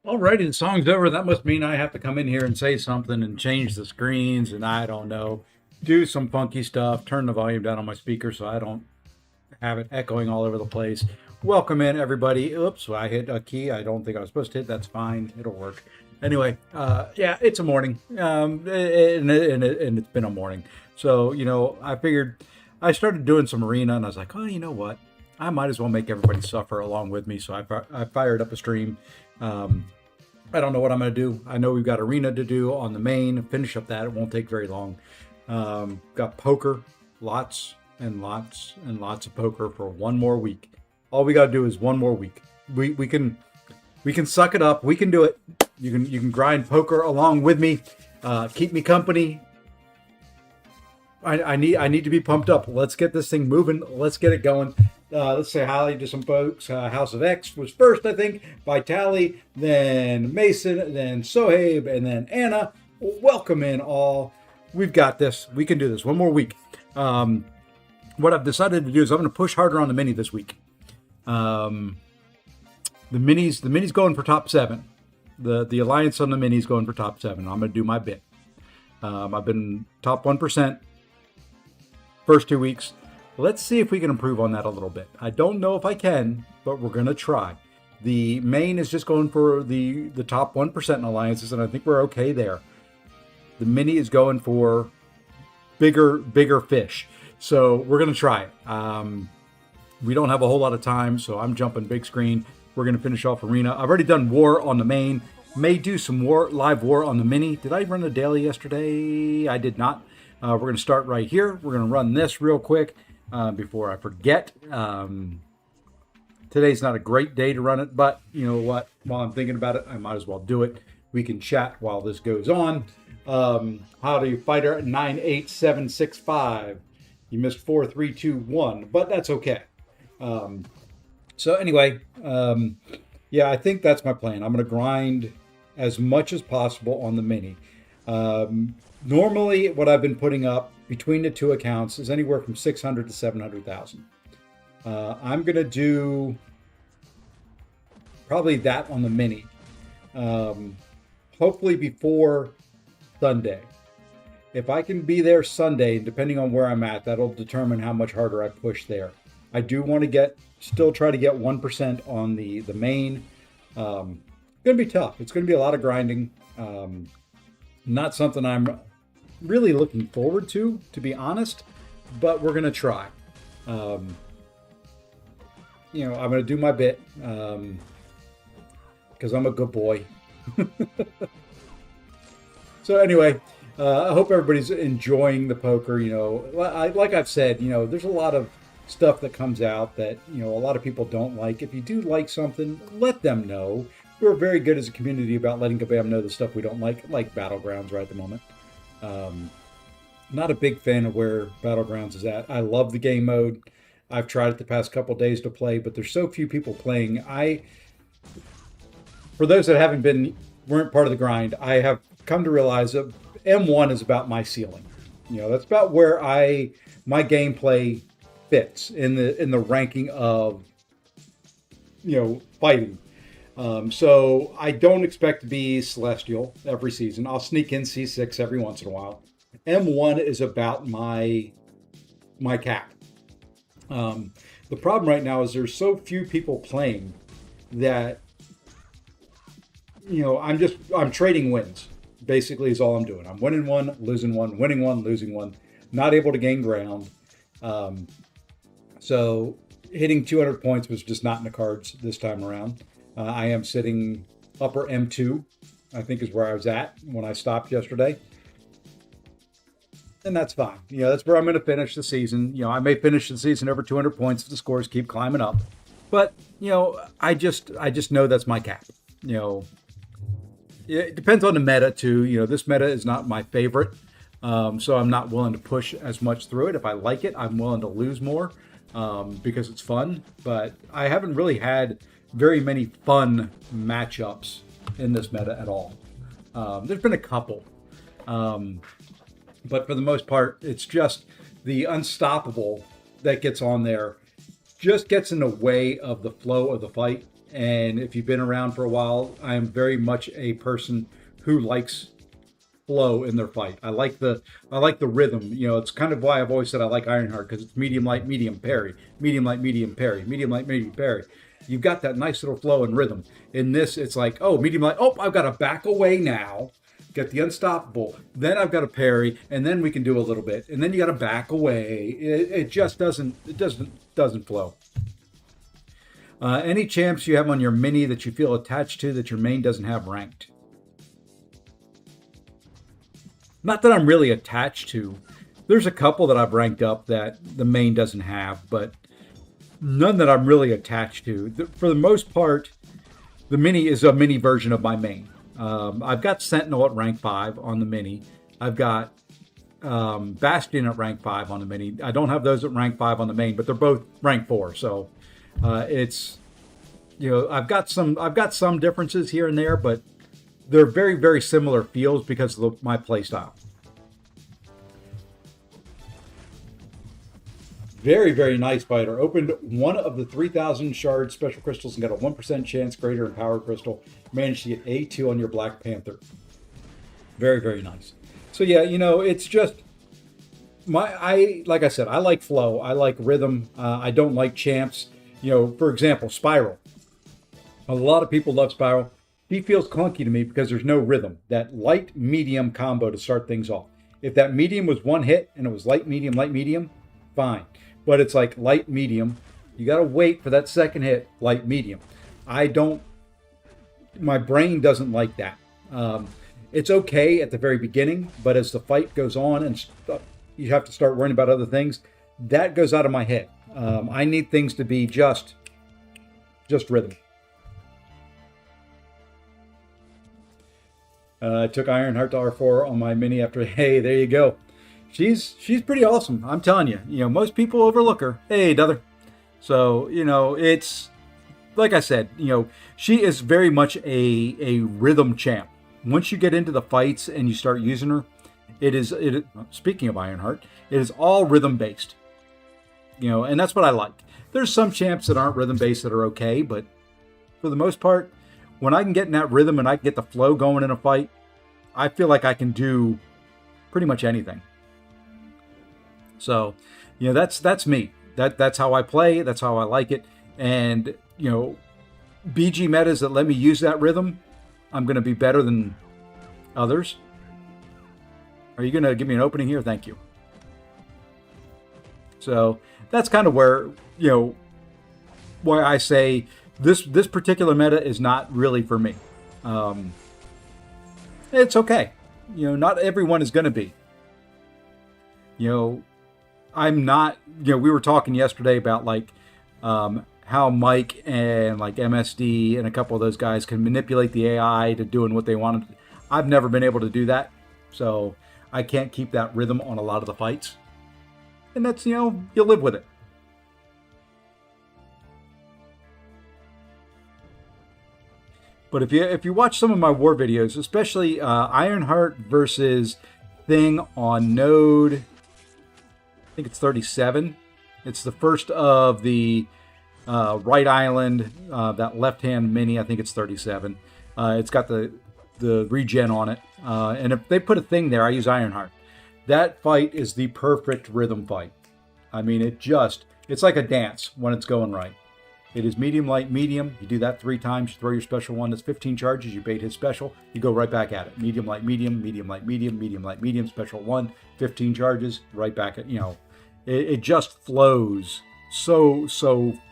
Alrighty, the song's over. That must mean I have to come in here and say something and change the screens and I don't know, do some funky stuff, turn the volume down on my speaker so I don't have it echoing all over the place. Welcome in, everybody. Oops, I hit a key I don't think I was supposed to hit. That's fine. It'll work. Anyway, yeah, it's a morning, and it's been a morning. So, I figured I started doing some arena and I was like, oh, you know what? I might as well make everybody suffer along with me. So I fired up a stream. Um, I don't know what I'm going to do. I know we've got arena to do on the main. Finish up that. It won't take very long. Got poker, lots and lots and lots of poker for one more week. All we got to do is one more week. We can suck it up. We can do it. You can grind poker along with me. Keep me company. I need to be pumped up. Let's get this thing moving. Let's get it going. Let's say hi to some folks. House of X was first, I think. Vitali, then Mason, then Sohaib, and then Anna. Welcome in all. We've got this. We can do this. One more week. What I've decided to do is I'm going to push harder on the mini this week. The mini's going for top 7. The alliance on the mini's going for top 7. I'm going to do my bit. I've been top 1% first 2 weeks. Let's see if we can improve on that a little bit. I don't know if I can, but we're going to try. The main is just going for the top 1% in alliances, and I think we're okay there. The mini is going for bigger fish. So we're going to try it. We don't have a whole lot of time, so I'm jumping big screen. We're going to finish off arena. I've already done war on the main. May do some live war on the mini. Did I run a daily yesterday? I did not. We're going to start right here. We're going to run this real quick before I forget. Today's not a great day to run it, but you know what? While I'm thinking about it, I might as well do it. We can chat while this goes on. How do you fighter at 98765? You missed 4-3-2-1, but that's okay. So anyway, yeah, I think that's my plan. I'm going to grind as much as possible on the mini. Normally, what I've been putting up between the two accounts is anywhere from 600 to 700,000. I'm going to do probably that on the mini. Hopefully before Sunday. If I can be there Sunday, depending on where I'm at, that'll determine how much harder I push there. I do want to still try to get 1% on the main. It's going to be tough. It's going to be a lot of grinding. Not something I'm really looking forward to be honest, but we're going to try. I'm going to do my bit because I'm a good boy. So anyway, I hope everybody's enjoying the poker. Like I've said, there's a lot of stuff that comes out that, a lot of people don't like. If you do like something, let them know. We're very good as a community about letting Kabam know the stuff we don't like battlegrounds right at the moment. Not a big fan of where battlegrounds is at. I love the game mode. I've tried it the past couple days to play, but there's so few people playing. For those that weren't part of the grind, I have come to realize that M1 is about my ceiling. That's about where my gameplay fits in the ranking of fighting. So I don't expect to be Celestial every season. I'll sneak in C6 every once in a while. M1 is about my cap. The problem right now is there's so few people playing that I'm trading wins. Basically, is all I'm doing. I'm winning one, losing one, winning one, losing one. Not able to gain ground. So hitting 200 points was just not in the cards this time around. I am sitting upper M2, I think is where I was at when I stopped yesterday. And that's fine. That's where I'm going to finish the season. I may finish the season over 200 points if the scores keep climbing up. But, I just know that's my cap. It depends on the meta too. This meta is not my favorite. So I'm not willing to push as much through it. If I like it, I'm willing to lose more because it's fun. But I haven't really had very many fun matchups in this meta at all. There's been a couple. But for the most part, it's just the unstoppable that gets on there just gets in the way of the flow of the fight. And if you've been around for a while, I am very much a person who likes flow in their fight. I like the rhythm. It's kind of why I've always said I like Ironheart, because it's medium light, medium parry, medium light, medium parry, medium light, medium parry. You've got that nice little flow and rhythm. In this, it's like, oh, medium light. Oh, I've got to back away now. Get the unstoppable. Then I've got to parry, and then we can do a little bit, and then you got to back away. It just doesn't. It doesn't flow. Any champs you have on your mini that you feel attached to that your main doesn't have ranked? Not that I'm really attached to. There's a couple that I've ranked up that the main doesn't have, but none that I'm really attached to. For the most part, the mini is a mini version of my main. I've got Sentinel at rank 5 on the mini. I've got Bastion at rank 5 on the mini. I don't have those at rank 5 on the main, but they're both rank 4. So it's, I've got some differences here and there, but they're very, very similar feels because of my play style. Very, very nice fighter. Opened one of the 3,000 shard special crystals and got a 1% chance greater in power crystal. Managed to get A2 on your Black Panther. Very, very nice. So yeah, it's just like I said, I like flow. I like rhythm. I don't like champs. For example, Spiral. A lot of people love Spiral. He feels clunky to me because there's no rhythm. That light medium combo to start things off. If that medium was one hit and it was light medium, fine. But it's like light medium. You got to wait for that second hit, light medium. My brain doesn't like that. It's okay at the very beginning, but as the fight goes on and you have to start worrying about other things, that goes out of my head. I need things to be just rhythm. I took Ironheart to R4 on my mini after. Hey, there you go. She's pretty awesome. I'm telling you. Most people overlook her. Hey, Dother. So it's like I said. She is very much a rhythm champ. Once you get into the fights and you start using her, it is. Speaking of Ironheart, it is all rhythm based. And that's what I like. There's some champs that aren't rhythm based that are okay, but for the most part, when I can get in that rhythm and I can get the flow going in a fight, I feel like I can do pretty much anything. So, that's me. That's how I play. That's how I like it. And, BG metas that let me use that rhythm, I'm going to be better than others. Are you going to give me an opening here? Thank you. So that's kind of where, why I say this particular meta is not really for me. It's okay. Not everyone is going to be. I'm not, we were talking yesterday about how Mike and MSD and a couple of those guys can manipulate the AI to doing what they want. I've never been able to do that. So I can't keep that rhythm on a lot of the fights. And that's, you live with it. But if you watch some of my war videos, especially Ironheart versus Thing on node, I think it's 37. It's the first of the right island, that left-hand mini. I think it's 37. It's got the regen on it. And if they put a Thing there, I use Ironheart. That fight is the perfect rhythm fight. I mean, it's like a dance when it's going right. It is medium, light, medium. You do that 3 times. You throw your special one. That's 15 charges. You bait his special. You go right back at it. Medium, light, medium, medium, light, medium, medium, light, medium, special 1, 15 charges, right back at, it just flows. So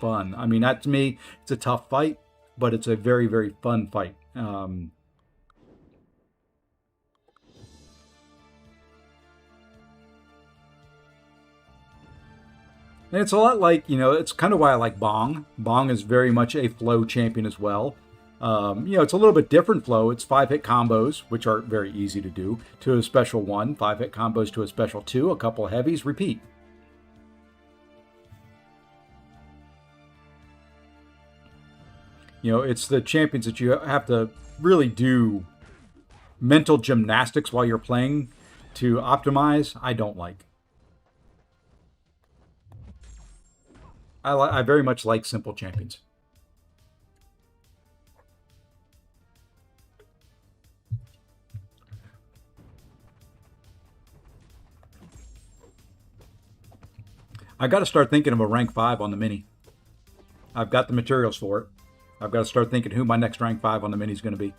fun. I mean, that to me, it's a tough fight, but it's a very, very fun fight. And it's a lot like, it's kind of why I like Bong. Bong is very much a flow champion as well. It's a little bit different flow. It's 5-hit combos, which are very easy to do, to a special 1, 5-hit combos to a special 2, a couple of heavies, repeat. It's the champions that you have to really do mental gymnastics while you're playing to optimize. I don't like. I very much like simple champions. I got to start thinking of a rank 5 on the mini. I've got the materials for it. I've got to start thinking who my next rank 5 on the mini is going to be.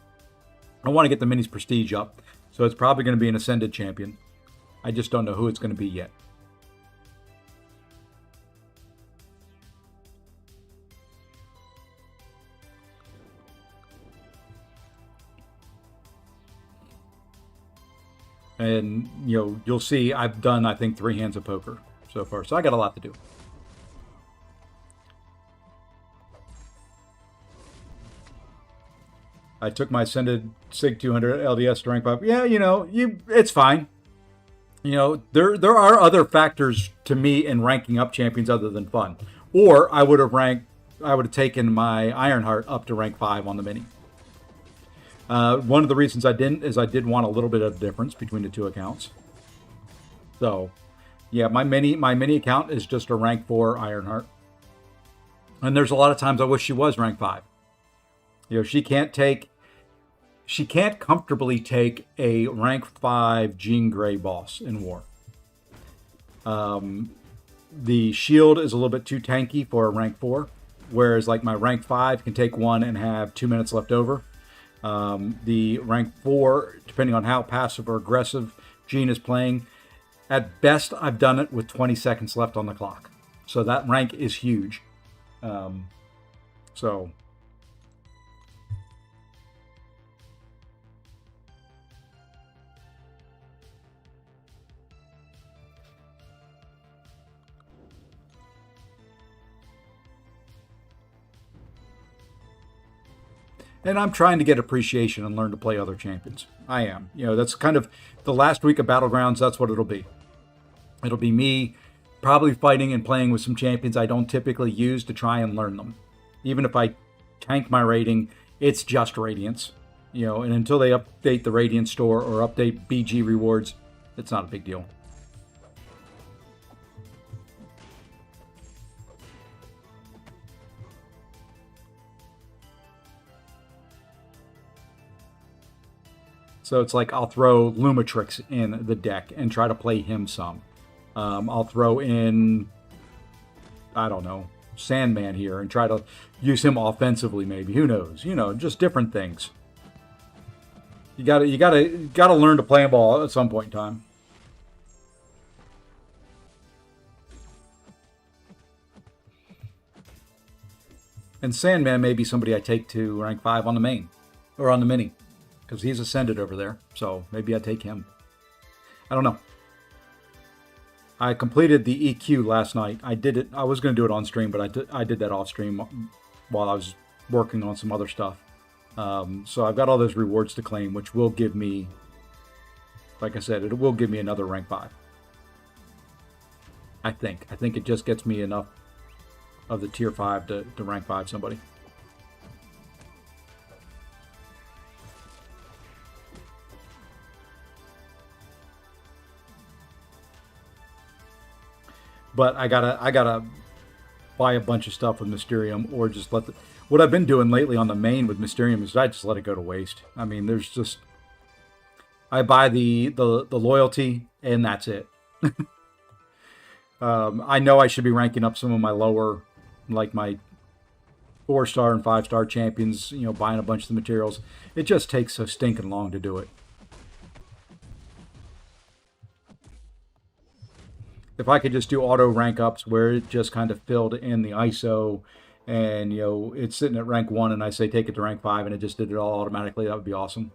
I want to get the mini's prestige up, so it's probably going to be an Ascended champion. I just don't know who it's going to be yet. And, you'll see I've done, I think, 3 hands of poker so far. So I got a lot to do. I took my Ascended SIG 200 LDS to rank 5. Yeah, it's fine. There are other factors to me in ranking up champions other than fun. Or I would have taken my Ironheart up to rank 5 on the mini. One of the reasons I didn't is I did want a little bit of difference between the 2 accounts. So, yeah, my mini account is just a rank 4 Ironheart. And there's a lot of times I wish she was rank 5. She can't comfortably take a rank 5 Jean Grey boss in war. The shield is a little bit too tanky for a rank 4, whereas like my rank 5 can take 1 and have 2 minutes left over. The rank 4, depending on how passive or aggressive Jean is playing, at best I've done it with 20 seconds left on the clock. So that rank is huge. And I'm trying to get appreciation and learn to play other champions. I am. That's kind of the last week of Battlegrounds. That's what it'll be. It'll be me probably fighting and playing with some champions I don't typically use to try and learn them. Even if I tank my rating, it's just Radiance. And until they update the Radiance store or update BG rewards, it's not a big deal. So it's like I'll throw Lumatrix in the deck and try to play him some. I'll throw in, I don't know, Sandman here and try to use him offensively maybe. Who knows? Just different things. You gotta learn to play him ball at some point in time. And Sandman may be somebody I take to rank 5 on the main or on the mini. Because he's Ascended over there, so maybe I take him. I don't know. I completed the EQ last night. I did it. I was going to do it on stream, but I did that off stream while I was working on some other stuff. So I've got all those rewards to claim, which will give me, like I said, it will give me another rank 5. I think it just gets me enough of the tier 5 to rank 5 somebody. But I gotta buy a bunch of stuff with Mysterium, or just let what I've been doing lately on the main with Mysterium is I just let it go to waste. I mean, there's just, I buy the loyalty and that's it. I know I should be ranking up some of my lower, like my 4-star and 5-star champions, buying a bunch of the materials. It just takes so stinking long to do it. If I could just do auto rank ups where it just kind of filled in the ISO and, it's sitting at rank 1 and I say take it to rank 5 and it just did it all automatically, that would be awesome.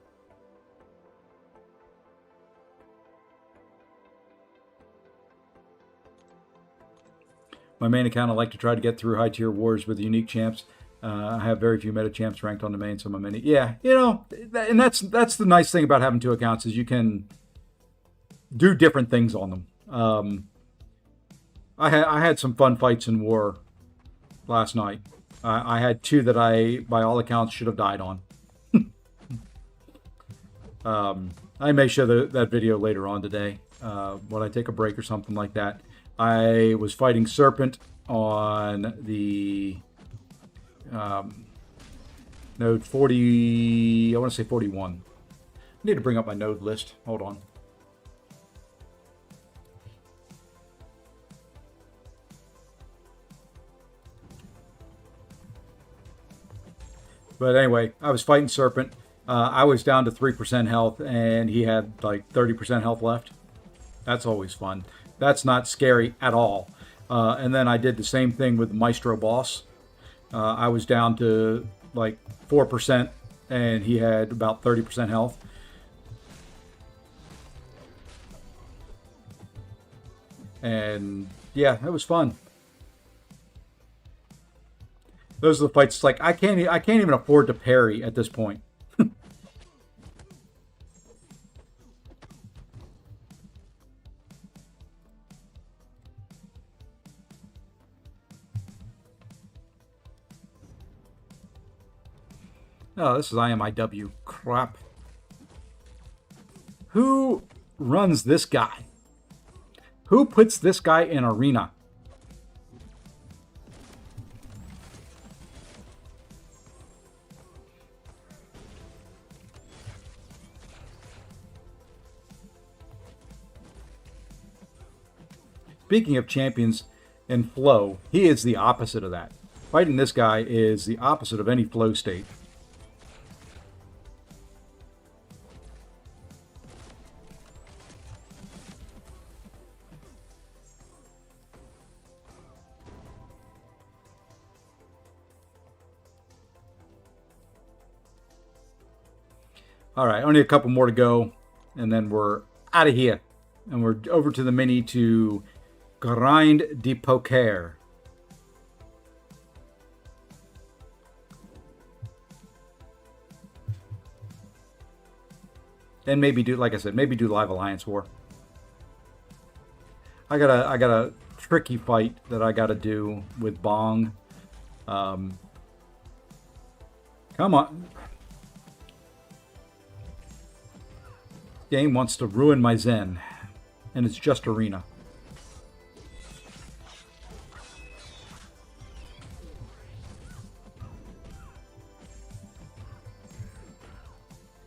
My main account, I like to try to get through high tier wars with unique champs. I have very few meta champs ranked on the main, so my mini. Yeah, and that's the nice thing about having 2 accounts is you can do different things on them. I had some fun fights in war last night. I had 2 that I, by all accounts, should have died on. I may show that video later on today when I take a break or something like that. I was fighting Serpent on the node 40, I want to say 41. I need to bring up my node list. Hold on. But anyway, I was fighting Serpent. I was down to 3% health, and he had like 30% health left. That's always fun. That's not scary at all. And then I did the same thing with the Maestro boss. I was down to like 4%, and he had about 30% health. And yeah, it was fun. Those are the fights. It's like I can't even afford to parry at this point. Oh, this is IMIW. Crap. Who runs this guy? Who puts this guy in arena? Speaking of champions in flow, he is the opposite of that. Fighting this guy is the opposite of any flow state. All right, only a couple more to go, and then we're out of here. And we're over to the mini to grind de poker. And maybe do, like I said, maybe do Live Alliance War. I got a tricky fight that I gotta do with Bong. Come on. Game wants to ruin my zen, and it's just arena.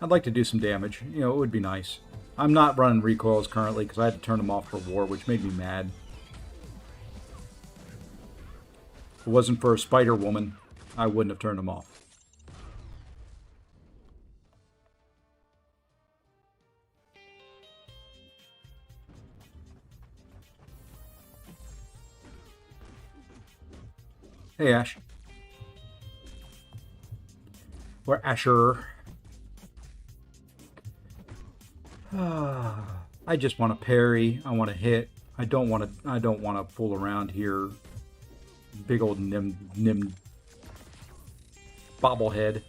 I'd like to do some damage. You know, it would be nice. I'm not running recoils currently because I had to turn them off for war, which made me mad. If it wasn't for a Spider Woman, I wouldn't have turned them off. Hey, Ash. Or Asher. I just want to parry. I want to hit. I don't want to fool around here. Big old nim bobblehead.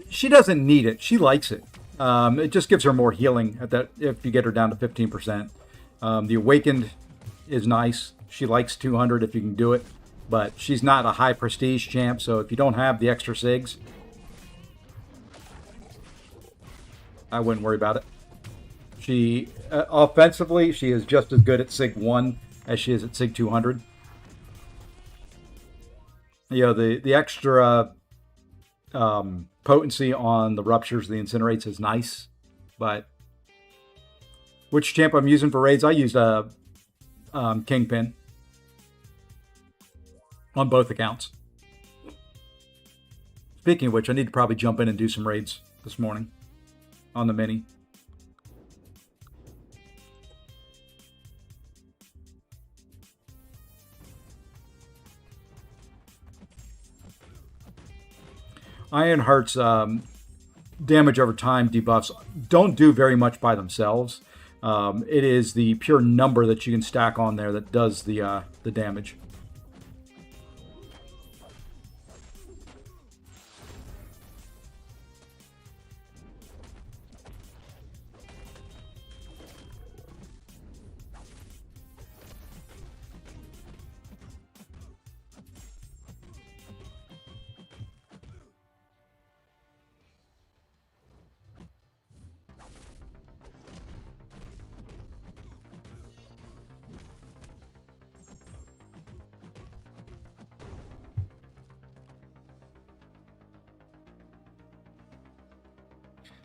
She doesn't need it. She likes it. It just gives her more healing at that if you get her down to 15%. The Awakened is nice. She likes 200 if you can do it, but she's not a high prestige champ, so if you don't have the extra SIGs, I wouldn't worry about it. She, offensively, she is just as good at SIG 1 as she is at SIG 200. You know, the extra potency on the ruptures, the incinerates is nice, but which champ I'm using for raids? I used a Kingpin on both accounts. Speaking of which, I need to probably jump in and do some raids this morning on the mini. Ironheart's damage over time debuffs don't do very much by themselves. It is the pure number that you can stack on there that does the damage.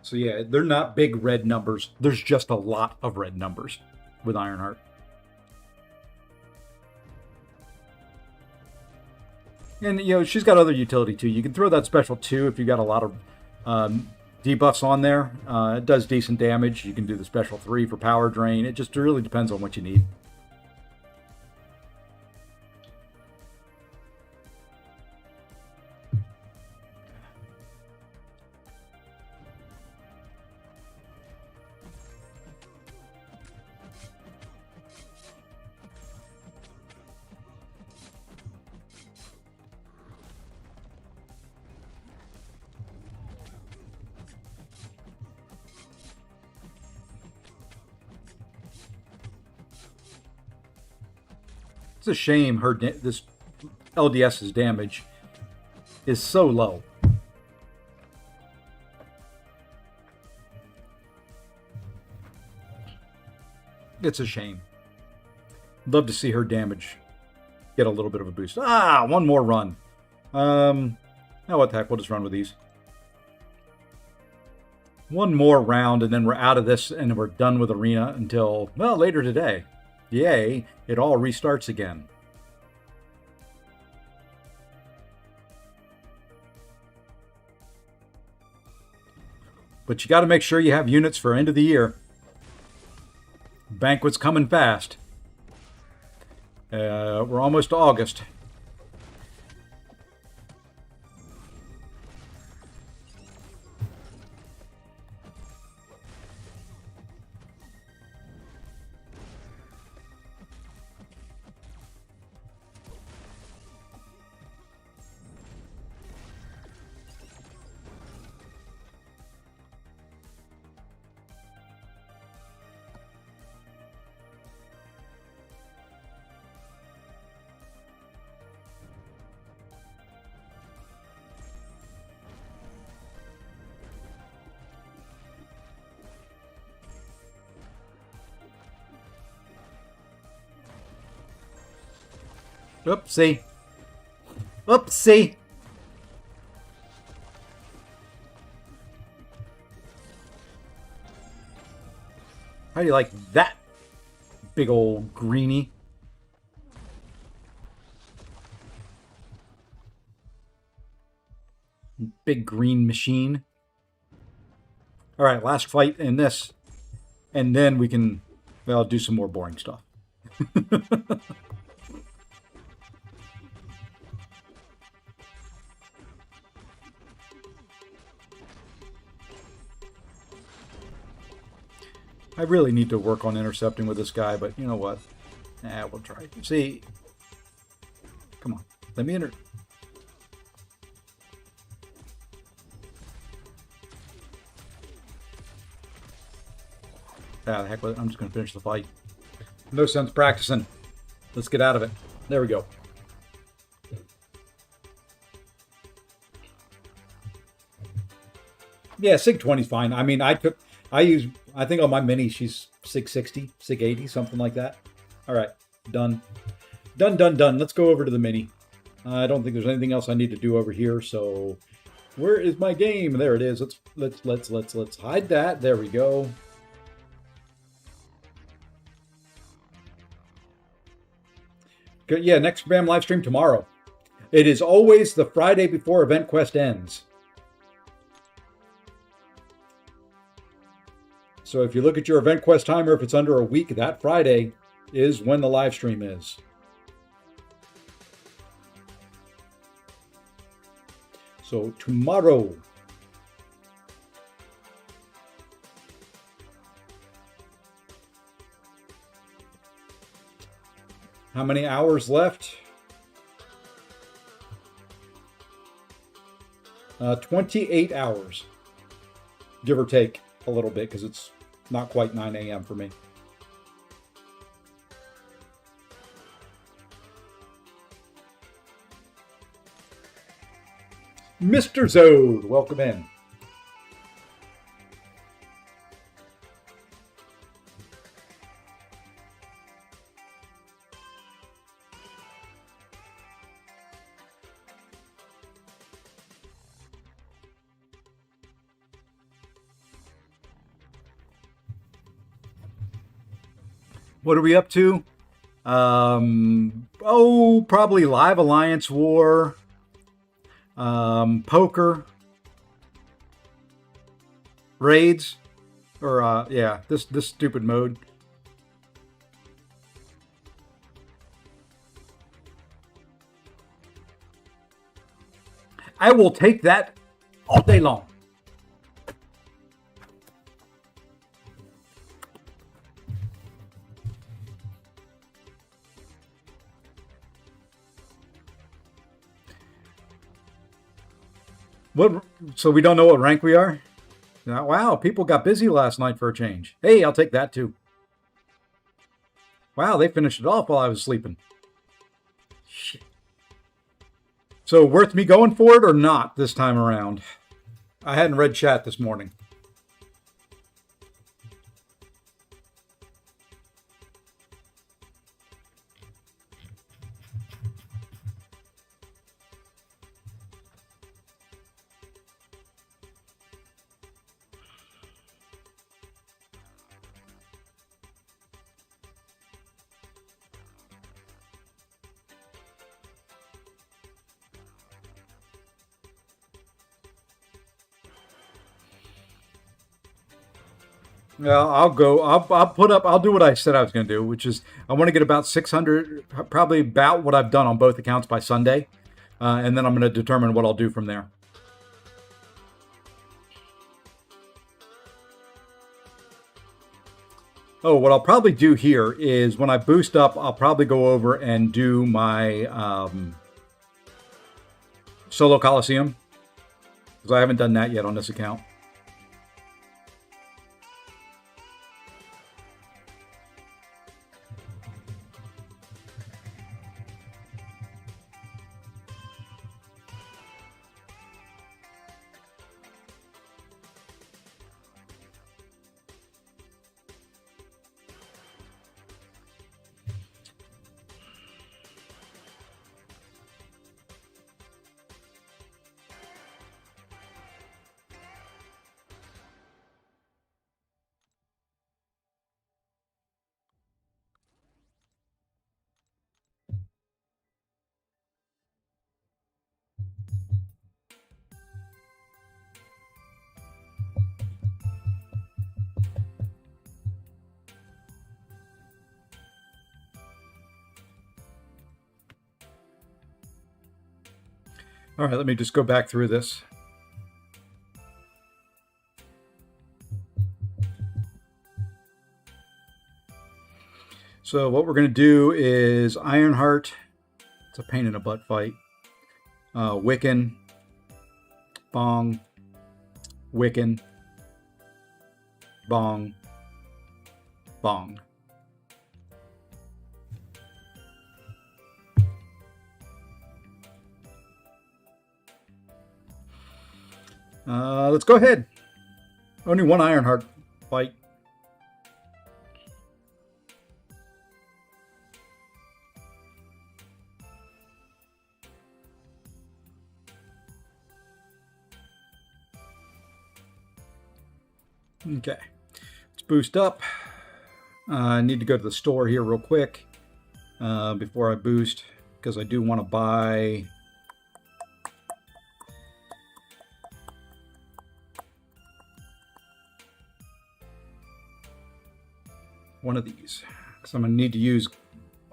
So yeah, they're not big red numbers. There's just a lot of red numbers with Ironheart. And you know, she's got other utility too. You can throw that special 2 if you got a lot of debuffs on there. It does decent damage. You can do the special 3 for power drain. It just really depends on what you need. It's a shame this LDS's damage is so low. It's a shame. Love to see her damage get a little bit of a boost. Ah, one more run. Now what the heck? We'll just run with these. One more round, and then we're out of this, and we're done with Arena until, well, later today. Yay, it all restarts again. But you got to make sure you have units for end of the year. Banquet's coming fast. We're almost to August. Oopsie. Oopsie. How do you like that, big old greenie? Big green machine. All right, last fight in this. And then we can, well, do some more boring stuff. I really need to work on intercepting with this guy, but you know what? We'll try. See, come on, let me enter. Ah, the heck with it. I'm just going to finish the fight. No sense practicing. Let's get out of it. There we go. Yeah, SIG 20 is fine. I mean, I think on my mini, she's SIG 60, SIG 80, something like that. All right, done. Done. Let's go over to the mini. I don't think there's anything else I need to do over here, so where is my game? There it is. Let's hide that. There we go. Good. Yeah, next BAM live stream tomorrow. It is always the Friday before Event Quest ends. So if you look at your Event Quest timer, if it's under a week, that Friday is when the live stream is. So tomorrow. How many hours left? 28 hours, give or take a little bit, because it's not quite 9 a.m. for me. Mr. Zode, welcome in. What are we up to? Probably Live Alliance War, poker, raids, or yeah, this stupid mode. I will take that all day long. What? So we don't know what rank we are? Wow, people got busy last night for a change. Hey, I'll take that too. Wow, they finished it off while I was sleeping. Shit. So worth me going for it or not this time around? I hadn't read chat this morning. Yeah, I'll go. I'll put up. I'll do what I said I was going to do, which is I want to get about 600, probably about what I've done on both accounts by Sunday, and then I'm going to determine what I'll do from there. Oh, what I'll probably do here is when I boost up, I'll probably go over and do my solo Coliseum, because I haven't done that yet on this account. All right, let me just go back through this. So what we're going to do is Ironheart. It's a pain in the butt fight. Wiccan. Bong. Wiccan. Bong. Bong. Let's go ahead. Only one Ironheart fight. Okay, let's boost up. I need to go to the store here real quick before I boost, because I do want to buy one of these, because I'm going to need to use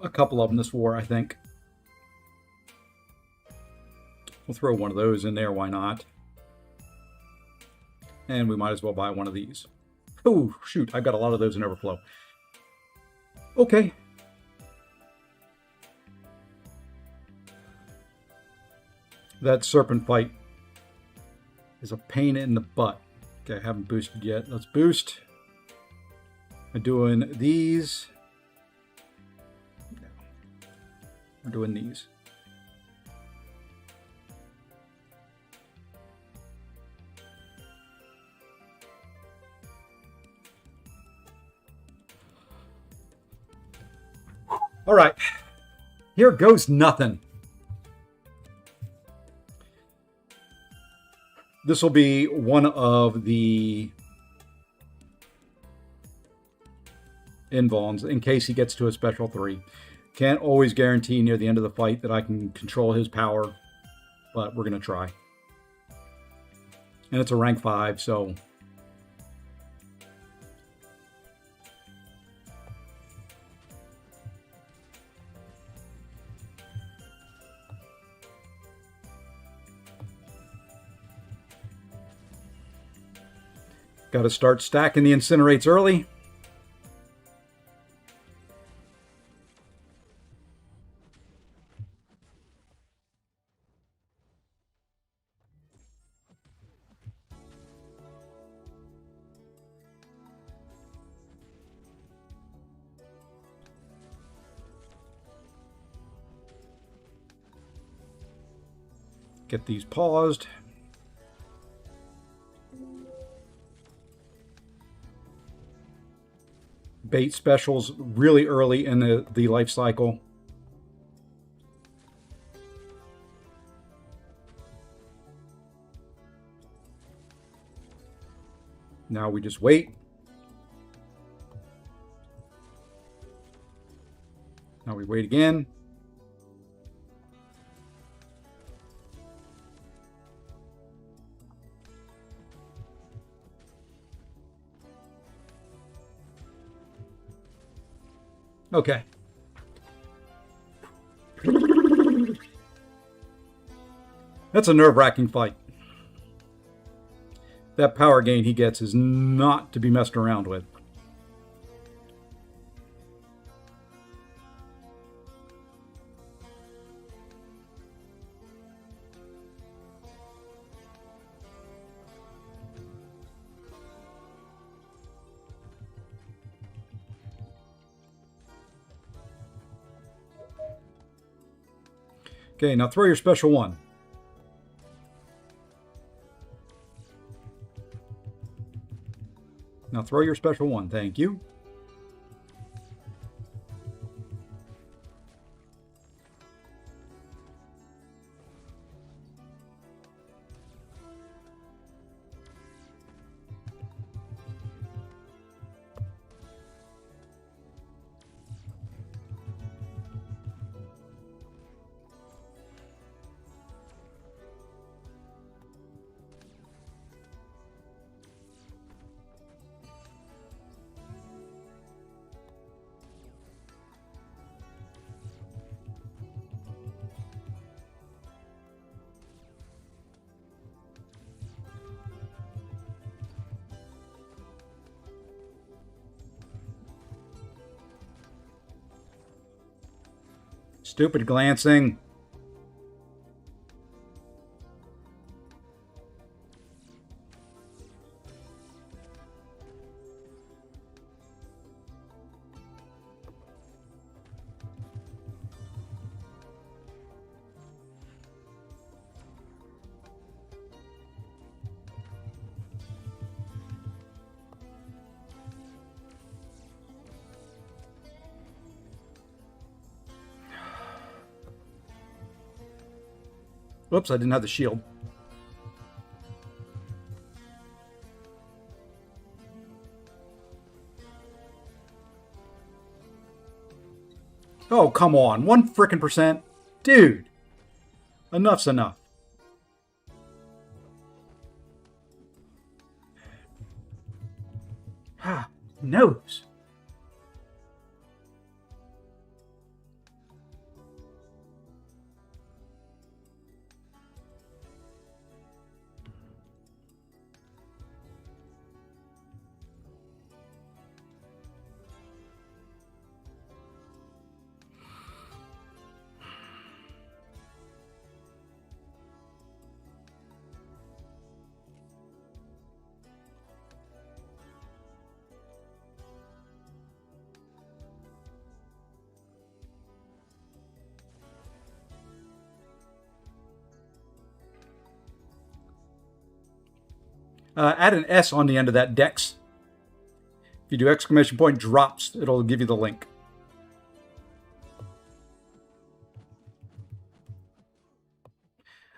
a couple of them this war, I think. We'll throw one of those in there, why not? And we might as well buy one of these. Oh, shoot, I've got a lot of those in overflow. Okay. That serpent fight is a pain in the butt. Okay, I haven't boosted yet. Let's boost. I'm doing these. No. We're doing these. All right. Here goes nothing. This will be one of the invulns in case he gets to a special 3. Can't always guarantee near the end of the fight that I can control his power, but we're going to try. And it's a rank 5, so... Got to start stacking the incinerates early. Get these paused. Bait specials really early in the life cycle. Now we just wait. Now we wait again. Okay. That's a nerve-wracking fight. That power gain he gets is not to be messed around with. Okay, now throw your special 1. Now throw your special 1, thank you. Stupid glancing. Whoops, I didn't have the shield. Oh, come on. 1 frickin' percent? Dude. Enough's enough. Ah, nose. Add an S on the end of that Dex. If you do exclamation point drops, it'll give you the link.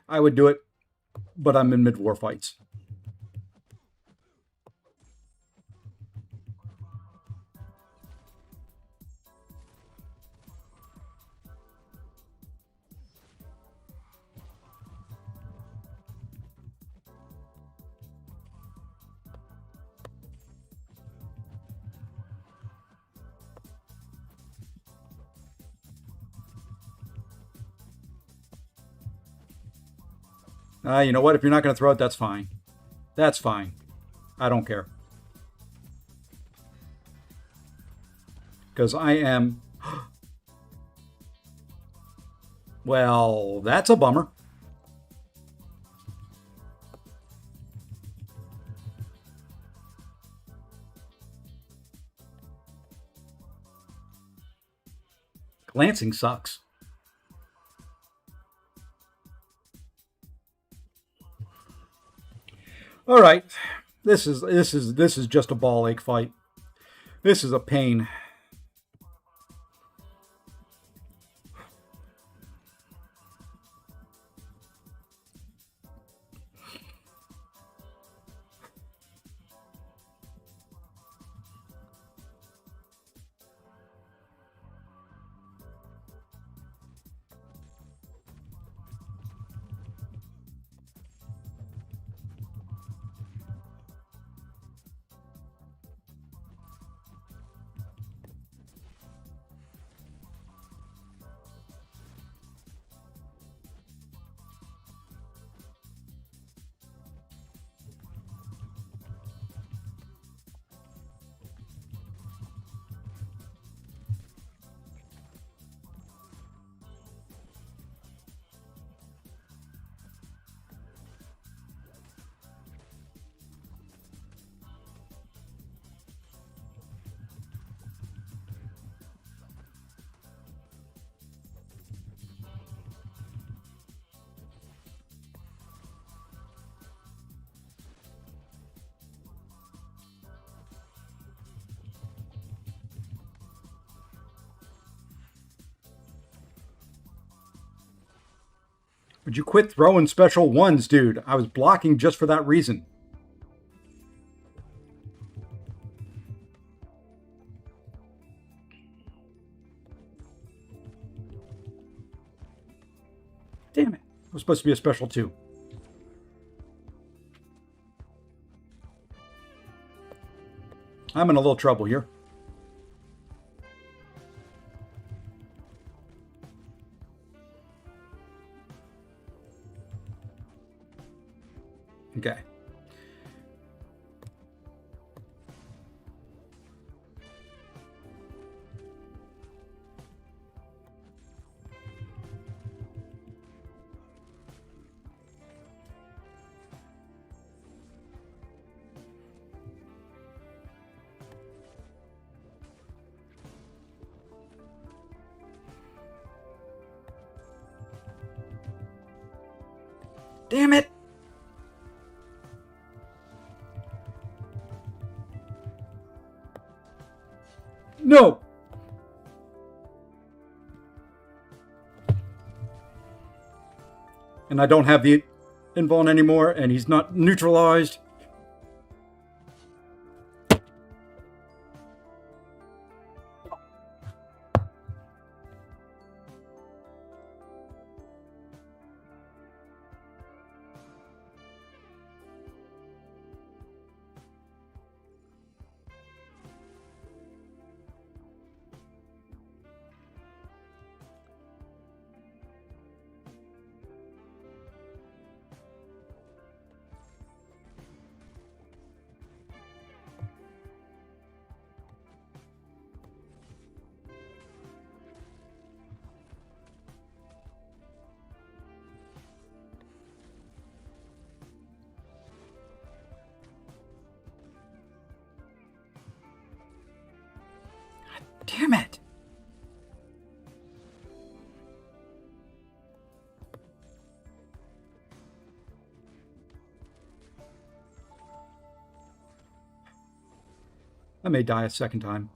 I would do it, but I'm in mid-war fights. You know what? If you're not going to throw it, that's fine. That's fine. I don't care. Because I am... Well, that's a bummer. Glancing sucks. All right. This is just a ball ache fight. This is a pain. Would you quit throwing special ones, dude? I was blocking just for that reason. Damn it. It was supposed to be a special two. I'm in a little trouble here. Okay. Damn it! No! And I don't have the invuln anymore, and he's not neutralized. Damn it! I may die a second time.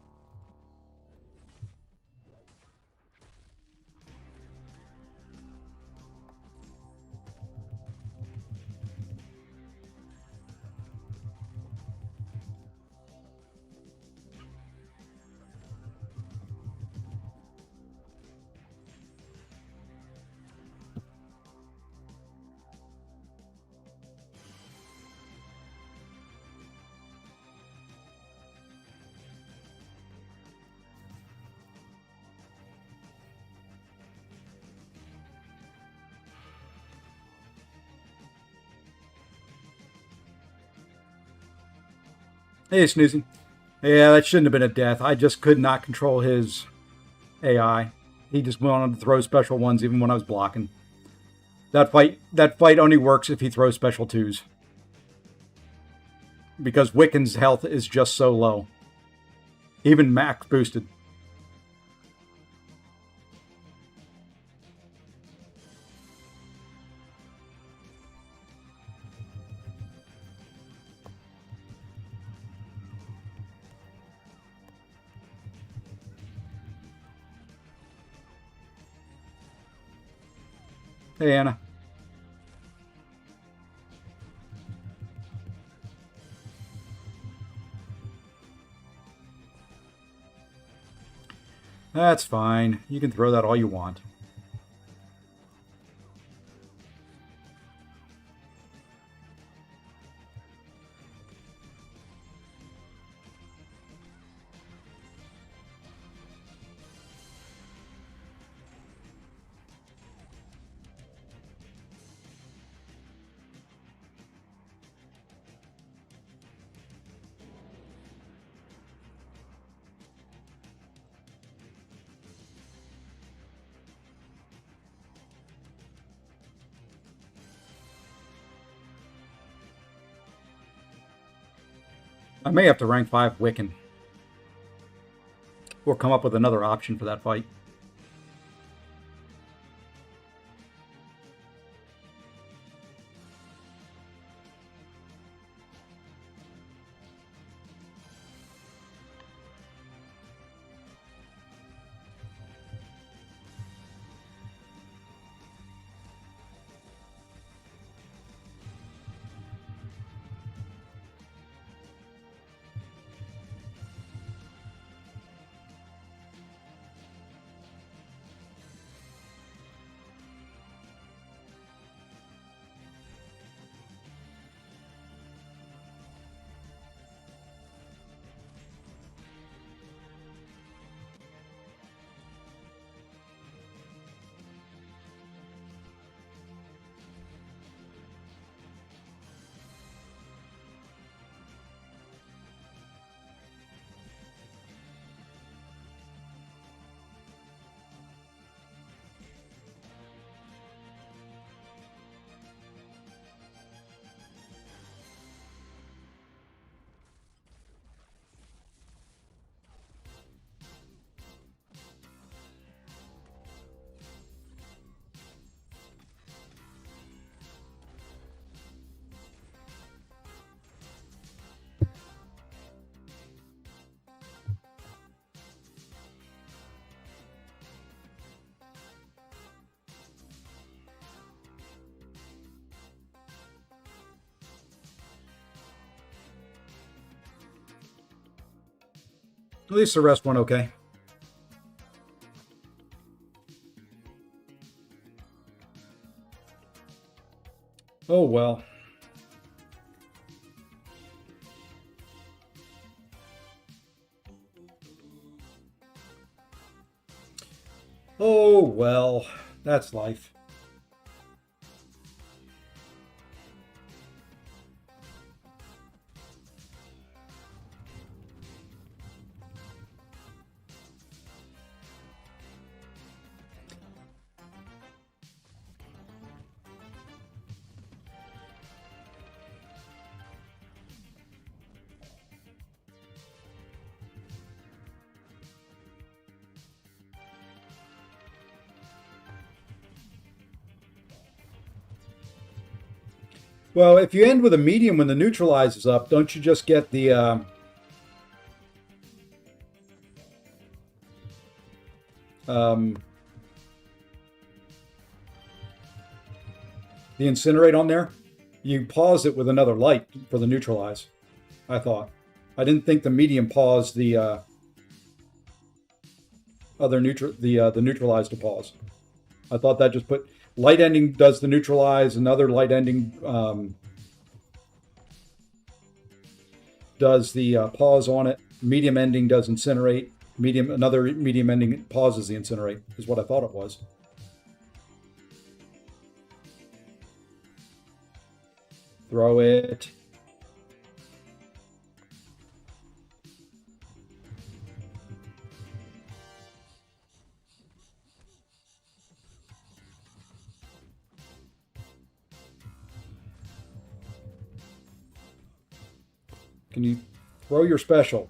Hey, Snoozing. Yeah, that shouldn't have been a death. I just could not control his AI. He just wanted to throw special ones even when I was blocking. That fight only works if he throws special twos. Because Wiccan's health is just so low. Even max boosted. Hey, Anna. That's fine. You can throw that all you want. I may have to rank 5 Wiccan. Or come up with another option for that fight. At least the rest went okay. Oh well. Oh well. That's life. Well, if you end with a medium when the neutralize is up, don't you just get um, the incinerate on there? You pause it with another light for the neutralize. I thought. I didn't think the medium paused the the neutralize to pause. I thought that just put light ending does the neutralize, another light ending does the pause on it. Medium ending does incinerate. Another medium ending pauses the incinerate. Is what I thought it was. Throw it. Can you throw your special?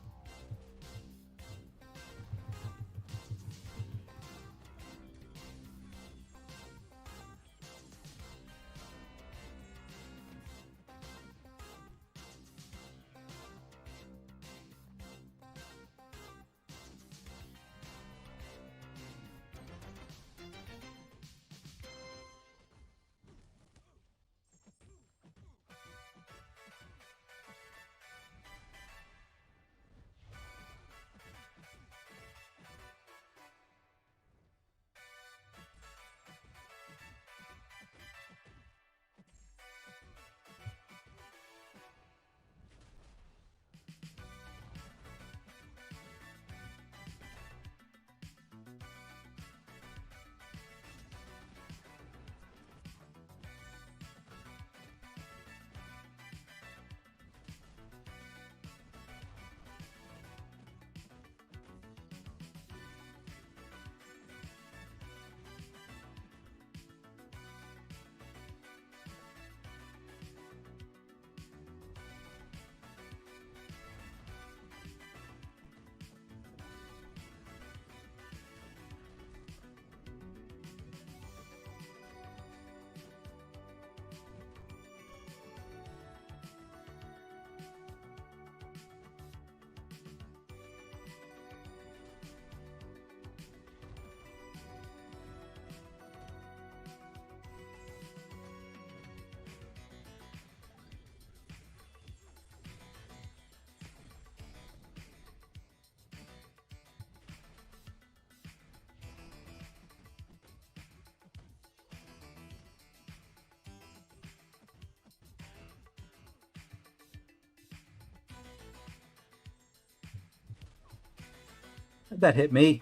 That hit me.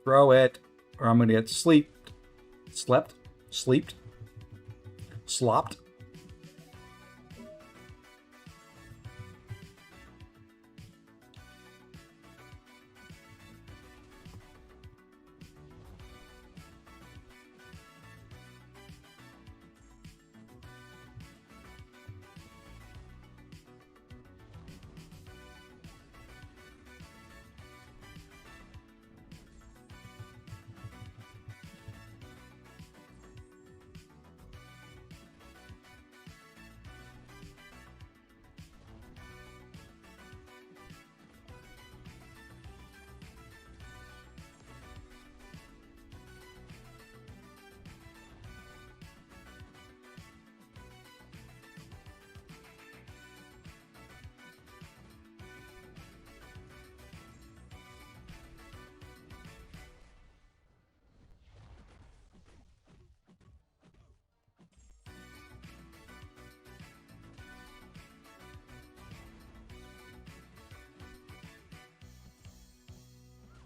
Throw it, or I'm going to get slept, slopped.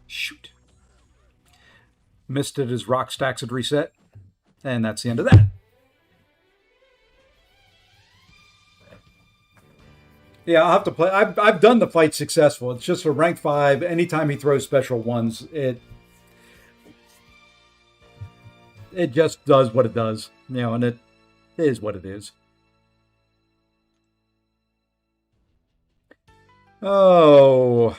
Shoot. Missed it as rock stacks had reset. And that's the end of that. Yeah, I'll have to play. I've done the fight successful. It's just for rank 5. Anytime he throws special ones, it just does what it does. You know, and it is what it is. Oh.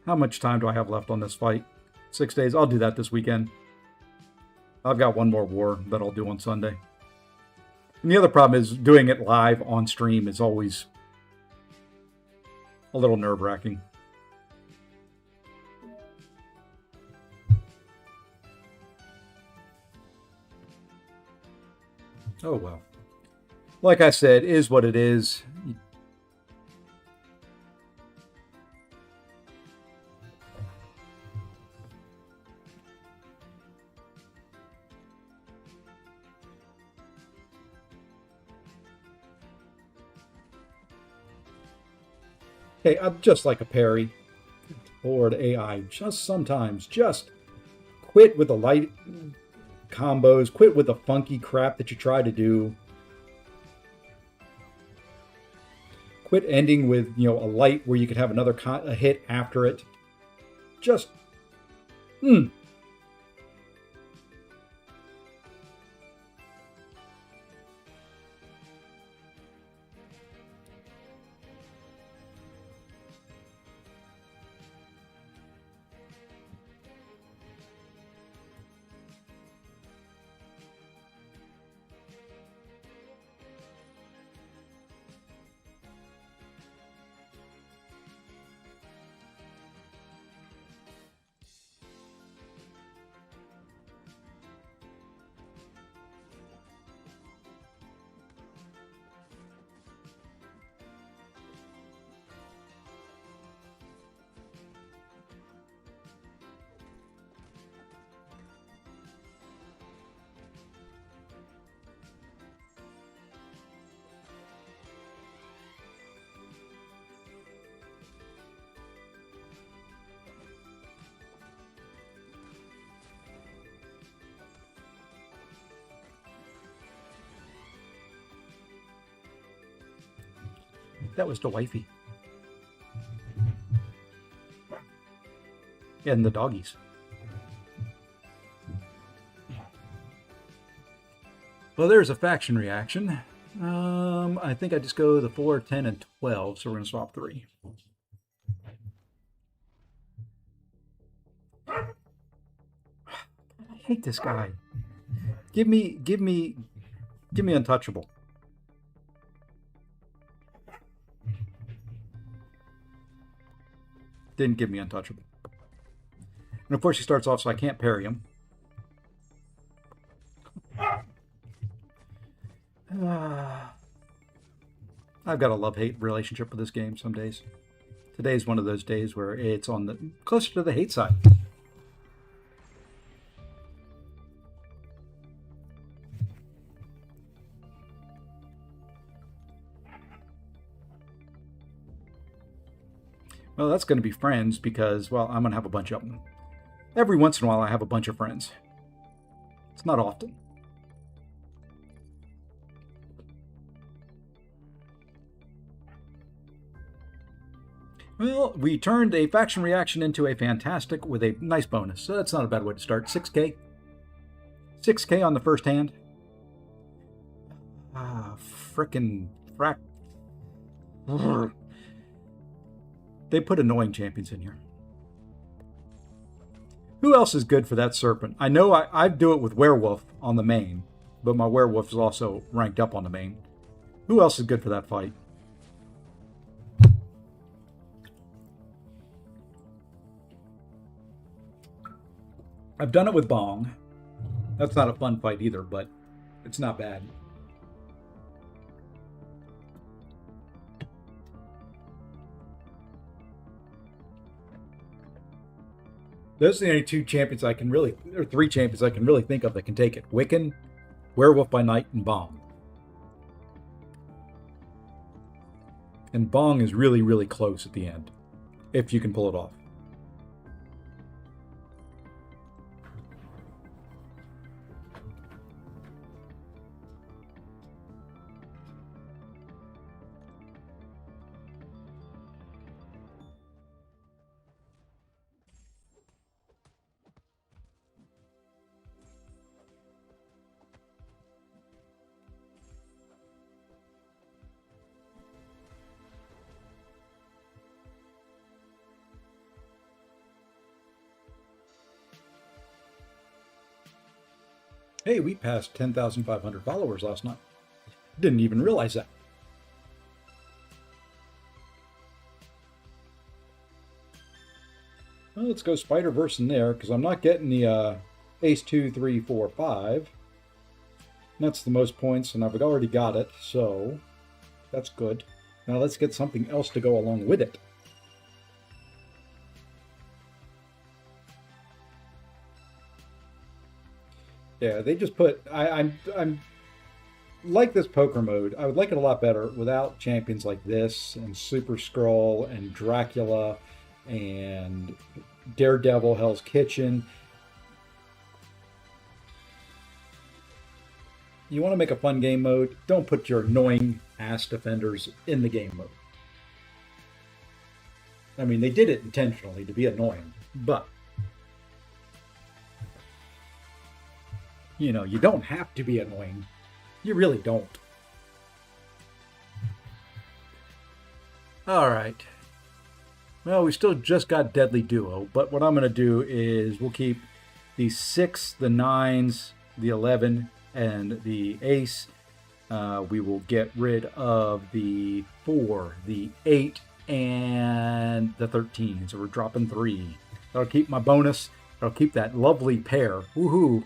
How much time do I have left on this fight? 6 days. I'll do that this weekend. I've got one more war that I'll do on Sunday. And the other problem is doing it live on stream is always a little nerve-wracking. Oh, well. Like I said, is what it is. Okay, I'm just like a parry. Lord, AI, just sometimes, just quit with the light combos, quit with the funky crap that you try to do. Quit ending with, a light where you could have another a hit after it. Just, that was the wifey. And the doggies. Well, there's a faction reaction. I think I just go the 4, 10, and 12, so we're going to swap 3. I hate this guy. Give me untouchable. Didn't give me untouchable. And of course he starts off so I can't parry him. I've got a love-hate relationship with this game some days. Today's one of those days where it's on the closer to the hate side. Well, that's going to be friends because, well, I'm going to have a bunch of them. Every once in a while, I have a bunch of friends. It's not often. Well, we turned a faction reaction into a fantastic with a nice bonus, so that's not a bad way to start. 6K. 6K on the first hand. Frickin' frack. They put annoying champions in here. Who else is good for that serpent? I know I do it with werewolf on the main, but my werewolf is also ranked up on the main. Who else is good for that fight? I've done it with Bong. That's not a fun fight either, but it's not bad. Those are the only 2 champions I can really, or 3 champions I can really think of that can take it. Wiccan, Werewolf by Night, and Bong. And Bong is really, really close at the end, if you can pull it off. Hey, we passed 10,500 followers last night. Didn't even realize that. Well, let's go Spider-Verse in there, because I'm not getting the Ace 2, 3, 4, 5. That's the most points, and I've already got it, so that's good. Now let's get something else to go along with it. Yeah, they just put. I'm like this poker mode. I would like it a lot better without champions like this and Super Skrull and Dracula and Daredevil, Hell's Kitchen. You want to make a fun game mode, don't put your annoying ass defenders in the game mode. I mean, they did it intentionally to be annoying, but you know, you don't have to be annoying. You really don't. All right. Well, we still just got Deadly Duo, but what I'm going to do is we'll keep the 6, the 9s, the 11, and the Ace. We will get rid of the 4, the 8, and the 13. So we're dropping 3. That'll keep my bonus. That'll keep that lovely pair. Woohoo!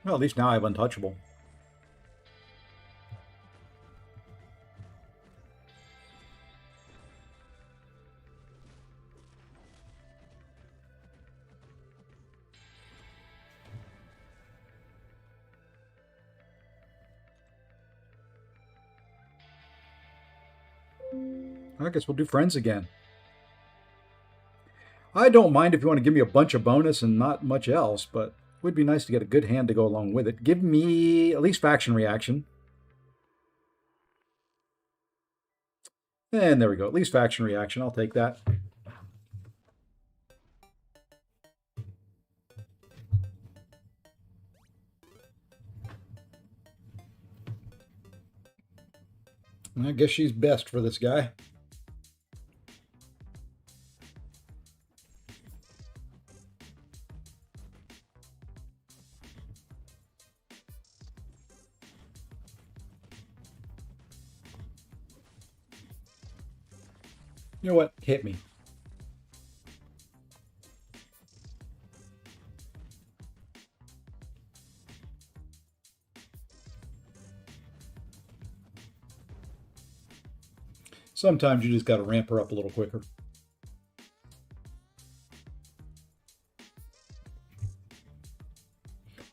Well, at least now I have Untouchable. I guess we'll do Friends again. I don't mind if you want to give me a bunch of bonus and not much else, but it would be nice to get a good hand to go along with it. Give me at least Faction Reaction. And there we go. At least Faction Reaction. I'll take that. I guess she's best for this guy. You know what? Hit me. Sometimes you just got to ramp her up a little quicker.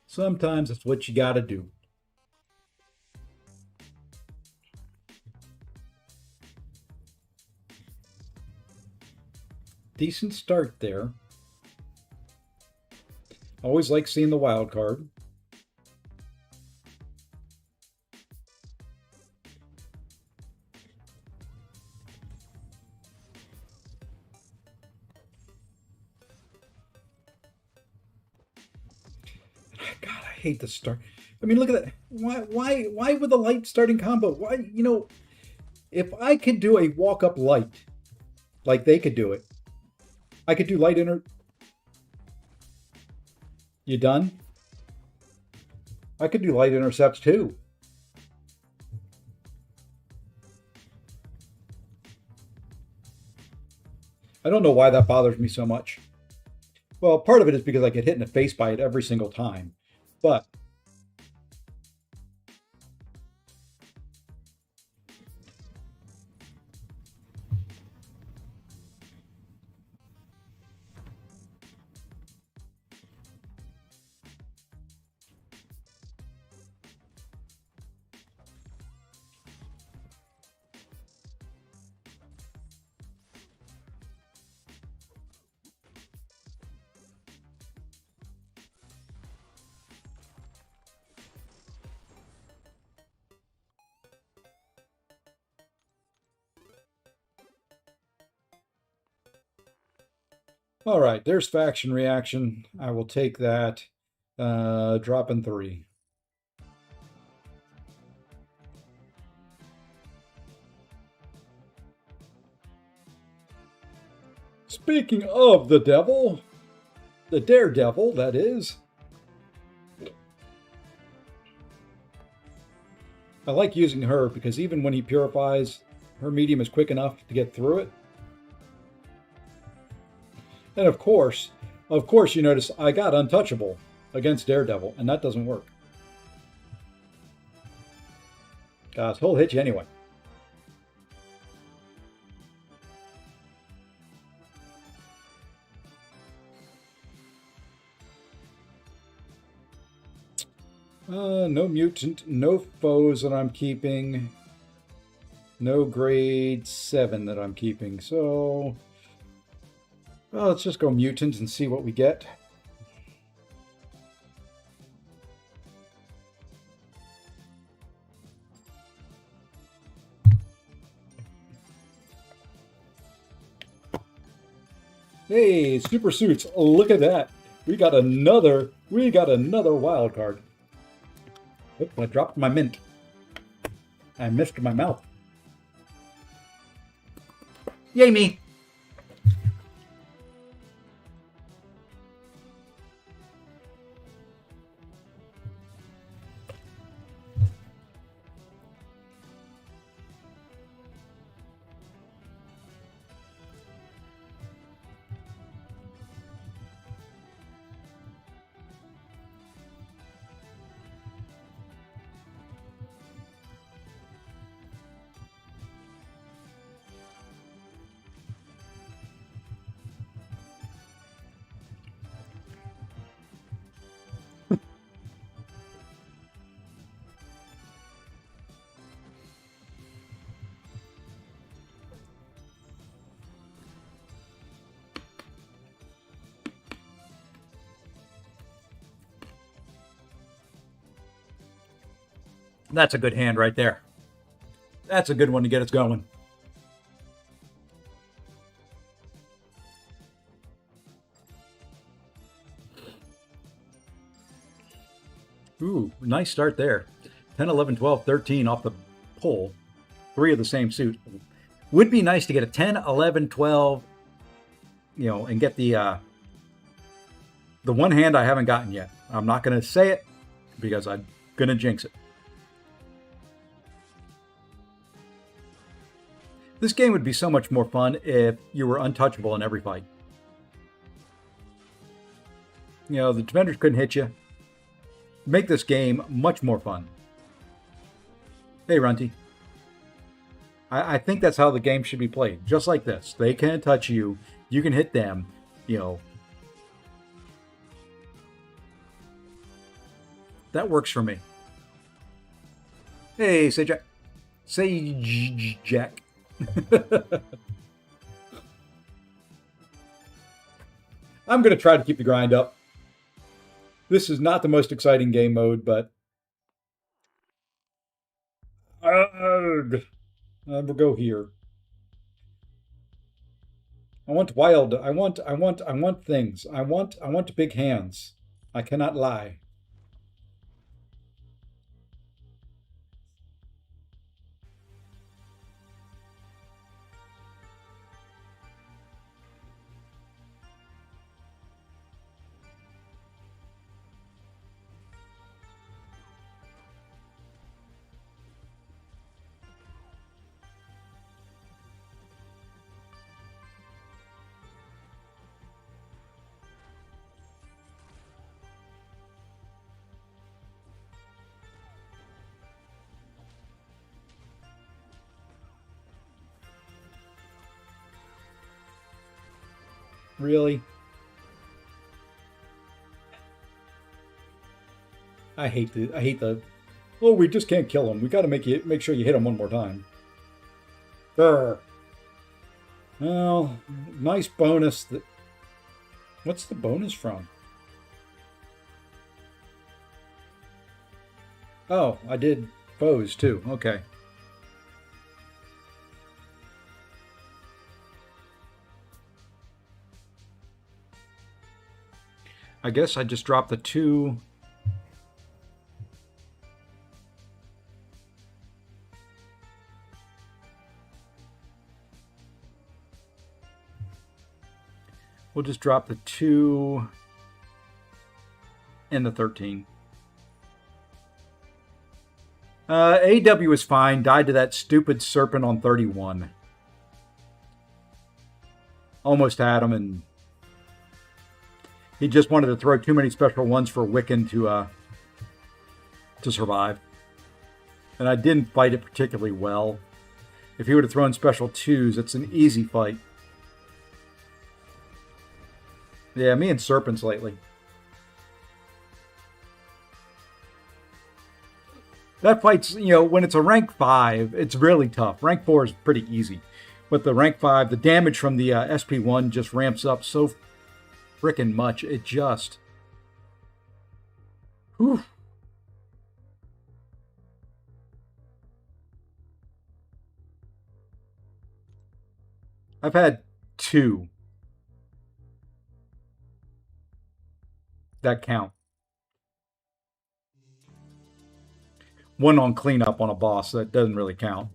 Sometimes it's what you got to do. Decent start there. Always like seeing the wild card. God, I hate the start. I mean, look at that. Why with a light starting combo? Why, you know, if I could do a walk-up light like they could do it, I could do light inner. You done? I could do light intercepts too. I don't know why that bothers me so much. Well, part of it is because I get hit in the face by it every single time. But all right, there's Faction Reaction. I will take that. Dropping 3. Speaking of the devil, the Daredevil, that is. I like using her because even when he purifies, her medium is quick enough to get through it. And of course, you notice I got Untouchable against Daredevil, and that doesn't work. Guys, he'll hit you anyway. No mutant, no foes that I'm keeping. No grade 7 that I'm keeping. So, well, let's just go mutant and see what we get. Hey, super suits! Look at that. We got another wild card. Oop, I dropped my mint. I missed my mouth. Yay me! That's a good hand right there. That's a good one to get us going. Ooh, nice start there. 10, 11, 12, 13 off the pull. 3 of the same suit. Would be nice to get a 10, 11, 12, and get the one hand I haven't gotten yet. I'm not going to say it because I'm going to jinx it. This game would be so much more fun if you were untouchable in every fight. The defenders couldn't hit you. Make this game much more fun. Hey, Runty. I think that's how the game should be played. Just like this. They can't touch you. You can hit them. That works for me. Hey, say Jack. Say Jack. I'm going to try to keep the grind up. This is not the most exciting game mode, but we'll go here. I want wild. I want things. I want big hands. I cannot lie. Really? I hate the. Oh, we just can't kill him. We got to make sure you hit him one more time. Brr. Well, nice bonus. What's the bonus from? Oh, I did foes too. Okay. I guess I just dropped the 2. We'll just drop the 2 and the 13. AW is fine. Died to that stupid serpent on 31. Almost had him, and he just wanted to throw too many special ones for Wiccan to survive. And I didn't fight it particularly well. If he would have thrown special 2s, it's an easy fight. Yeah, me and serpents lately. That fight's, when it's a rank 5, it's really tough. Rank 4 is pretty easy. But the rank 5, the damage from the SP1 just ramps up so freaking much. It just... Whew. I've had 2 that count. One on cleanup on a boss, so that doesn't really count.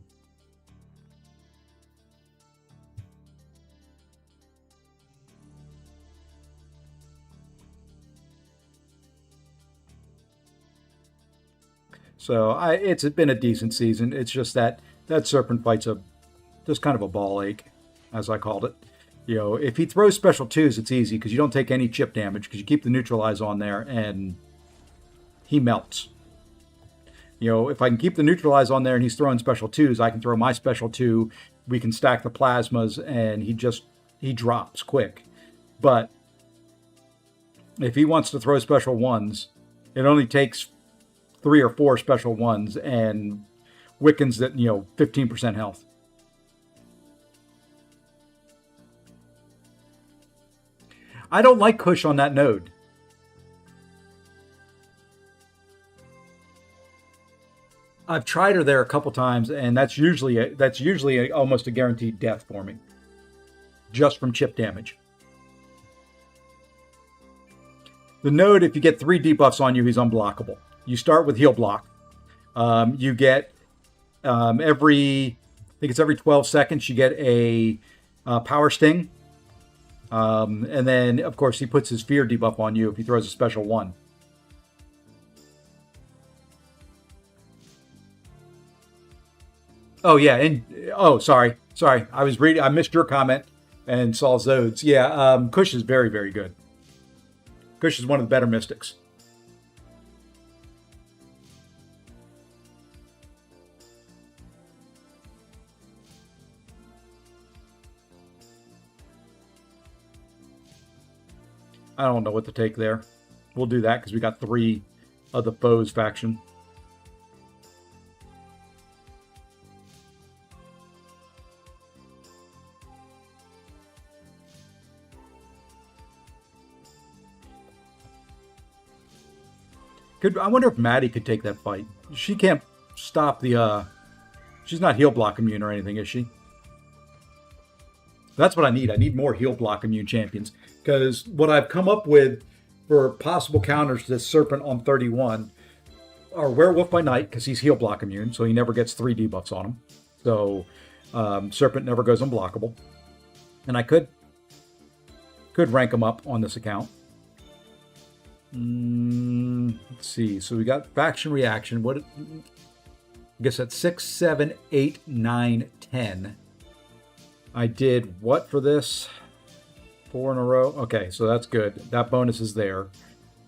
So it's been a decent season. It's just that serpent fight's just kind of a ball ache, as I called it. If he throws special 2s, it's easy because you don't take any chip damage because you keep the neutralize on there and he melts. If I can keep the neutralize on there and he's throwing special 2s, I can throw my special 2. We can stack the plasmas and he drops quick. But if he wants to throw special 1s, it only takes 3 or 4 special 1s and Wiccans that, 15% health. I don't like Kush on that node. I've tried her there a couple times, and that's usually almost a guaranteed death for me, just from chip damage. The node, if you get 3 debuffs on you, he's unblockable. You start with heal block. You get every 12 seconds you get a power sting, and then of course he puts his fear debuff on you if he throws a special 1. Oh yeah, and sorry, I missed your comment and saw Zode's. Yeah, Kush is very, very good. Kush is one of the better mystics. I don't know what to take there. We'll do that because we got 3 of the foes faction. I wonder if Maddie could take that fight. She can't stop the... She's not heal block immune or anything, is she? That's what I need. I need more heal block immune champions. Because what I've come up with for possible counters to this Serpent on 31 are Werewolf by Night, because he's heal block immune, so he never gets 3 debuffs on him. So Serpent never goes unblockable. And I could rank him up on this account. Let's see. So we got faction reaction. I guess that's 6, 7, 8, 9, 10. I did what for this? 4 in a row. Okay, so that's good. That bonus is there.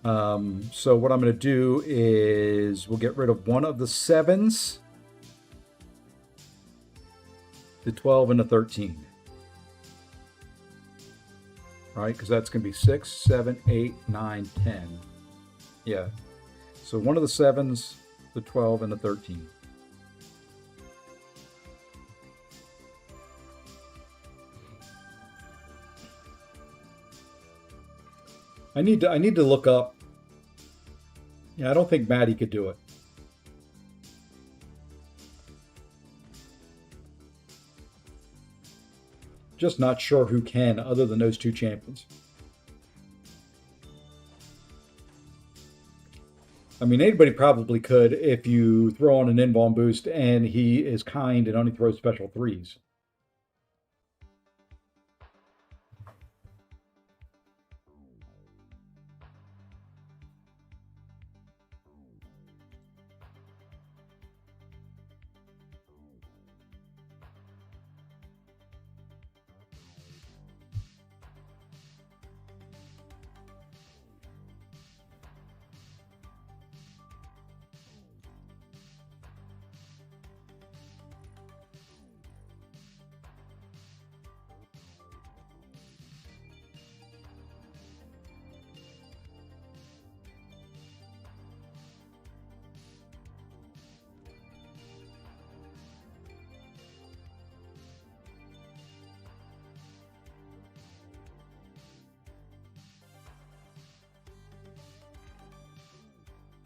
So what I'm going to do is we'll get rid of one of the 7s, the 12, and the 13. All right, because that's going to be 6, 7, 8, 9, 10. Yeah. So one of the 7s, the 12, and the 13. I need to look up. Yeah, I don't think Maddie could do it. Just not sure who can other than those 2 champions. I mean, anybody probably could if you throw on an invuln boost and he is kind and only throws special 3s.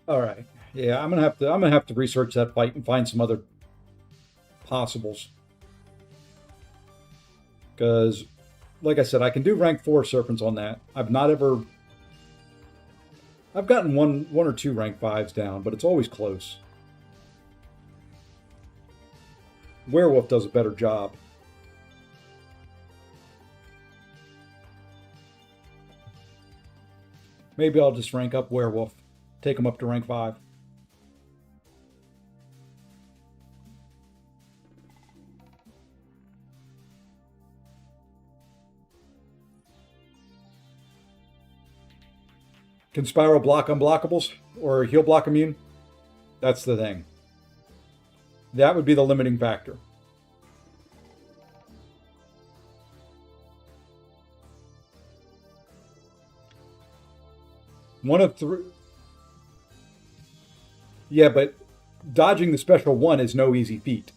All right. Yeah, I'm gonna have to research that fight and find some other possibles. Because, like I said, I can do rank 4 serpents on that. I've gotten one or two rank 5s down, but it's always close. Werewolf does a better job. Maybe I'll just rank up werewolf, take him up to rank 5. Can Spiral block unblockables or heal block immune? That's the thing. That would be the limiting factor. One of three. Yeah, but dodging the special one is no easy feat.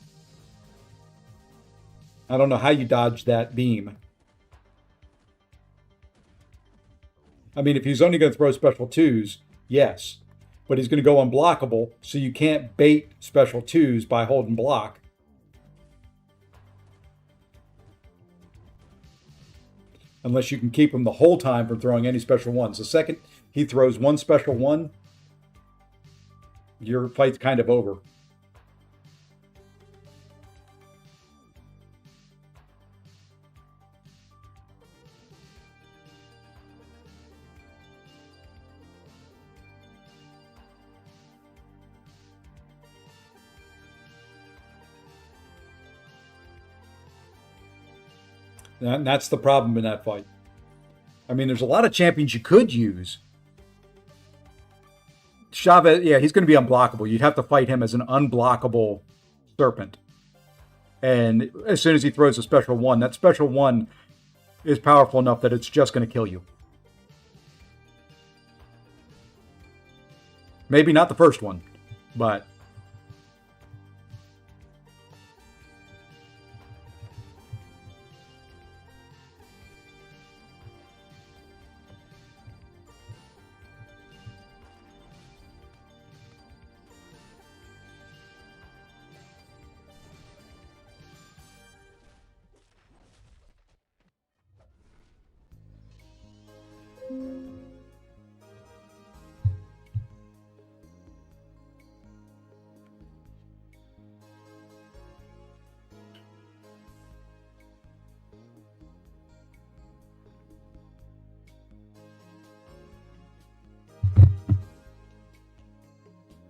I don't know how you dodge that beam. I mean, if he's only going to throw special twos, yes. But he's going to go unblockable, so you can't bait special twos by holding block. Unless you can keep him the whole time from throwing any special ones. The second he throws one special one, your fight's kind of over. And that's the problem in that fight. I mean, there's a lot of champions you could use. Chavez, yeah, he's going to be unblockable. You'd have to fight him as an unblockable serpent. And as soon as he throws a special one, that special one is powerful enough that it's just going to kill you. Maybe not the first one, but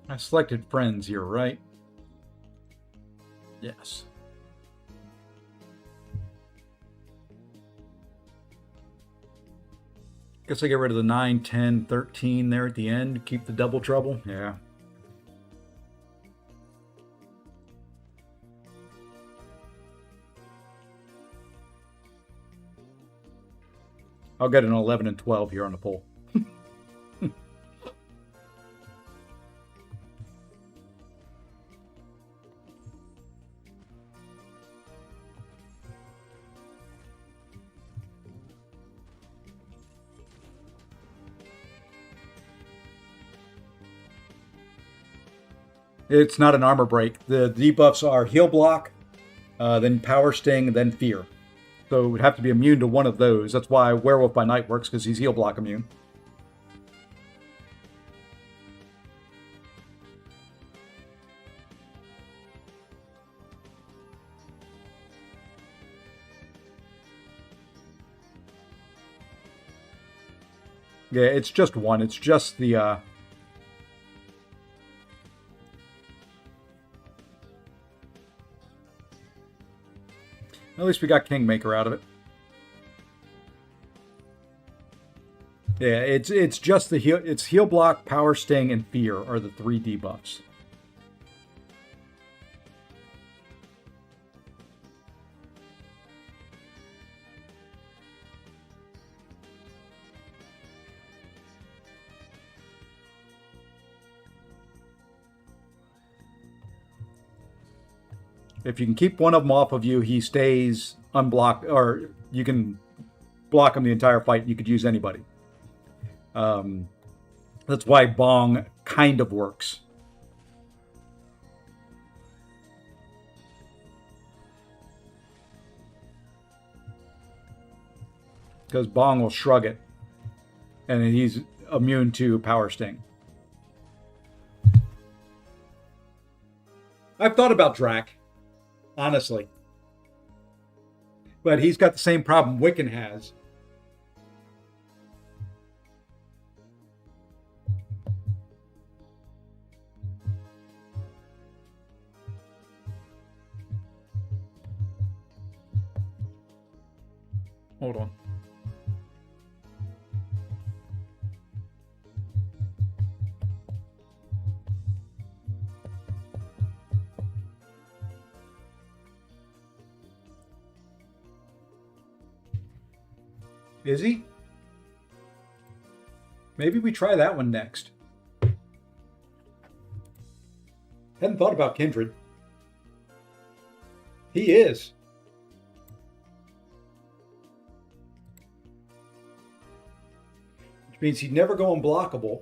I selected friends here, right? Yes. Guess I get rid of the 9, 10, 13 there at the end. Keep the double trouble. Yeah. I'll get an 11 and 12 here on the poll. It's not an armor break. The debuffs are heal block, then power sting, then fear. So it would have to be immune to one of those. That's why Werewolf by Night works, because he's heal block immune. Yeah, it's just one. It's just the at least we got Kingmaker out of it. Yeah, it's just the heal. It's heal block, power sting, and fear are the 3 debuffs. If you can keep one of them off of you, he stays unblocked, or you can block him the entire fight. You could use anybody. That's why Bong kind of works. Because Bong will shrug it, and he's immune to Power Sting. I've thought about Drac, honestly. But he's got the same problem Wiccan has. Hold on. Is he? Maybe we try that one next. Hadn't thought about Kindred. He is. Which means he'd never go unblockable.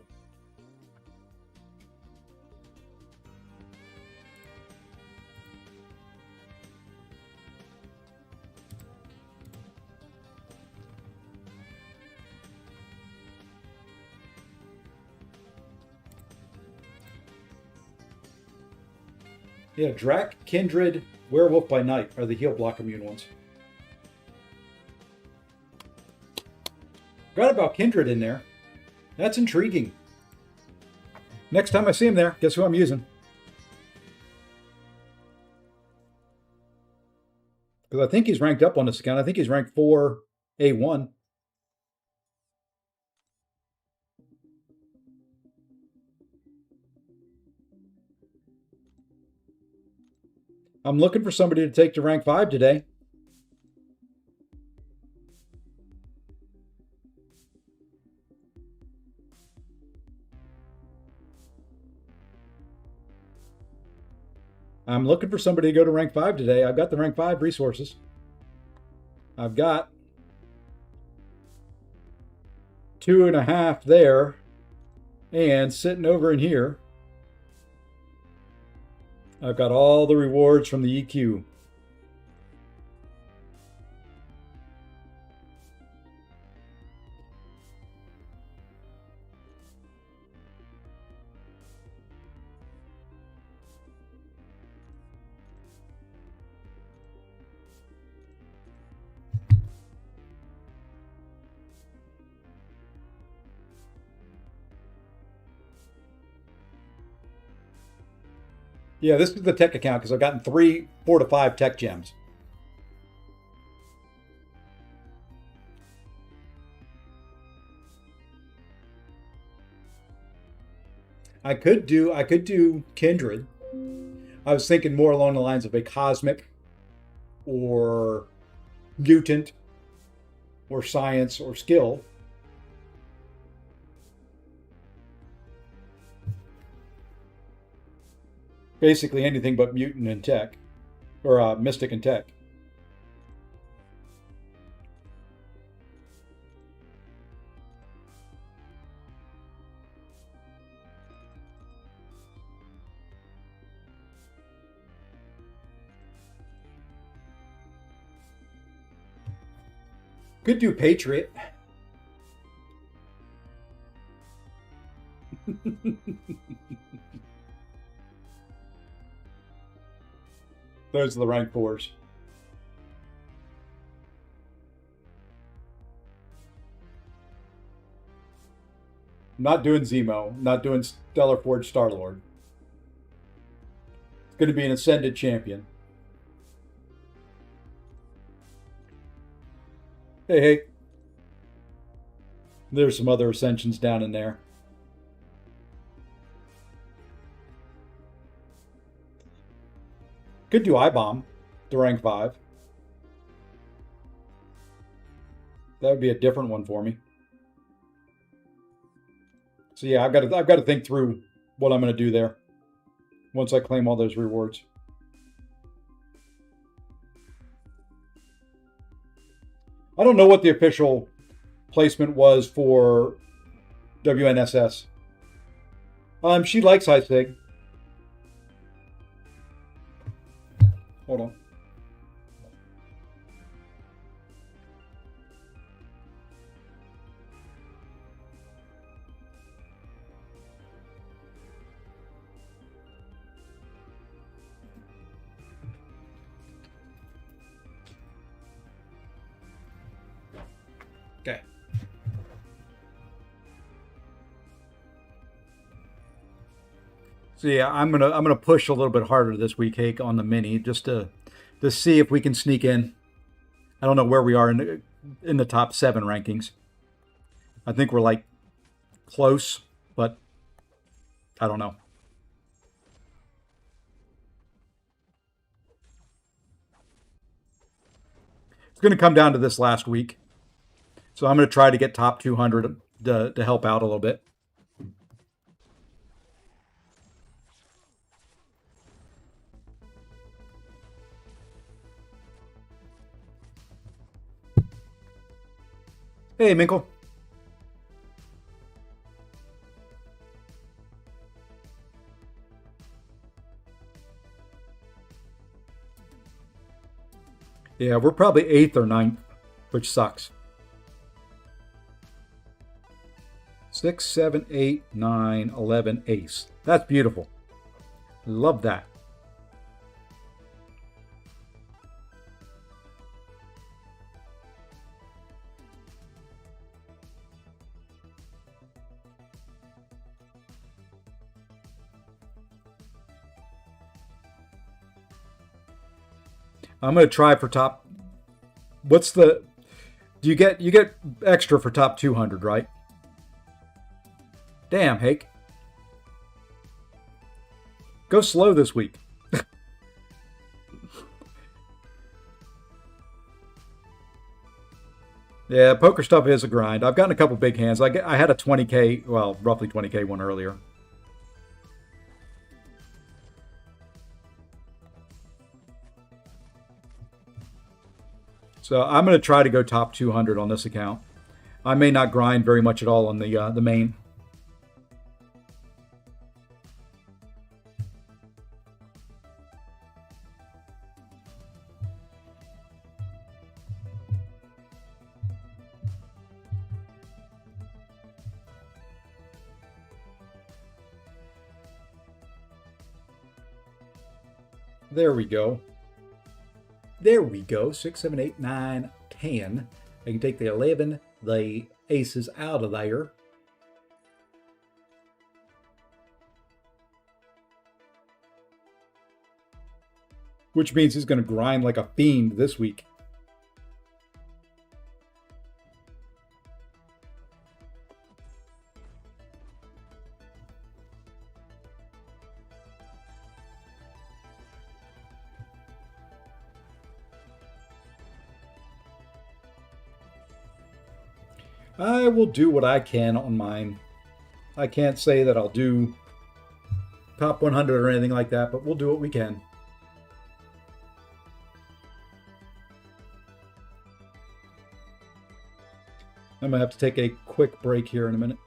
Yeah, Drac, Kindred, Werewolf by Night are the heal block immune ones. Forgot about Kindred in there. That's intriguing. Next time I see him there, guess who I'm using? Because I think he's ranked up on this account. I think he's ranked 4A1. I'm looking for somebody to take to rank 5 today. I'm looking for somebody to go to rank 5 today. I've got the rank 5 resources. I've got 2.5 there. And sitting over in here, I've got all the rewards from the EQ. Yeah, this is the tech account because I've gotten 4 to 5 tech gems. I could do Kindred. I was thinking more along the lines of a cosmic or mutant or science or skill. Basically anything but mutant and tech, or mystic and tech. Could do Patriot. Those are the rank 4s. Not doing Zemo. Not doing Stellar Forge Star-Lord. It's going to be an Ascended champion. Hey. There's some other Ascensions down in there. Could do I-Bomb to rank 5. That would be a different one for me. So yeah, I've got to think through what I'm going to do there once I claim all those rewards. I don't know what the official placement was for WNSS. She likes high sig. Hold on. Okay. So yeah, I'm gonna push a little bit harder this week, Hake, on the mini, just to see if we can sneak in. I don't know where we are in the top 7 rankings. I think we're like close, but I don't know. It's going to come down to this last week, so I'm going to try to get top 200 to help out a little bit. Hey, Minkle. Yeah, we're probably 8th or 9th, which sucks. 6, 7, 8, 9, 11, ace. That's beautiful. Love that. I'm going to try for top. What's the? Do you get extra for top 200, right? Damn, Hake. Go slow this week. Yeah, poker stuff is a grind. I've gotten a couple big hands. I had a 20K, well, roughly 20K one earlier. So I'm going to try to go top 200 on this account. I may not grind very much at all on the main. There we go. There we go. 6, 7, 8, 9, 10. I can take the 11, the aces out of there. Which means he's going to grind like a fiend this week. I will do what I can on mine. I can't say that I'll do top 100 or anything like that, but we'll do what we can. I'm going to have to take a quick break here in a minute.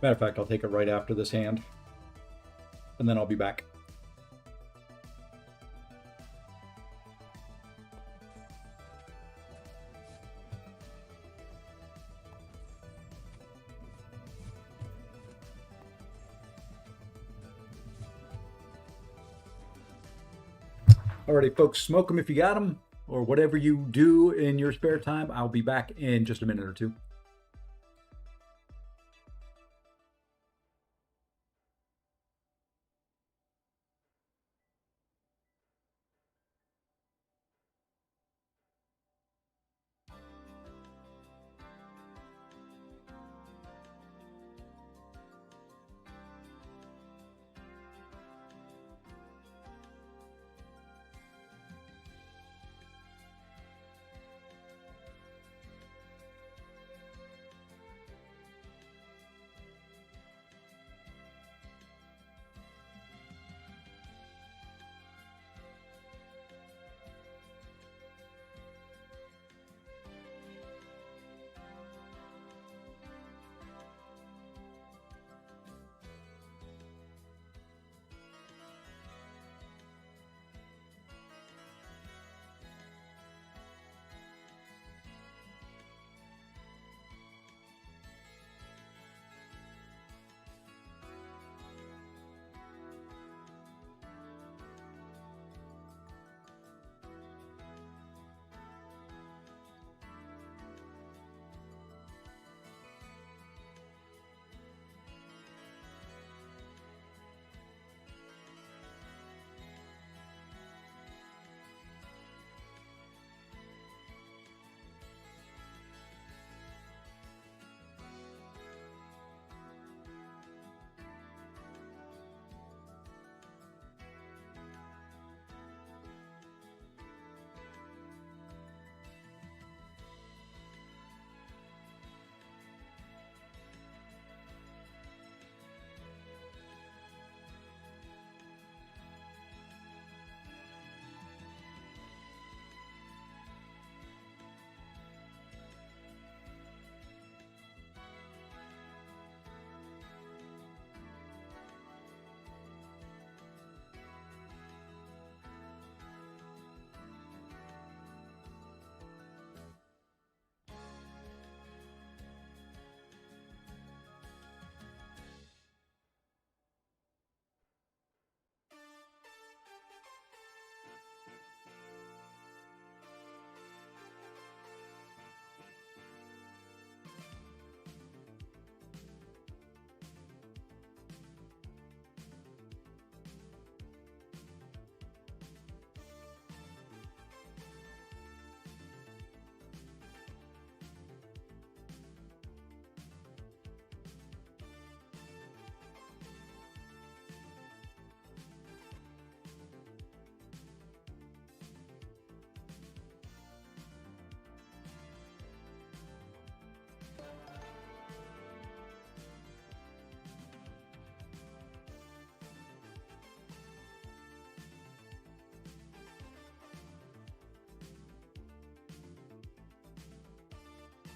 Matter of fact, I'll take it right after this hand, and then I'll be back. Alrighty, folks, smoke them if you got them, or whatever you do in your spare time. I'll be back in just a minute or two.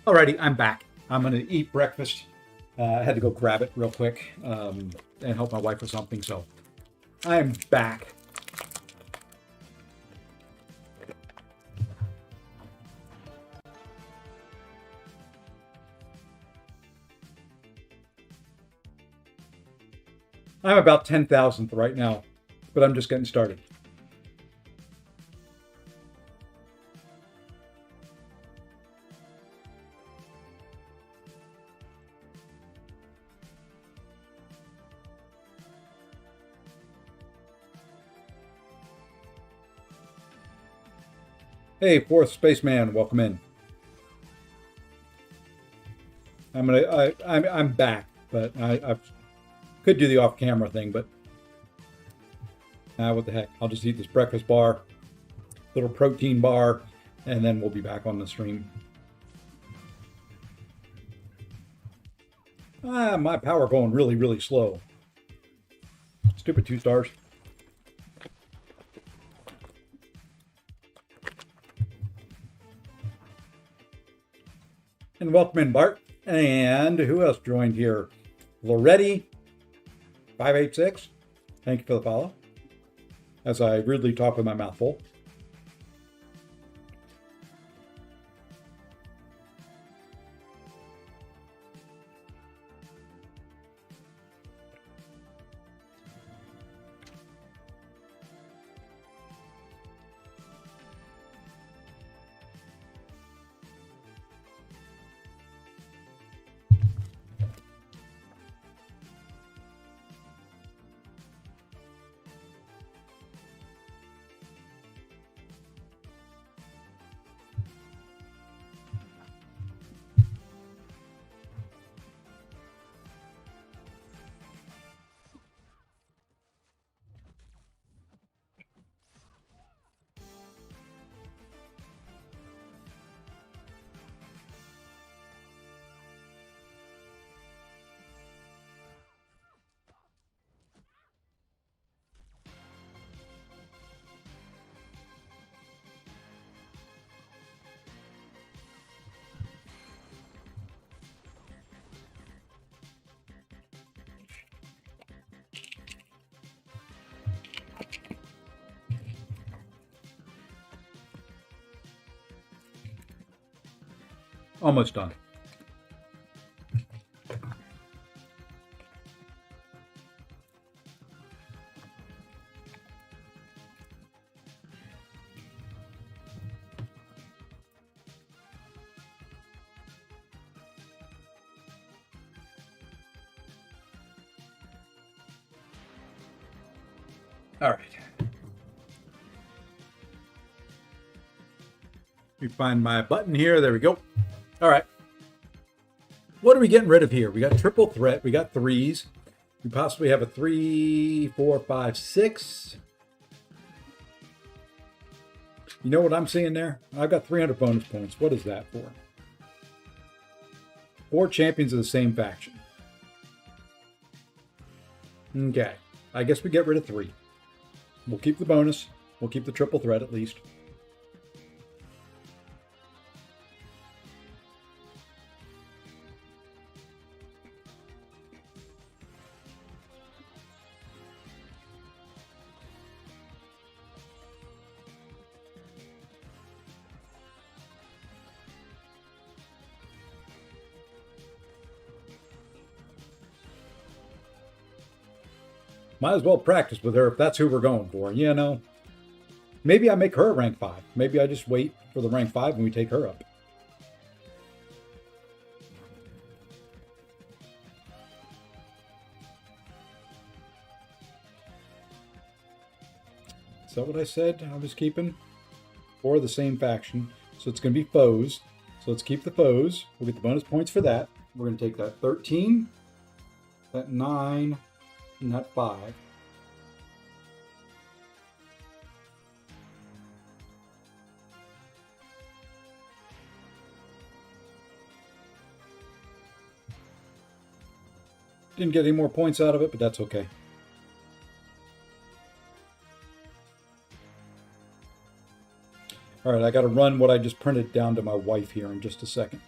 Alrighty, I'm back. I'm gonna eat breakfast. I had to go grab it real quick and help my wife with something, so I'm back. I'm about 10,000th right now, but I'm just getting started. Hey, fourth spaceman, welcome in. I'm back, but I could do the off-camera thing, but what the heck? I'll just eat this breakfast bar, little protein bar, and then we'll be back on the stream. My power going really, really slow. Stupid 2 stars. And welcome in, Bart. And who else joined here? Loretti 586. Thank you for the follow. As I rudely talk with my mouth full. Almost done. All right. Let me find my button here. There we go. All right. What are we getting rid of here? We got triple threat. We got 3s. We possibly have a 3, 4, 5, 6. You know what I'm seeing there? I've got 300 bonus points. What is that for? 4 champions of the same faction. Okay. I guess we get rid of 3. We'll keep the bonus. We'll keep the triple threat at least. Might as well practice with her if that's who we're going for, you know. Maybe I make her a rank 5. Maybe I just wait for the rank 5 and we take her up. Is that what I said I was keeping? 4 of the same faction. So it's going to be foes. So let's keep the foes. We'll get the bonus points for that. We're going to take that 13, that 9, and that 5. Didn't get any more points out of it, but that's okay. All right, I got to run what I just printed down to my wife here in just a second.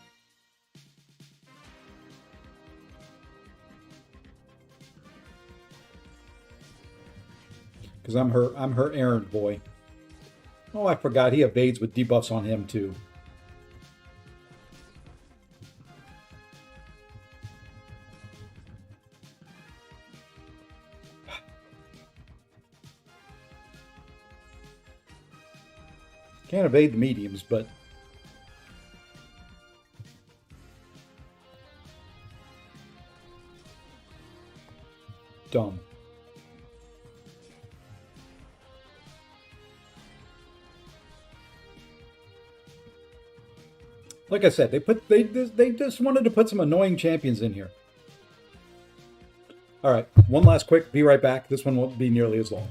because I'm her errand boy. Oh, I forgot he evades with debuffs on him too. Can't evade the mediums, but dumb. Like I said, they just wanted to put some annoying champions in here. All right, one last quick. Be right back. This one won't be nearly as long.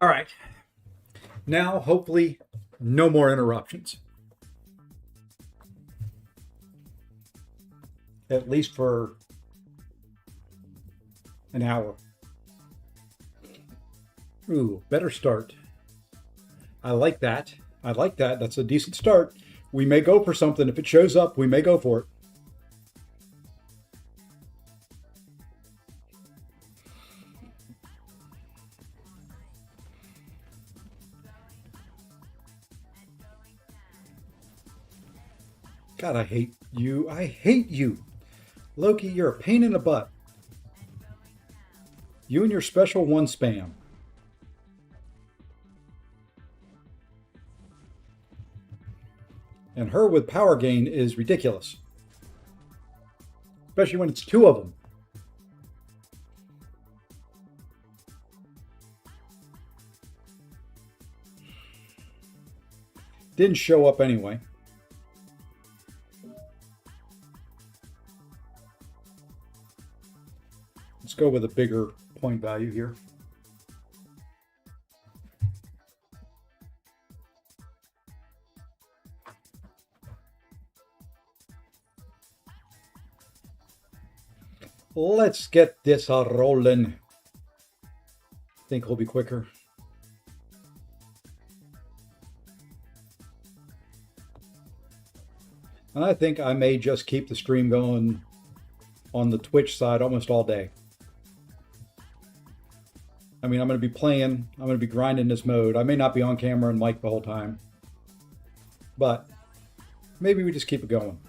All right. Now, hopefully, no more interruptions. At least for an hour. Ooh, better start. I like that. I like that. That's a decent start. We may go for something. If it shows up, we may go for it. God, I hate you. I hate you. Loki, you're a pain in the butt. You and your special one spam. And her with power gain is ridiculous. Especially when it's two of them. Didn't show up anyway. Let's go with a bigger point value here. Let's get this rolling. I think he'll be quicker. And I think I may just keep the stream going on the Twitch side almost all day. I mean, I'm going to be playing, I'm going to be grinding this mode. I may not be on camera and mic the whole time, but maybe we just keep it going.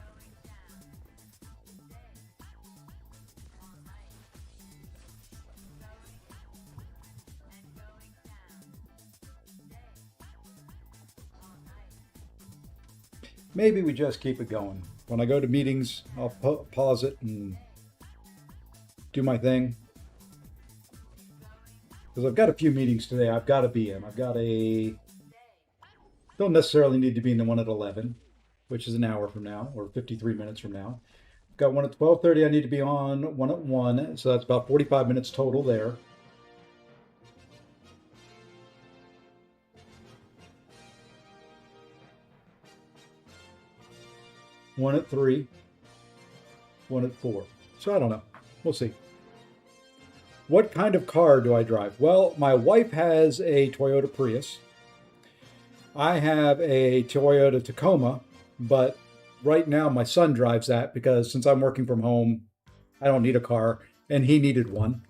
Maybe we just keep it going. When I go to meetings, I'll pause it and do my thing. Because I've got a few meetings today I've got to be in. Don't necessarily need to be in the one at 11, which is an hour from now, or 53 minutes from now. I've got one at 12:30 I need to be on, one at 1, so that's about 45 minutes total there. One at 3, one at 4. So I don't know. We'll see. What kind of car do I drive? Well, my wife has a Toyota Prius. I have a Toyota Tacoma, but right now my son drives that because since I'm working from home, I don't need a car, and he needed one.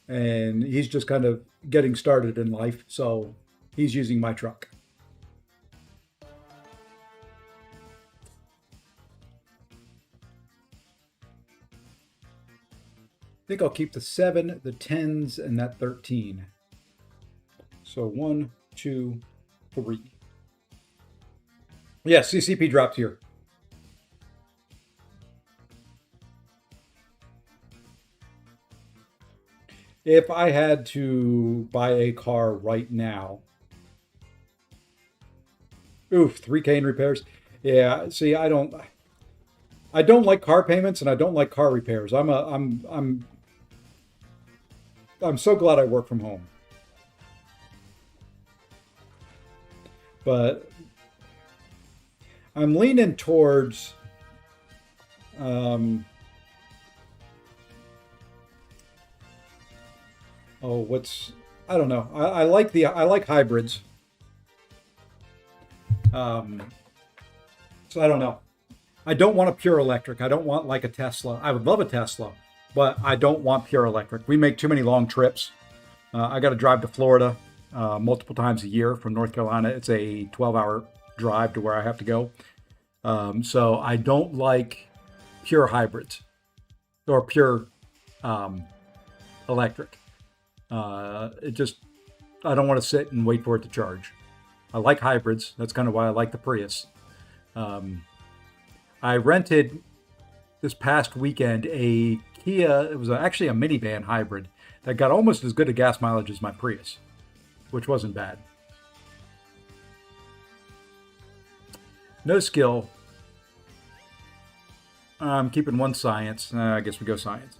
And he's just kind of getting started in life, so he's using my truck. I think I'll keep the 7, the 10s, and that 13. So 1, 2, 3. Yeah, CCP dropped here. If I had to buy a car right now, oof, 3K in repairs. Yeah, see, I don't like car payments and I don't like car repairs. I'm so glad I work from home. But I'm leaning towards um what's I don't know. I like hybrids. Um so I don't know. I don't want a pure electric. I don't want like a Tesla. I would love a Tesla, but I don't want pure electric. We make too many long trips. I got to drive to Florida multiple times a year from North Carolina. It's a 12-hour drive to where I have to go. So I don't like pure hybrids or pure um, electric. It just, I don't want to sit and wait for it to charge. I like hybrids. That's kind of why I like the Prius. Um, I rented this past weekend a Kia. It was actually a minivan hybrid that got almost as good a gas mileage as my Prius, which wasn't bad. No skill. I'm keeping one science. I guess we go science.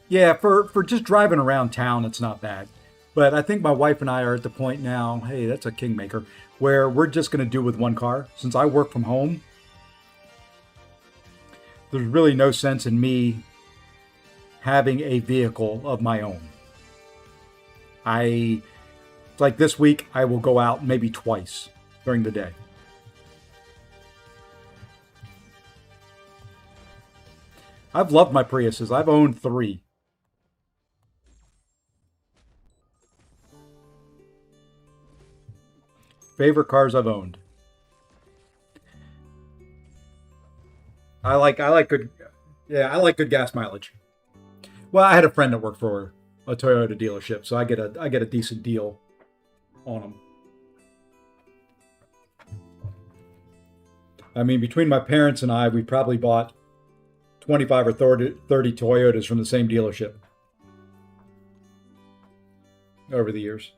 Yeah, for just driving around town, it's not bad. But I think my wife and I are at the point now, hey, that's a kingmaker, where we're just going to do with one car. Since I work from home, there's really no sense in me having a vehicle of my own. I, like this week, I will go out maybe twice during the day. I've loved my Priuses. I've owned three. Favorite cars I've owned. I like good, yeah, I like good gas mileage. Well, I had a friend that worked for a Toyota dealership, so I get a decent deal on them. I mean, between my parents and I, we probably bought 25 or 30 Toyotas from the same dealership over the years.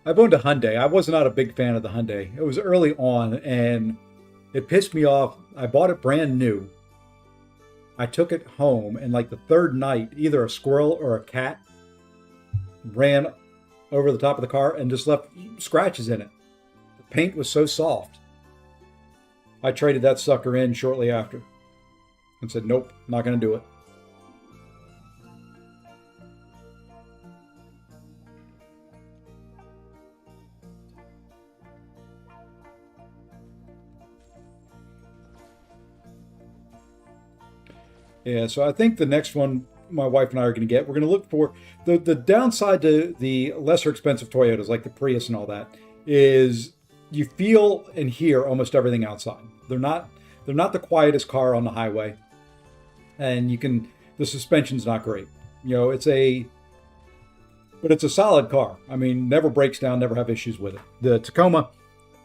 I've owned a Hyundai. I was not a big fan of the Hyundai. It was early on and it pissed me off. I bought it brand new. I took it home and like the third night, either a squirrel or a cat ran over the top of the car and just left scratches in it. The paint was so soft. I traded that sucker in shortly after and said, nope, not going to do it. Yeah, so I think the next one my wife and I are going to get, we're going to look for the downside to the lesser expensive Toyotas like the Prius and all that is you feel and hear almost everything outside. They're not the quietest car on the highway, and the suspension's not great. But it's a solid car. I mean, never breaks down, never have issues with it. The Tacoma,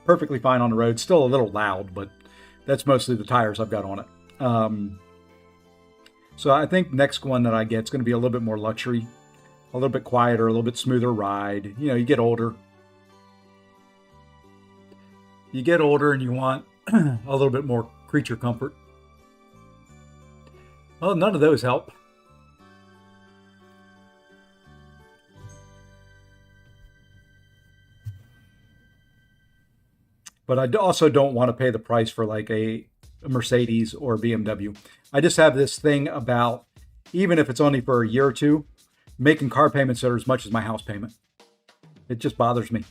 perfectly fine on the road, still a little loud, but that's mostly the tires I've got on it. So I think next one that I get is going to be a little bit more luxury, a little bit quieter, a little bit smoother ride. You get older. You get older and you want a little bit more creature comfort. Well, none of those help. But also don't want to pay the price for like a Mercedes or BMW. I just have this thing about, even if it's only for a year or two, making car payments that are as much as my house payment. It just bothers me.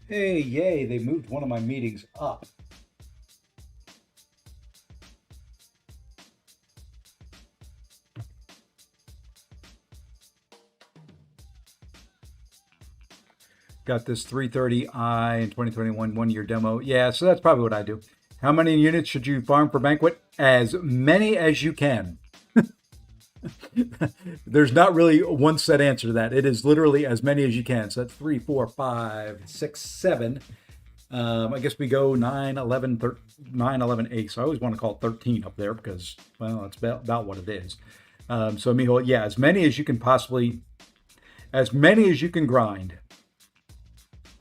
Hey, yay, they moved one of my meetings up. Got this 330i in 2021 1-year demo. Yeah, so that's probably what I do. How many units should you farm for banquet? As many as you can. There's not really one set answer to that. It is literally as many as you can. So that's 3, 4, 5, 6, 7. I guess we go 9, 11, 9, 11, 8. So I always want to call it 13 up there because, well, that's about what it is. So, Mijo, yeah, as many as you can possibly, as many as you can grind.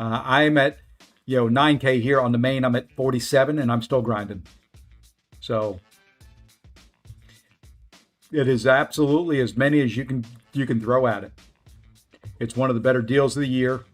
I'm at, 9K here on the main. I'm at 47 and I'm still grinding. So it is absolutely as many as you can throw at it. It's one of the better deals of the year.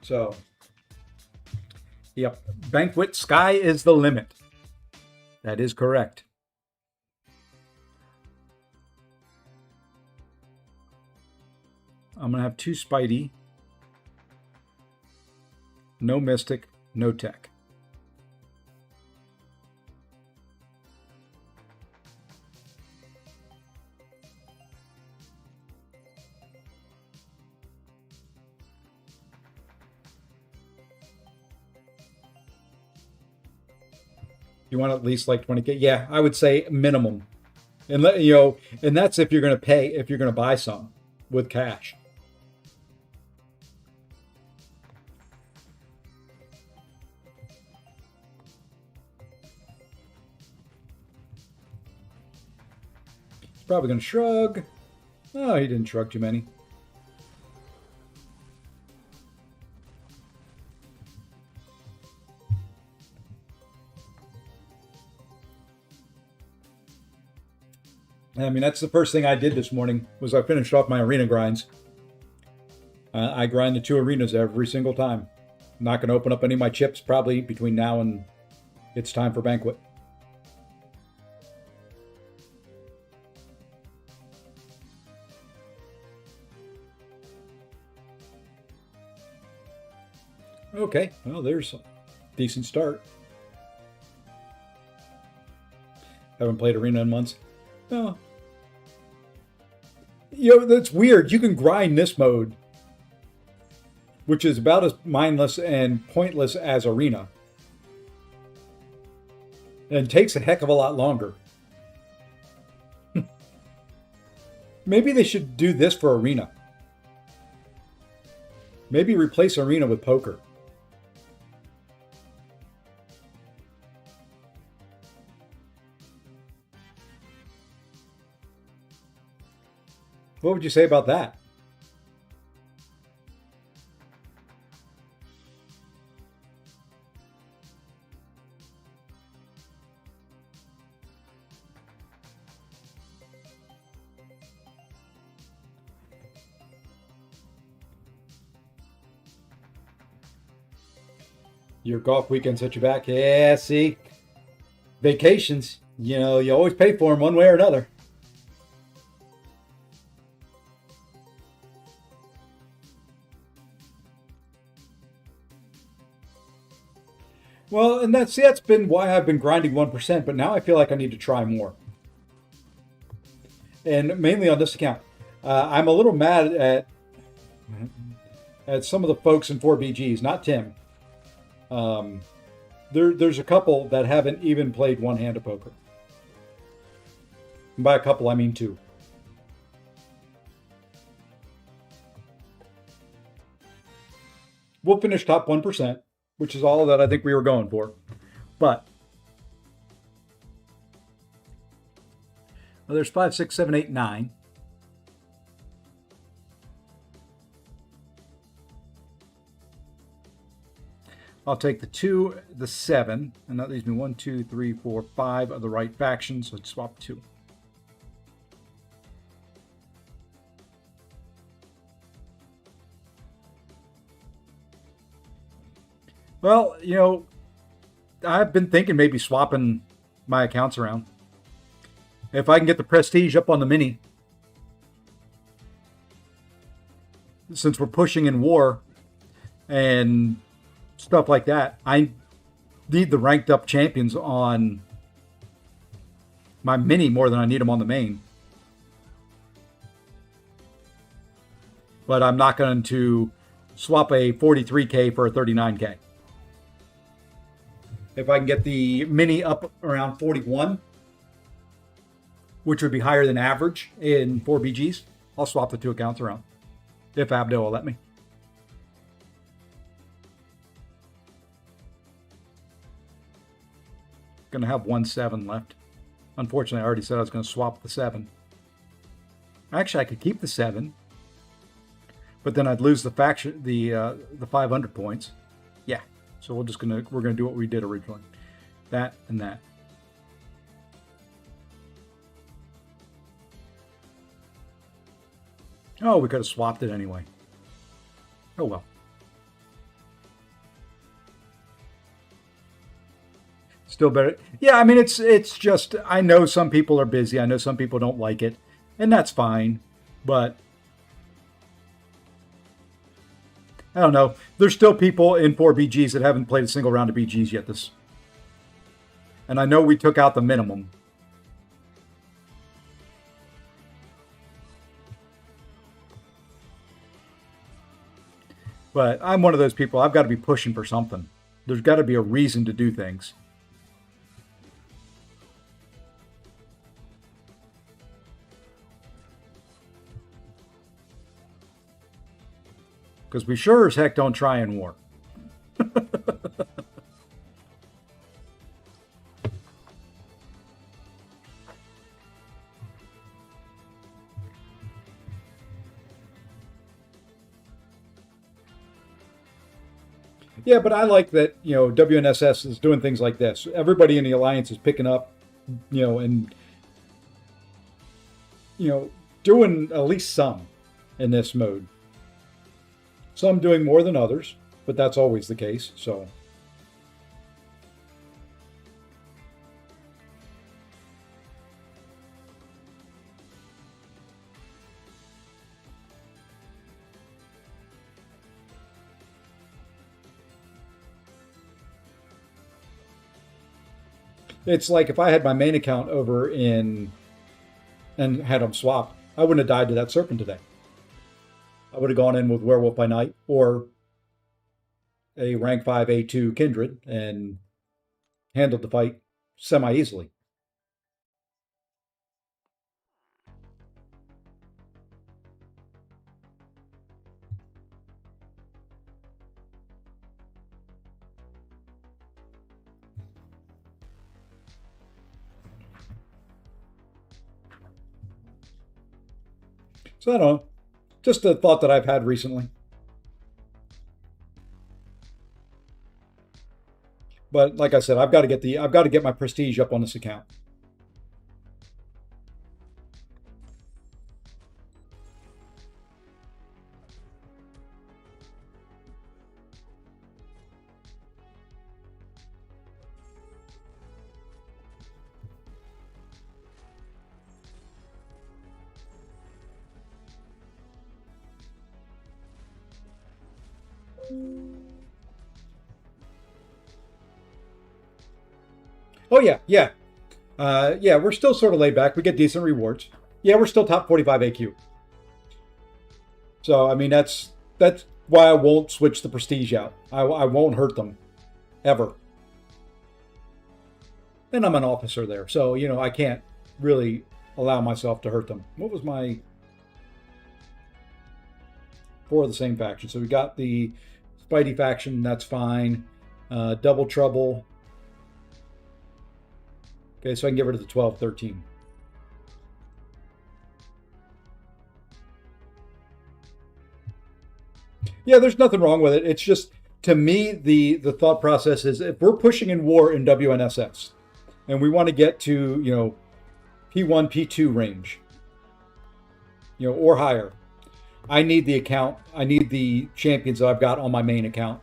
So, yep, banquet, sky is the limit. That is correct. I'm going to have 2 Spidey, no Mystic, no Tech. You want at least like 20K? Yeah, I would say minimum. And and that's if you're going to buy some with cash. He's probably going to shrug. Oh, he didn't shrug too many. I mean, that's the first thing I did this morning was I finished off my arena grinds. I grind the 2 arenas every single time. I'm not going to open up any of my chips probably between now and it's time for banquet. Okay, well, there's a decent start. Haven't played arena in months. Oh. That's weird. You can grind this mode, which is about as mindless and pointless as arena. And takes a heck of a lot longer. Maybe they should do this for arena. Maybe replace arena with poker. What would you say about that? Your golf weekend set you back? Yeah, see? Vacations, you always pay for them one way or another. Well, and that's been why I've been grinding 1%, but now I feel like I need to try more. And mainly on this account. I'm a little mad at some of the folks in 4BGs, not Tim. There's a couple that haven't even played one hand of poker. And by a couple, I mean 2. We'll finish top 1%. Which is all that I think we were going for. But well, there's 5, 6, 7, 8, 9. I'll take the 2, the 7, and that leaves me 1, 2, 3, 4, 5 of the right factions. So let's swap 2. Well, you know, I've been thinking maybe swapping my accounts around. If I can get the prestige up on the mini, since we're pushing in war and stuff like that, I need the ranked up champions on my mini more than I need them on the main. But I'm not going to swap a 43K for a 39K. If I can get the mini up around 41, which would be higher than average in 4BGs, I'll swap the 2 accounts around, if Abdo will let me. Going to have 1 7 left. Unfortunately, I already said I was going to swap the 7. Actually, I could keep the 7, but then I'd lose the faction, the 500 points. Yeah. So we're gonna do what we did originally, that and that. Oh, we could have swapped it anyway. Oh well. Still better. Yeah, I mean it's just I know some people are busy. I know some people don't like it, and that's fine. But I don't know. There's still people in 4BGs that haven't played a single round of BGs yet. And I know we took out the minimum. But I'm one of those people. I've got to be pushing for something. There's got to be a reason to do things. Because we sure as heck don't try in war. Yeah, but I like that, you know, WNSS is doing things like this. Everybody in the Alliance is picking up, you know, and, you know, doing at least some in this mode. Some doing more than others, but that's always the case, so. It's like if I had my main account over in and had them swapped, I wouldn't have died to that serpent today. I would have gone in with Werewolf by Night or a rank 5 A2 Kindred and handled the fight semi-easily. So I don't know. Just a thought that I've had recently. But like I said, I've got to get my prestige up on this account. Oh yeah, yeah. Yeah, we're still sort of laid back. We get decent rewards. Yeah, we're still top 45 AQ. So I mean that's why I won't switch the prestige out. I won't hurt them ever. And I'm an officer there, so you know I can't really allow myself to hurt them. What was my 4 of the same faction? So we got the Spidey faction. That's fine. Double Trouble. Okay, so I can get rid of the 12, 13. Yeah, there's nothing wrong with it. It's just to me, the thought process is if we're pushing in war in WNSS and we want to get to, P1, P2 range, or higher, I need the account. I need the champions that I've got on my main account.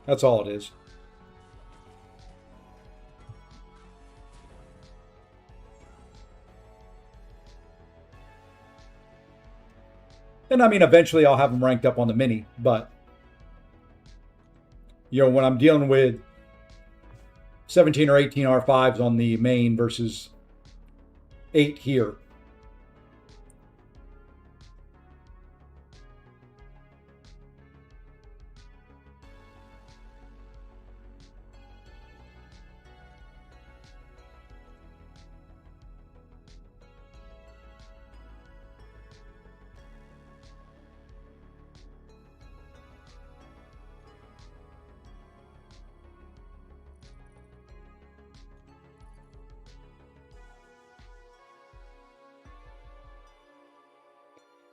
That's all it is. And I mean, eventually I'll have them ranked up on the mini, but when I'm dealing with 17 or 18 R5s on the main versus 8 here.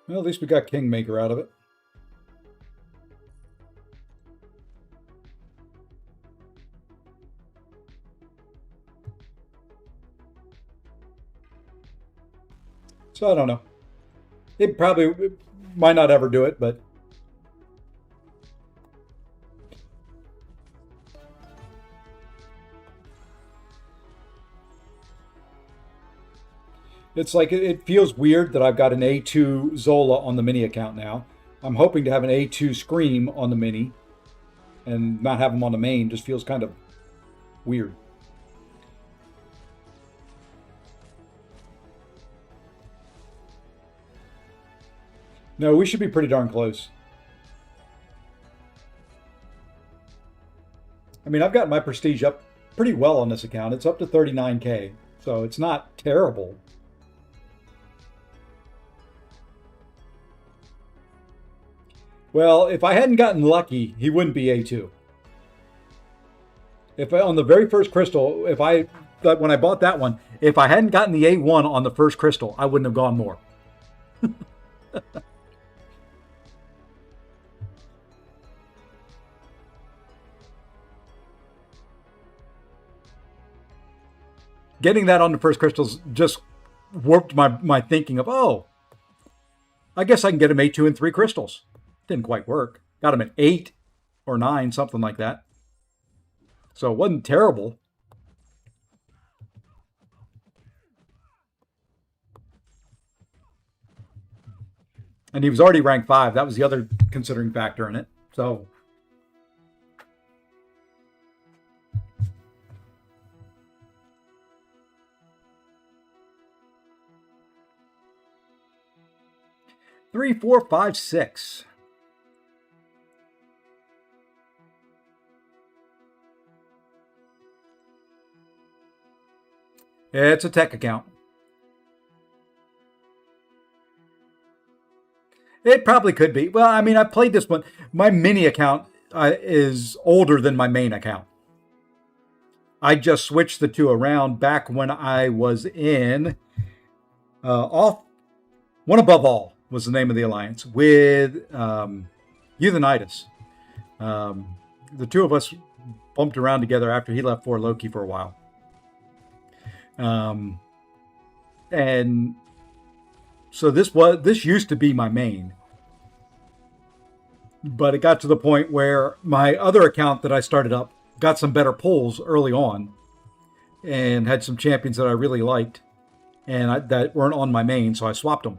Well, at least we got Kingmaker out of it. So I don't know. It probably might not ever do it, but it's like it feels weird that I've got an A2 Zola on the mini account now. I'm hoping to have an A2 Scream on the mini and not have them on the main. Just feels kind of weird. No, we should be pretty darn close. I mean, I've got my prestige up pretty well on this account. It's up to 39K, so it's not terrible. Well, if I hadn't gotten lucky, he wouldn't be A2. If on the very first crystal, when I bought that one, if I hadn't gotten the A1 on the first crystal, I wouldn't have gone more. Getting that on the first crystals just warped my thinking of, oh, I guess I can get him 8-2 and 3 crystals. Didn't quite work. Got him at 8 or 9, something like that. So it wasn't terrible. And he was already ranked 5. That was the other considering factor in it. So 3, 4, 5, 6. It's a tech account. It probably could be. Well, I mean, I played this one. My mini account is older than my main account. I just switched the two around back when I was in One Above All was the name of the alliance with Euthanitis. The two of us bumped around together after he left for Loki for a while. And so this used to be my main, but it got to the point where my other account that I started up got some better pulls early on and had some champions that I really liked and that weren't on my main, so I swapped them.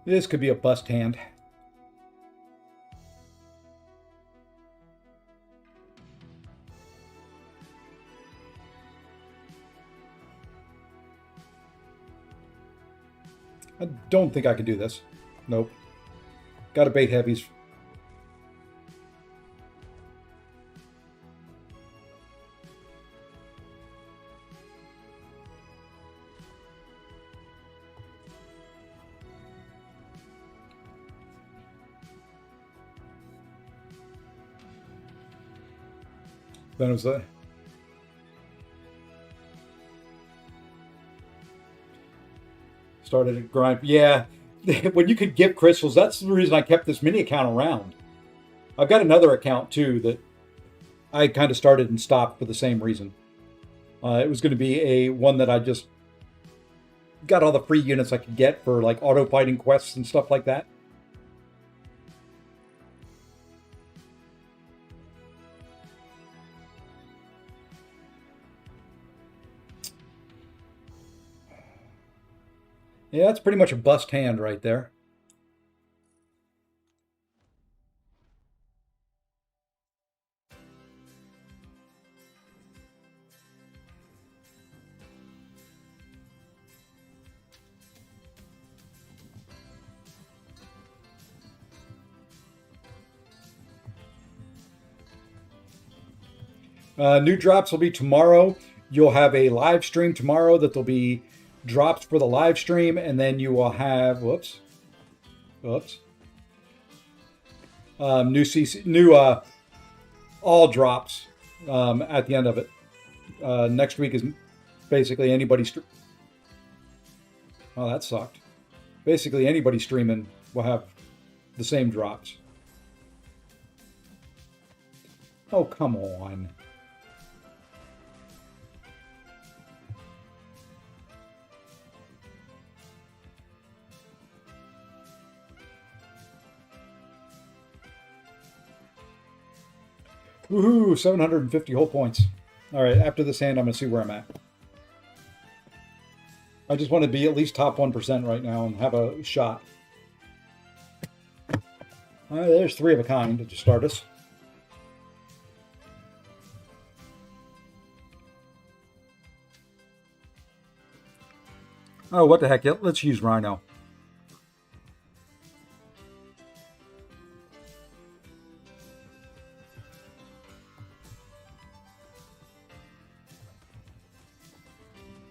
This could be a bust hand. I don't think I could do this. Nope. Got to bait heavies. Then it was a started to grind. Yeah, when you could give crystals, that's the reason I kept this mini account around. I've got another account too that I kind of started and stopped for the same reason. It was going to be a one that I just got all the free units I could get for like auto fighting quests and stuff like that. Yeah, that's pretty much a bust hand right there. New drops will be tomorrow. You'll have a live stream tomorrow that there'll be drops for the live stream, and then you will have new CC, new all drops at the end of it. Next week is basically anybody. Oh, that sucked. Basically, anybody streaming will have the same drops. Oh, come on. Woohoo, 750 whole points. All right, after this hand, I'm going to see where I'm at. I just want to be at least top 1% right now and have a shot. All right, there's 3 of a kind to start us. Oh, what the heck? Let's use Rhino.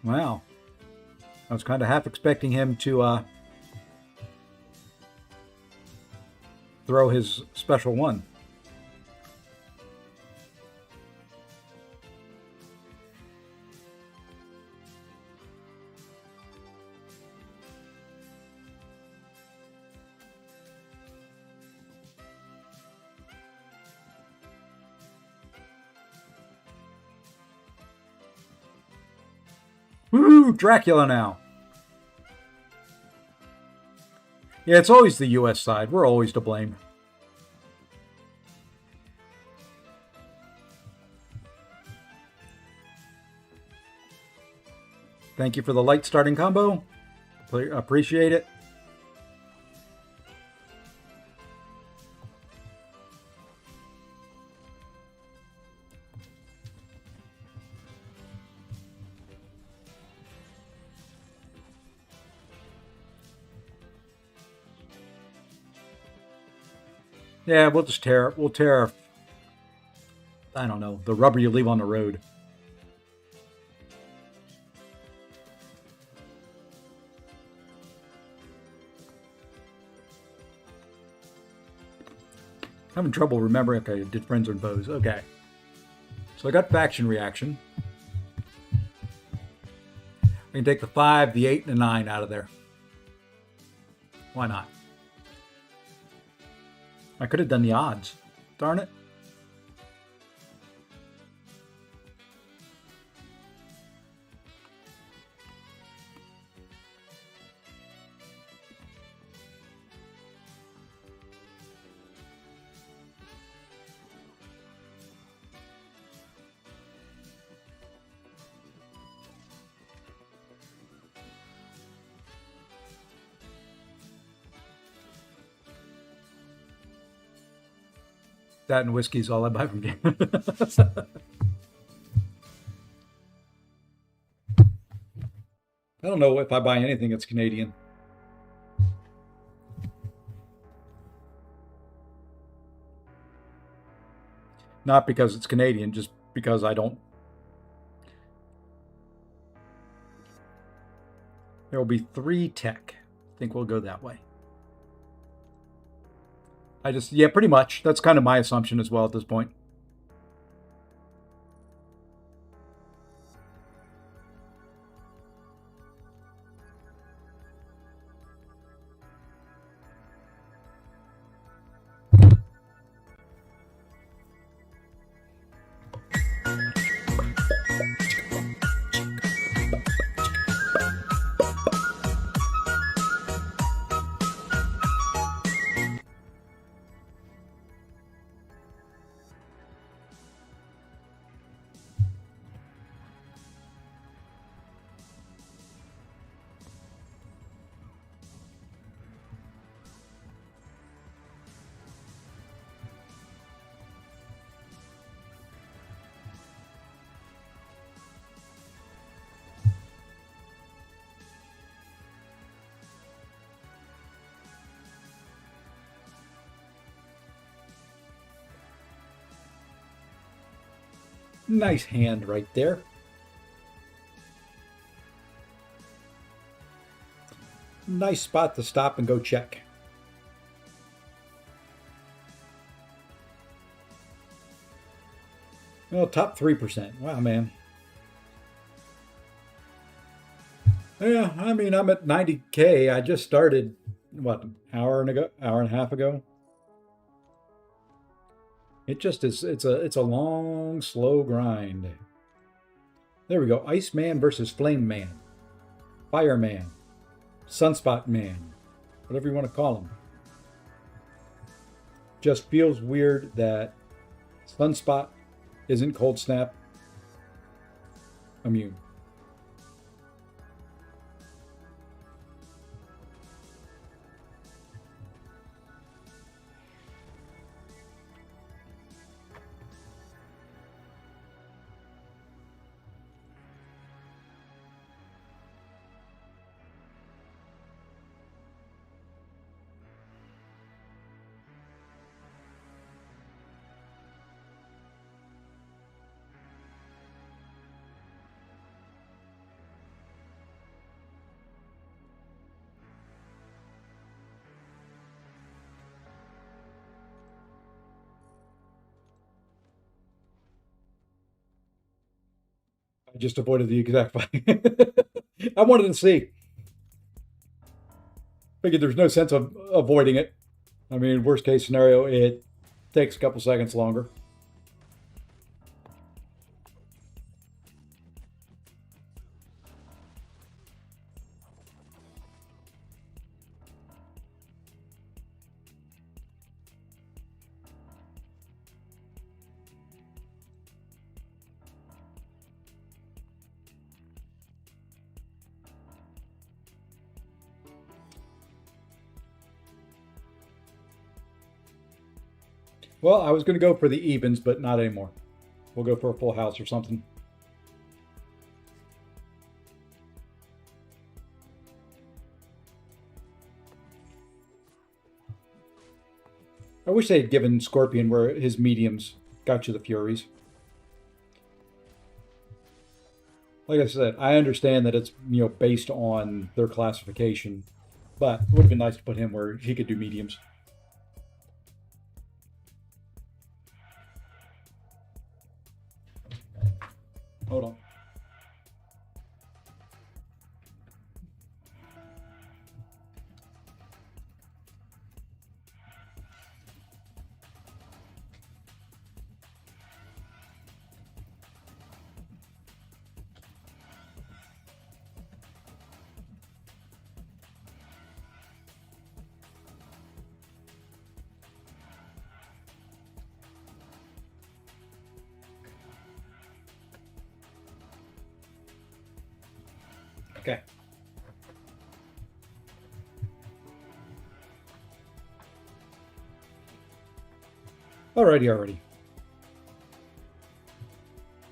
Wow. I was kind of half expecting him to throw his special one. Woo! Dracula now. Yeah, it's always the U.S. side. We're always to blame. Thank you for the light starting combo. Appreciate it. Yeah, we'll just tear. We'll tear. I don't know, the rubber you leave on the road. Having trouble remembering. Okay, I did friends and foes. Okay, so I got faction reaction. I can take the 5, the 8, and the 9 out of there. Why not? I could have done the odds. Darn it. That and whiskey's all I buy from game. I don't know if I buy anything that's Canadian. Not because it's Canadian, just because I don't. There will be 3 tech. I think we'll go that way. Yeah, pretty much. That's kind of my assumption as well at this point. Nice hand right there. Nice spot to stop and go check. Well, top 3%. Wow, man. Yeah, I mean, I'm at 90K. I just started, what, an hour and a half ago? It just is, it's a long, slow grind. There we go. Iceman versus Flame Man. Fireman. Sunspot Man. Whatever you want to call him. Just feels weird that Sunspot isn't Cold Snap immune. I just avoided the exact fight. I wanted to see. Figured there's no sense of avoiding it. I mean, worst case scenario, it takes a couple seconds longer. Well, I was going to go for the evens, but not anymore. We'll go for a full house or something. I wish they had given Scorpion where his mediums got you the Furies. Like I said, I understand that it's, you know, based on their classification, but it would have been nice to put him where he could do mediums. Hold on. Okay. Alrighty.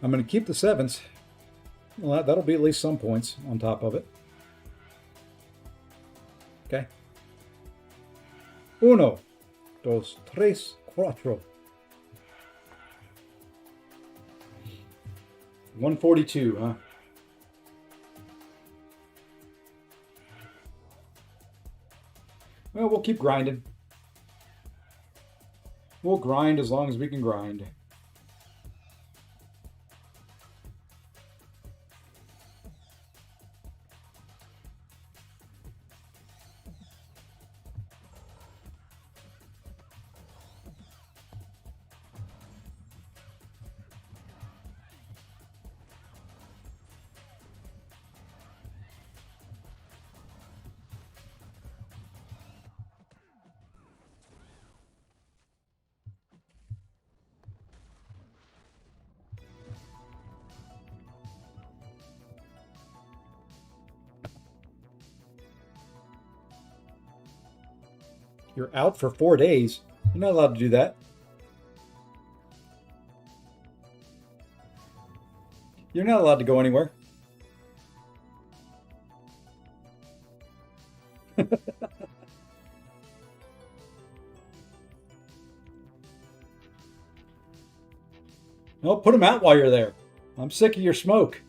I'm going to keep the sevens. Well, that'll be at least some points on top of it. Okay. Uno, dos, tres, cuatro. 142, huh? Well, we'll keep grinding. We'll grind as long as we can grind. You're out for 4 days. You're not allowed to do that. You're not allowed to go anywhere. Well, put them out while you're there. I'm sick of your smoke.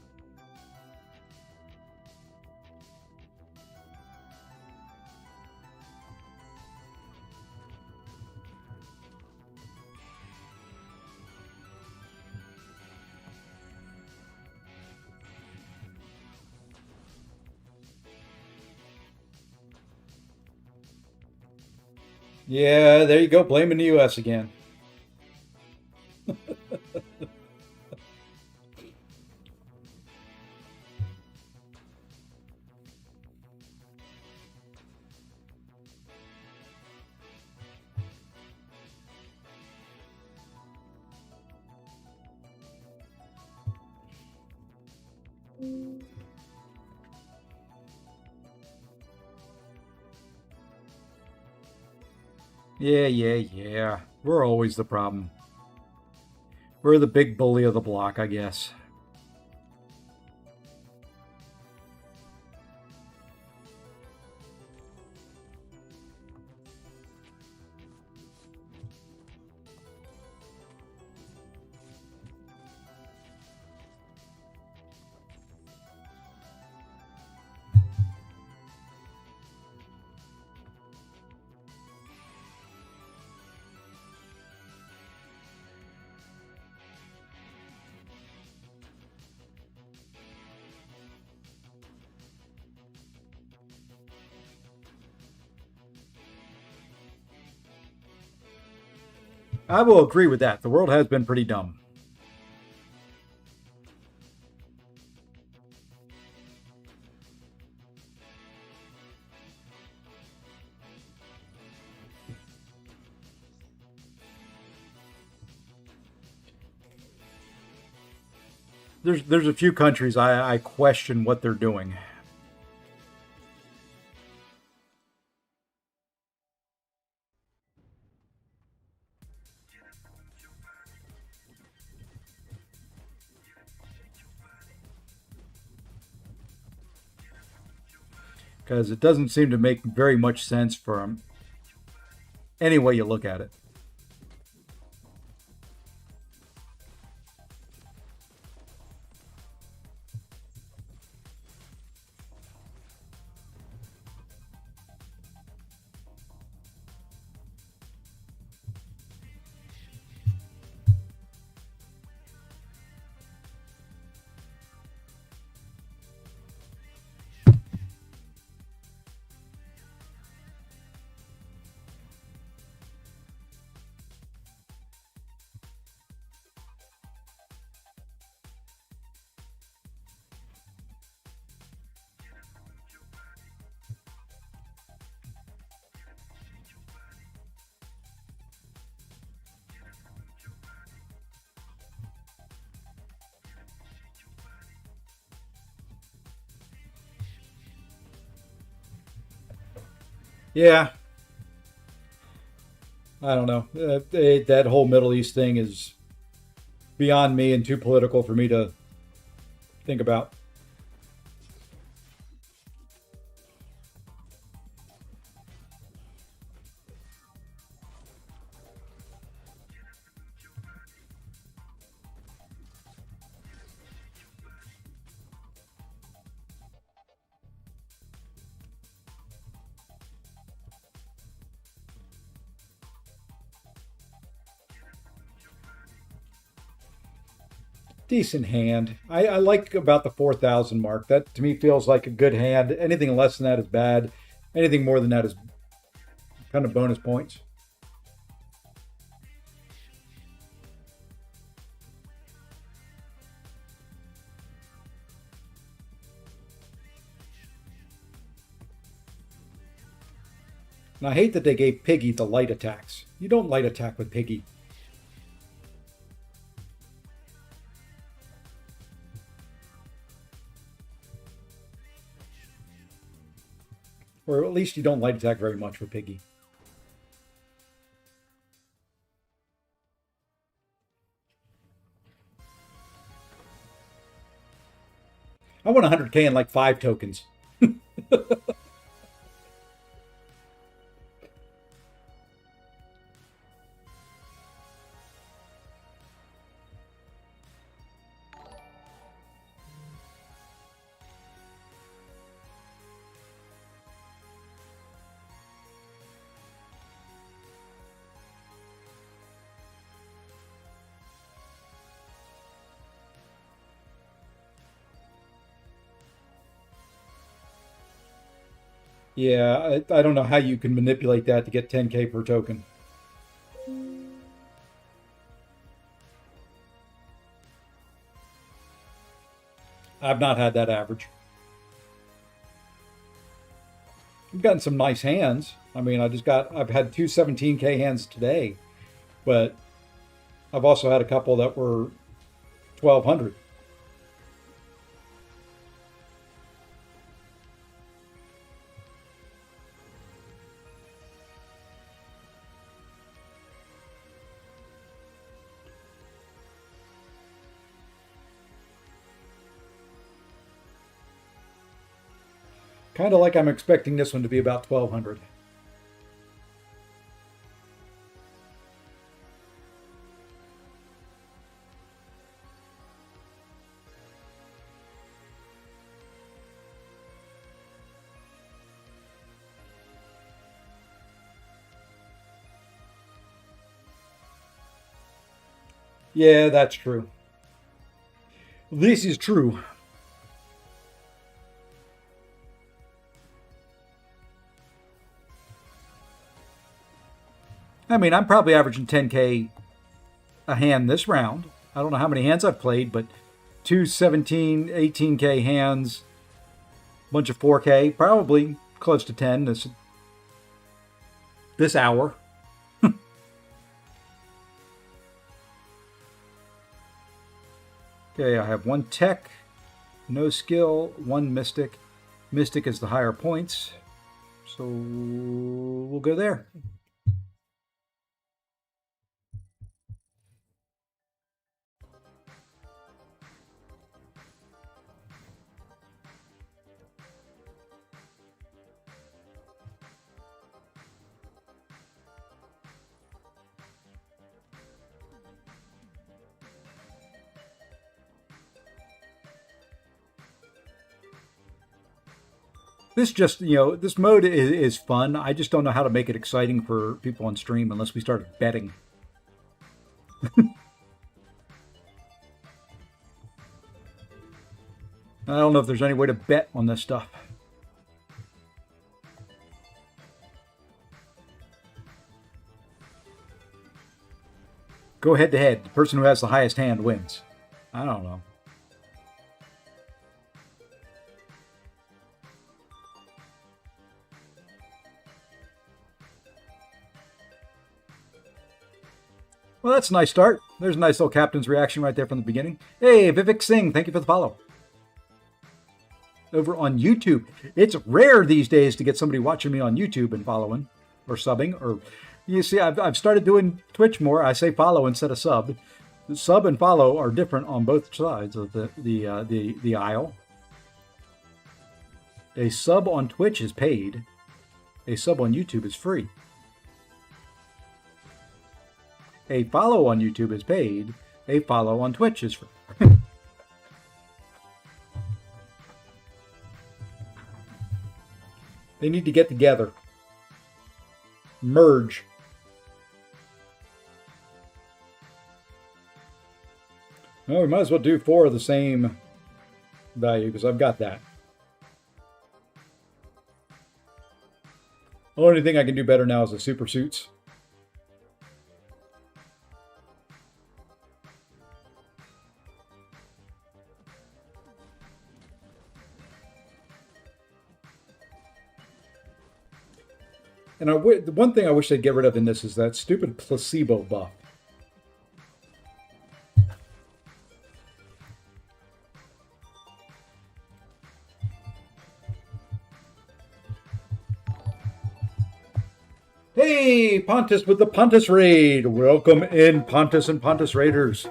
Yeah, there you go, blaming the U.S. again. Yeah. We're always the problem. We're the big bully of the block, I guess. I will agree with that. The world has been pretty dumb. There's a few countries I question what they're doing. Because it doesn't seem to make very much sense for them any way you look at it. Yeah, I don't know. That whole Middle East thing is beyond me and too political for me to think about. Decent hand. I like about the 4,000 mark. That to me feels like a good hand. Anything less than that is bad. Anything more than that is kind of bonus points. And I hate that they gave Piggy the light attacks. You don't light attack with Piggy. Or at least you don't light attack very much with Piggy. I want 100k in like 5 tokens. Yeah, I don't know how you can manipulate that to get 10K per token. I've not had that average. I've gotten some nice hands. I mean, I've had two 17K hands today, but I've also had a couple that were 1200. Kind of like I'm expecting this one to be about 1200. Yeah, that's true. This is true. I mean, I'm probably averaging 10K a hand this round. I don't know how many hands I've played, but two 17, 18K hands, bunch of 4K, probably close to 10 this hour. Okay, I have one tech, no skill, one mystic. Mystic is the higher points, so we'll go there. This just, this mode is fun. I just don't know how to make it exciting for people on stream unless we start betting. I don't know if there's any way to bet on this stuff. Go head to head. The person who has the highest hand wins. I don't know. Well, that's a nice start. There's a nice little captain's reaction right there from the beginning. Hey, Vivek Singh, thank you for the follow. Over on YouTube. It's rare these days to get somebody watching me on YouTube and following or subbing. Or you see, I've started doing Twitch more. I say follow instead of sub. Sub and follow are different on both sides of the aisle. A sub on Twitch is paid. A sub on YouTube is free. A follow on YouTube is paid. A follow on Twitch is free. They need to get together. Merge. Well, we might as well do 4 of the same value because I've got that. The only thing I can do better now is the super suits. And the one thing I wish they'd get rid of in this is that stupid placebo buff. Hey, Pontus with the Pontus Raid. Welcome in, Pontus and Pontus Raiders.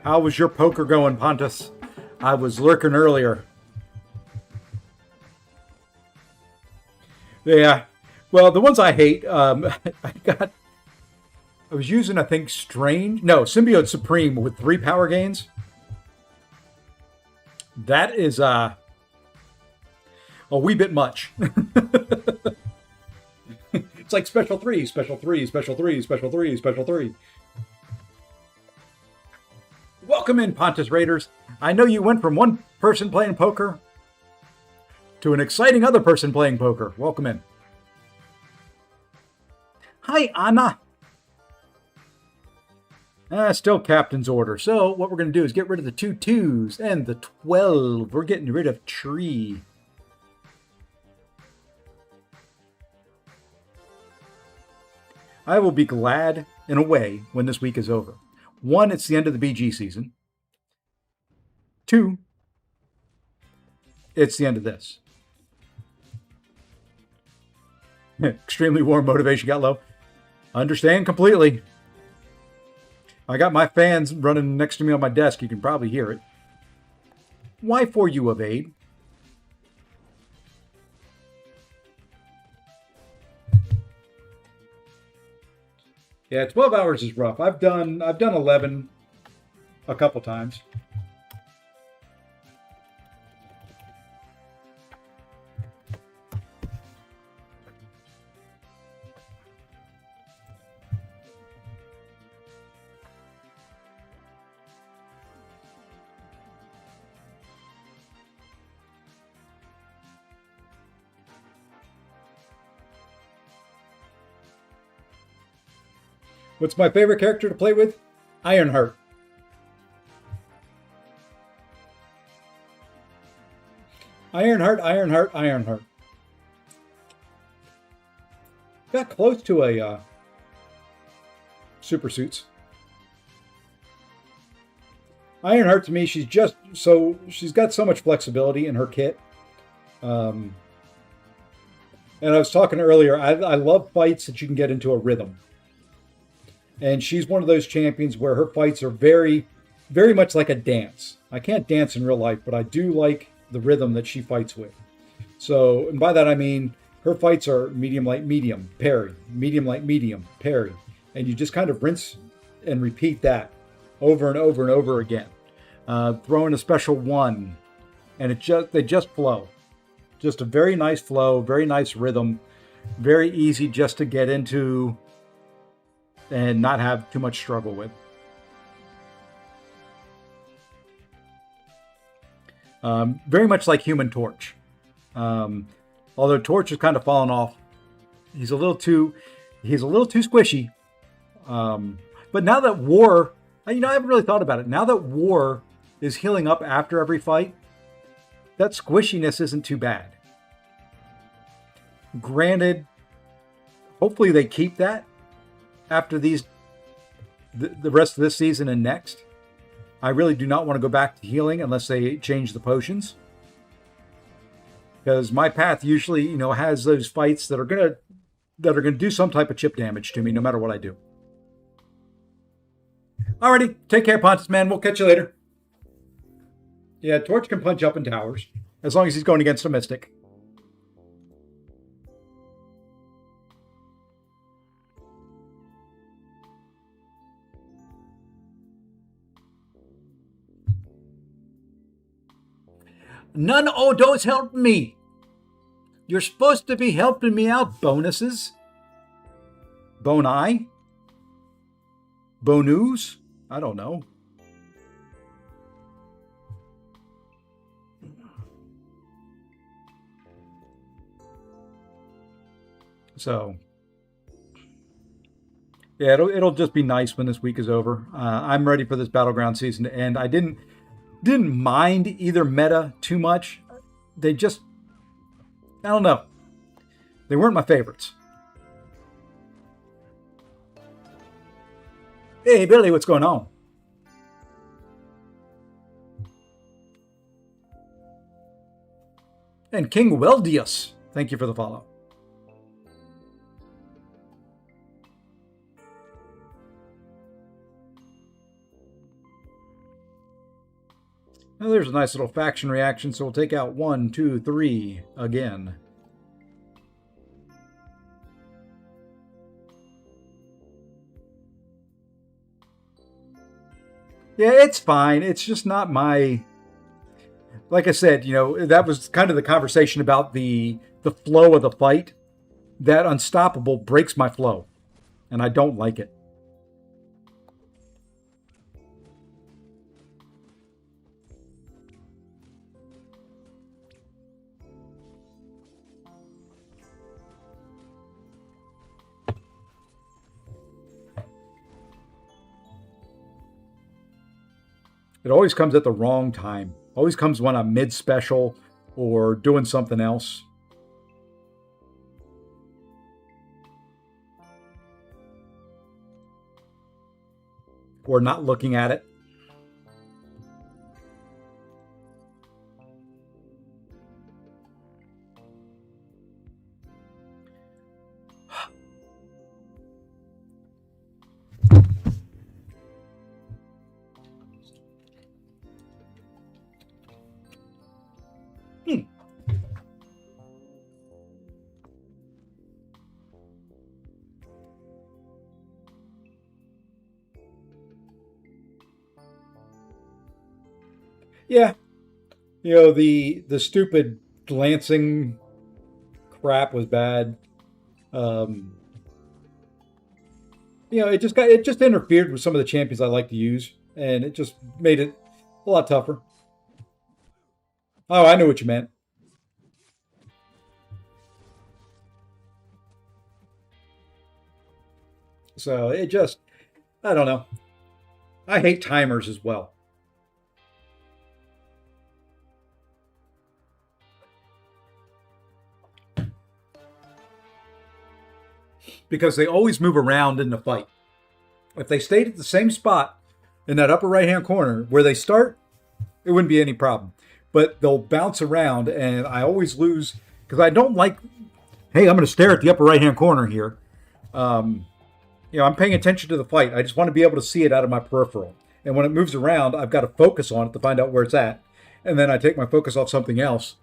How was your poker going, Pontus? I was lurking earlier. Yeah. Well, the ones I hate, I was using, I think, Symbiote Supreme with 3 power gains. That is a wee bit much. It's like special 3, special 3, special 3, special 3, special 3. Welcome in, Pontus Raiders. I know you went from one person playing poker to an exciting other person playing poker. Welcome in. Hi, Anna. Still captain's order. So what we're going to do is get rid of the 2 2s and the 12. We're getting rid of tree. I will be glad, in a way, when this week is over. 1, it's the end of the BG season. 2, it's the end of this. Extremely warm, motivation got low. Understand completely. I got my fans running next to me on my desk. You can probably hear it. Why for you, Evade? Yeah, 12 hours is rough. I've done 11 a couple times. What's my favorite character to play with? Ironheart. Ironheart, Ironheart, Ironheart. Got close to a super suits. Ironheart to me, she's got so much flexibility in her kit. And I was talking earlier, I love fights that you can get into a rhythm. And she's one of those champions where her fights are very, very much like a dance. I can't dance in real life, but I do like the rhythm that she fights with. So, and by that I mean her fights are medium, light, medium, parry, medium, light, medium, parry. And you just kind of rinse and repeat that over and over and over again. Throw in a special 1, and they just flow. Just a very nice flow, very nice rhythm, very easy just to get into and not have too much struggle with. Very much like Human Torch. Although Torch has kind of fallen off. He's a little too squishy. But now that War, I haven't really thought about it. Now that War is healing up after every fight, that squishiness isn't too bad. Granted, hopefully they keep that after the rest of this season and next. I really do not want to go back to healing unless they change the potions. Because my path usually, has those fights that are gonna do some type of chip damage to me no matter what I do. Alrighty, take care, Pontus man. We'll catch you later. Yeah, Torch can punch up in towers as long as he's going against a Mystic. None of those helped me. You're supposed to be helping me out, bonuses. Boni? Bonus? I don't know. So, yeah, it'll just be nice when this week is over. I'm ready for this battleground season to end. I didn't mind either meta too much. They just, I don't know. They weren't my favorites. Hey, Billy, what's going on? And King Weldius, thank you for the follow. Now there's a nice little faction reaction, so we'll take out 1, 2, 3 again. Yeah, it's fine. It's just not my... Like I said, that was kind of the conversation about the flow of the fight. That unstoppable breaks my flow, and I don't like it. It always comes at the wrong time. Always comes when I'm mid-special or doing something else. Or not looking at it. Yeah, the stupid glancing crap was bad. Um, it just interfered with some of the champions I like to use, and it just made it a lot tougher. Oh, I knew what you meant. So it just, I don't know. I hate timers as well because they always move around in the fight. If they stayed at the same spot in that upper right hand corner where they start, it wouldn't be any problem. But they'll bounce around, and I always lose because I don't like. Hey, I'm going to stare at the upper right hand corner here. Um, I'm paying attention to the fight. I just want to be able to see it out of my peripheral. And when it moves around, I've got to focus on it to find out where it's at. And then I take my focus off something else.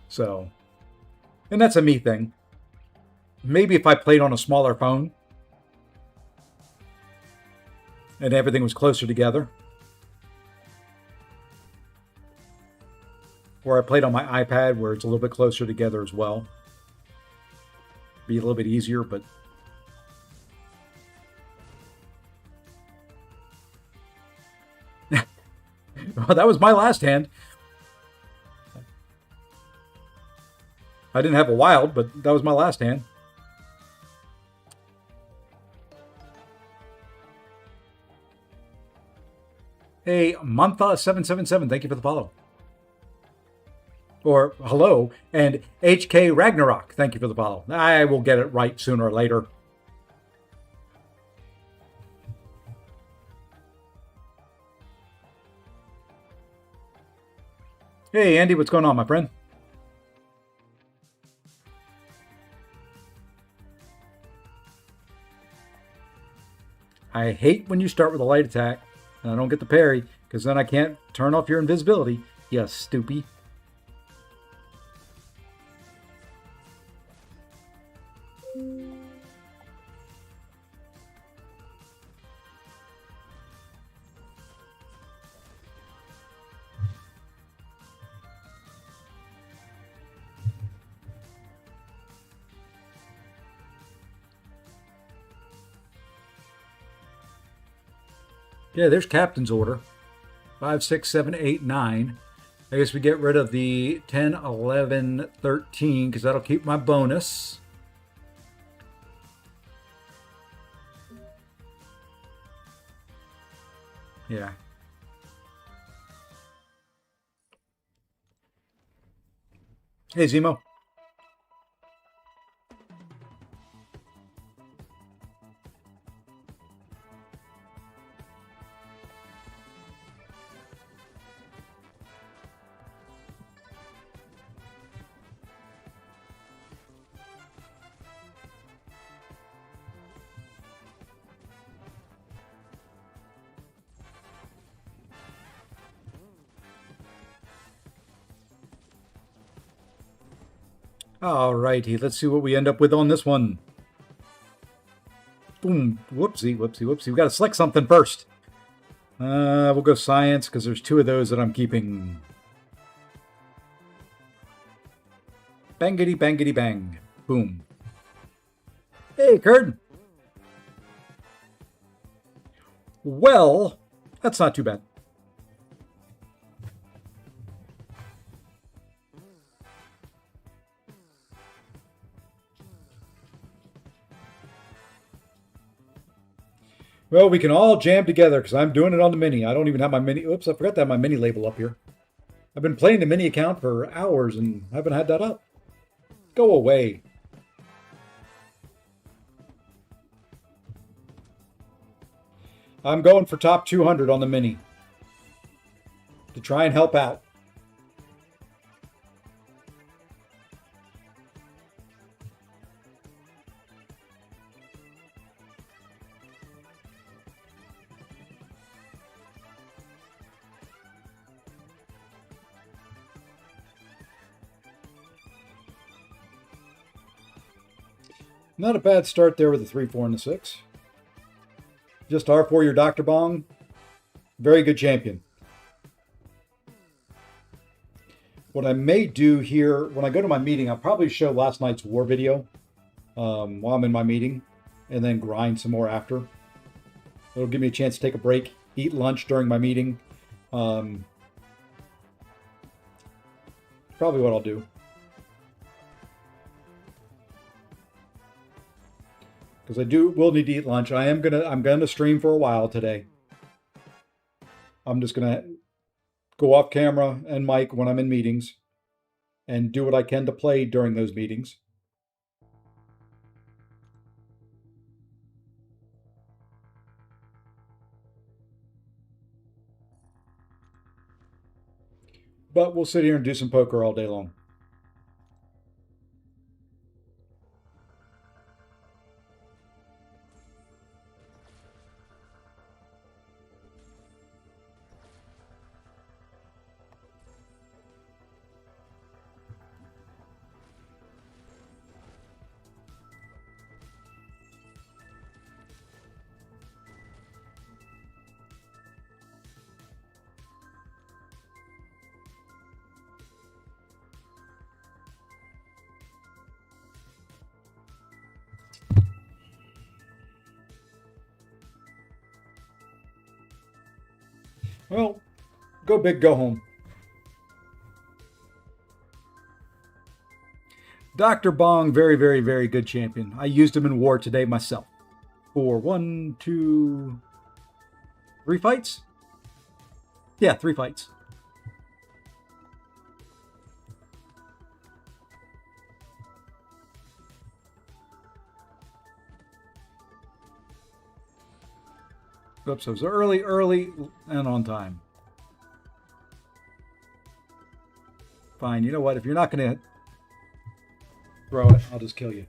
So, and that's a me thing. Maybe if I played on a smaller phone and everything was closer together. Or I played on my iPad where it's a little bit closer together as well. Be a little bit easier, but well, that was my last hand. I didn't have a wild, but that was my last hand. Hey, Mantha777, thank you for the follow. Or hello, and HK Ragnarok, thank you for the follow. I will get it right sooner or later. Hey, Andy, what's going on, my friend? I hate when you start with a light attack and I don't get the parry, because then I can't turn off your invisibility, you stupid. Yeah, there's captain's order. 5, 6, 7, 8, 9. I guess we get rid of the 10, 11, 13 because that'll keep my bonus. Yeah. Hey, Zemo. All righty, let's see what we end up with on this one. Boom. Whoopsie, whoopsie, whoopsie. We got to select something first. We'll go science because there's 2 of those that I'm keeping. Bangity, bangity, bang. Boom. Hey, Curd. Well, that's not too bad. Well, we can all jam together because I'm doing it on the mini. I don't even have my mini. Oops, I forgot to have my mini label up here. I've been playing the mini account for hours and haven't had that up. Go away. I'm going for top 200 on the mini to try and help out. Not a bad start there with a 3, 4, and a 6. Just R4 your Dr. Bong. Very good champion. What I may do here, when I go to my meeting, I'll probably show last night's war video while I'm in my meeting, and then grind some more after. It'll give me a chance to take a break, eat lunch during my meeting. Probably what I'll do. Because will need to eat lunch. I'm gonna stream for a while today. I'm just gonna go off camera and mic when I'm in meetings and do what I can to play during those meetings. But we'll sit here and do some poker all day long. Well, go big, go home. Dr. Bong, very, very, very good champion. I used him in war today myself. For 1, 2, 3 fights? Yeah, 3 fights. Oops, I was early, and on time. Fine, you know what? If you're not going to throw it, I'll just kill you.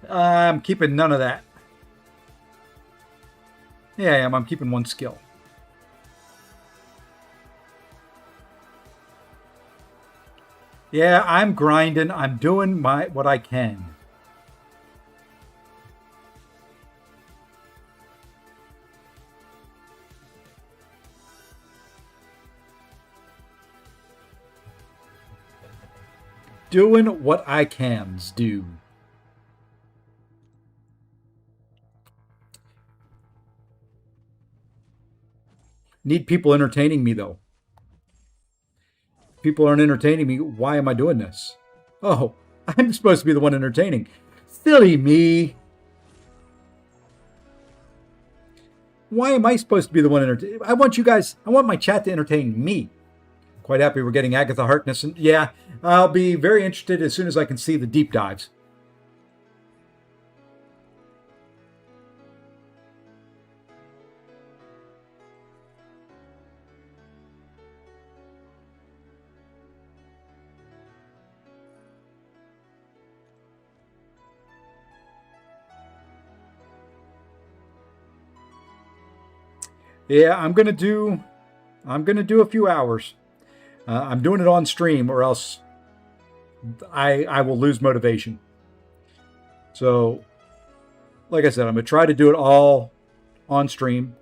I'm keeping none of that. Yeah, I am. I'm keeping 1 skill. Yeah, I'm grinding. I'm doing what I can. Doing what I cans do. Need people entertaining me, though. People aren't entertaining me. Why am I doing this? Oh, I'm supposed to be the one entertaining. Silly me. Why am I supposed to be the one entertaining? I want my chat to entertain me. Quite happy we're getting Agatha Harkness. And yeah, I'll be very interested as soon as I can see the deep dives. Yeah, I'm gonna do a few hours. I'm doing it on stream, or else I will lose motivation. So like I said, I'm gonna try to do it all on stream.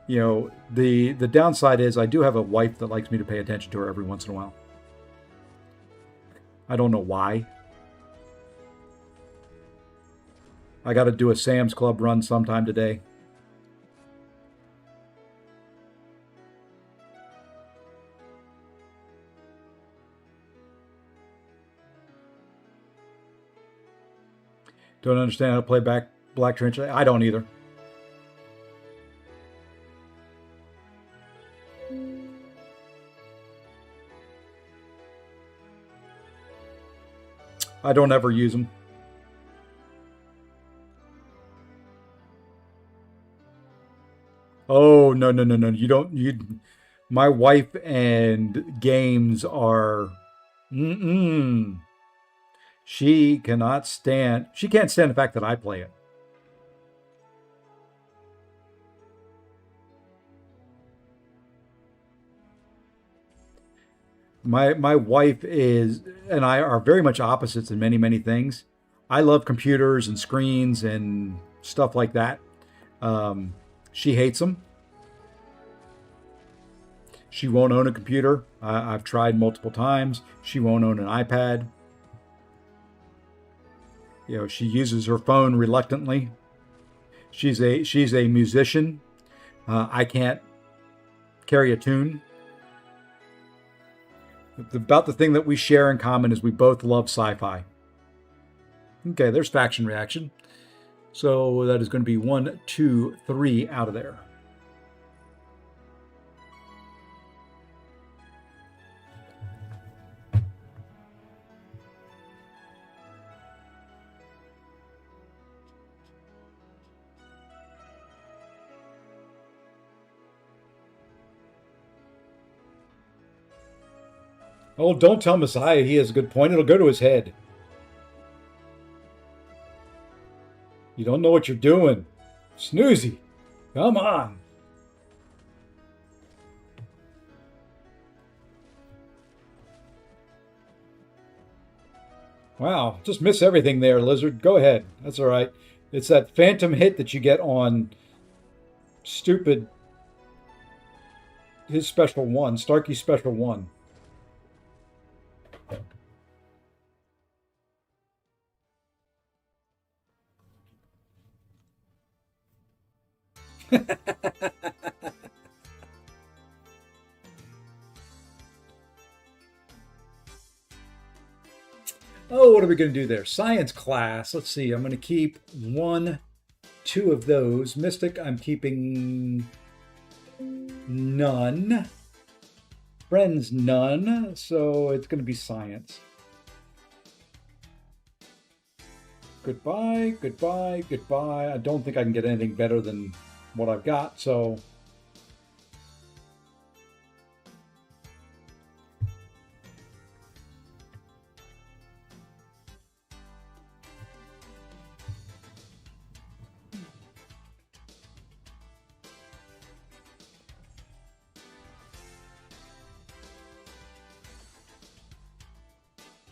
You know, the downside is I do have a wife that likes me to pay attention to her every once in a while. I don't know why. I got to do a Sam's Club run sometime today. Don't understand how to play Black Trench. I don't either. I don't ever use them. Oh, no, no, no, no. You don't, my wife and games are, mm-mm. She can't stand the fact that I play it. My wife is and I are very much opposites in many, many things. I love computers and screens and stuff like that. She hates them. She won't own a computer. I've tried multiple times. She won't own an iPad. You know, she uses her phone reluctantly. She's a musician. I can't carry a tune. About the thing that we share in common is we both love sci-fi. Okay, there's faction reaction. So that is going to be 1, 2, 3 out of there. Oh, don't tell Messiah he has a good point. It'll go to his head. You don't know what you're doing. Snoozy. Come on. Wow, just miss everything there, Lizard. Go ahead. That's all right. It's that phantom hit that you get on stupid his special one, Starkey's special one. Oh, what are we going to do there? Science class. Let's see. I'm going to keep 1, 2 of those. Mystic, I'm keeping none. Friends, none. So it's going to be science. Goodbye, goodbye, goodbye. I don't think I can get anything better than what I've got. So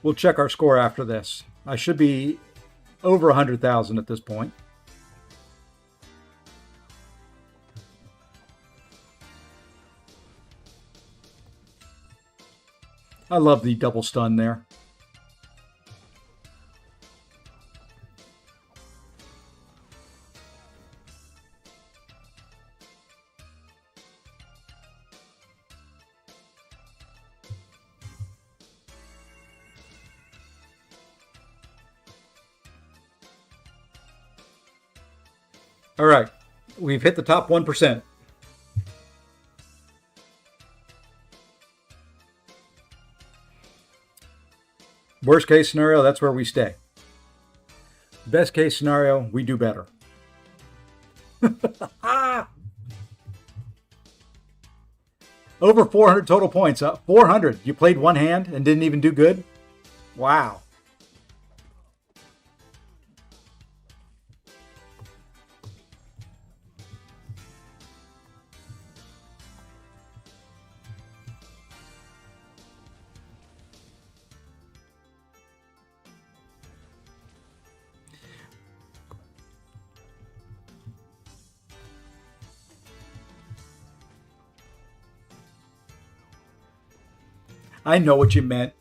we'll check our score after this. I should be over 100,000 at this point. I love the double stun there. All right, we've hit the top 1%. Worst case scenario, that's where we stay. Best case scenario, we do better. Over 400 total points. 400. You played one hand and didn't even do good? Wow. I know what you meant.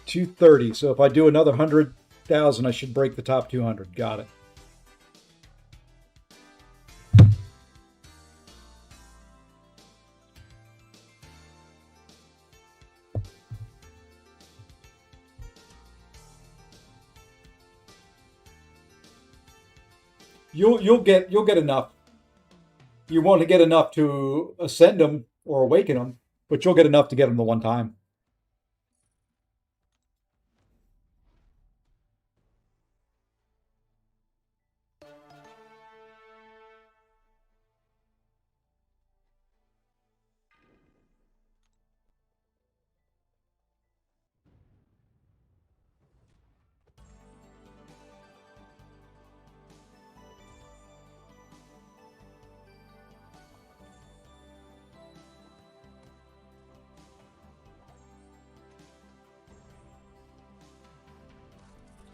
$230. So if I do another 100,000, I should break the top 200. Got it. You'll get enough. You won't get enough to ascend them or awaken them, but you'll get enough to get them the one time.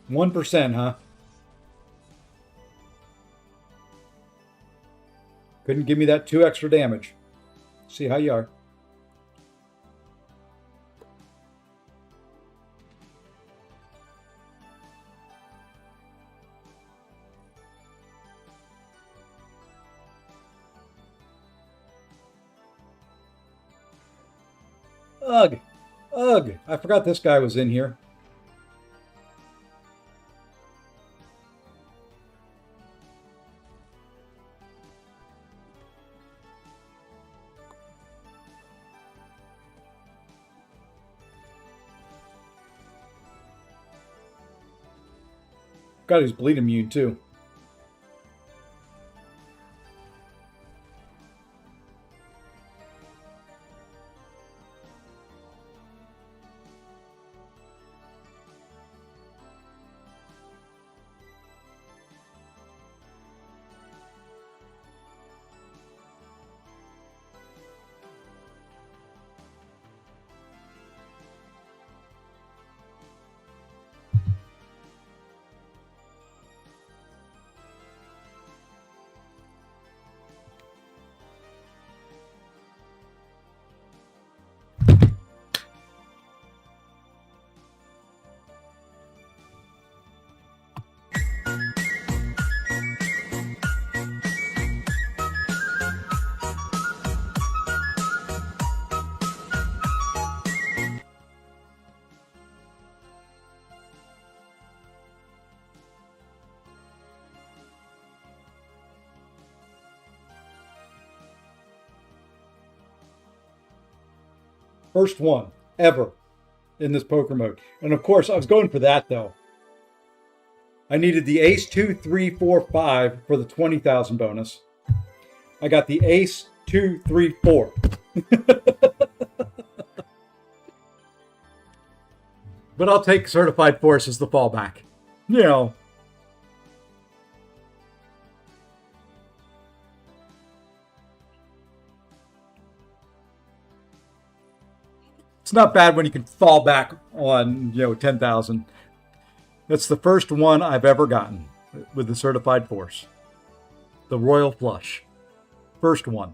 %, huh? Couldn't give me that 2 extra damage. See how you are. Ugh. Ugh. I forgot this guy was in here. God, he's bleed immune too. First one ever in this poker mode. And of course, I was going for that though. I needed the ace 2, 3, 4, 5 for the 20,000 bonus. I got the ace 2, 3, 4. But I'll take certified force as the fallback. You know. It's not bad when you can fall back on, 10,000. That's the first one I've ever gotten with the certified force. The Royal Flush. First one.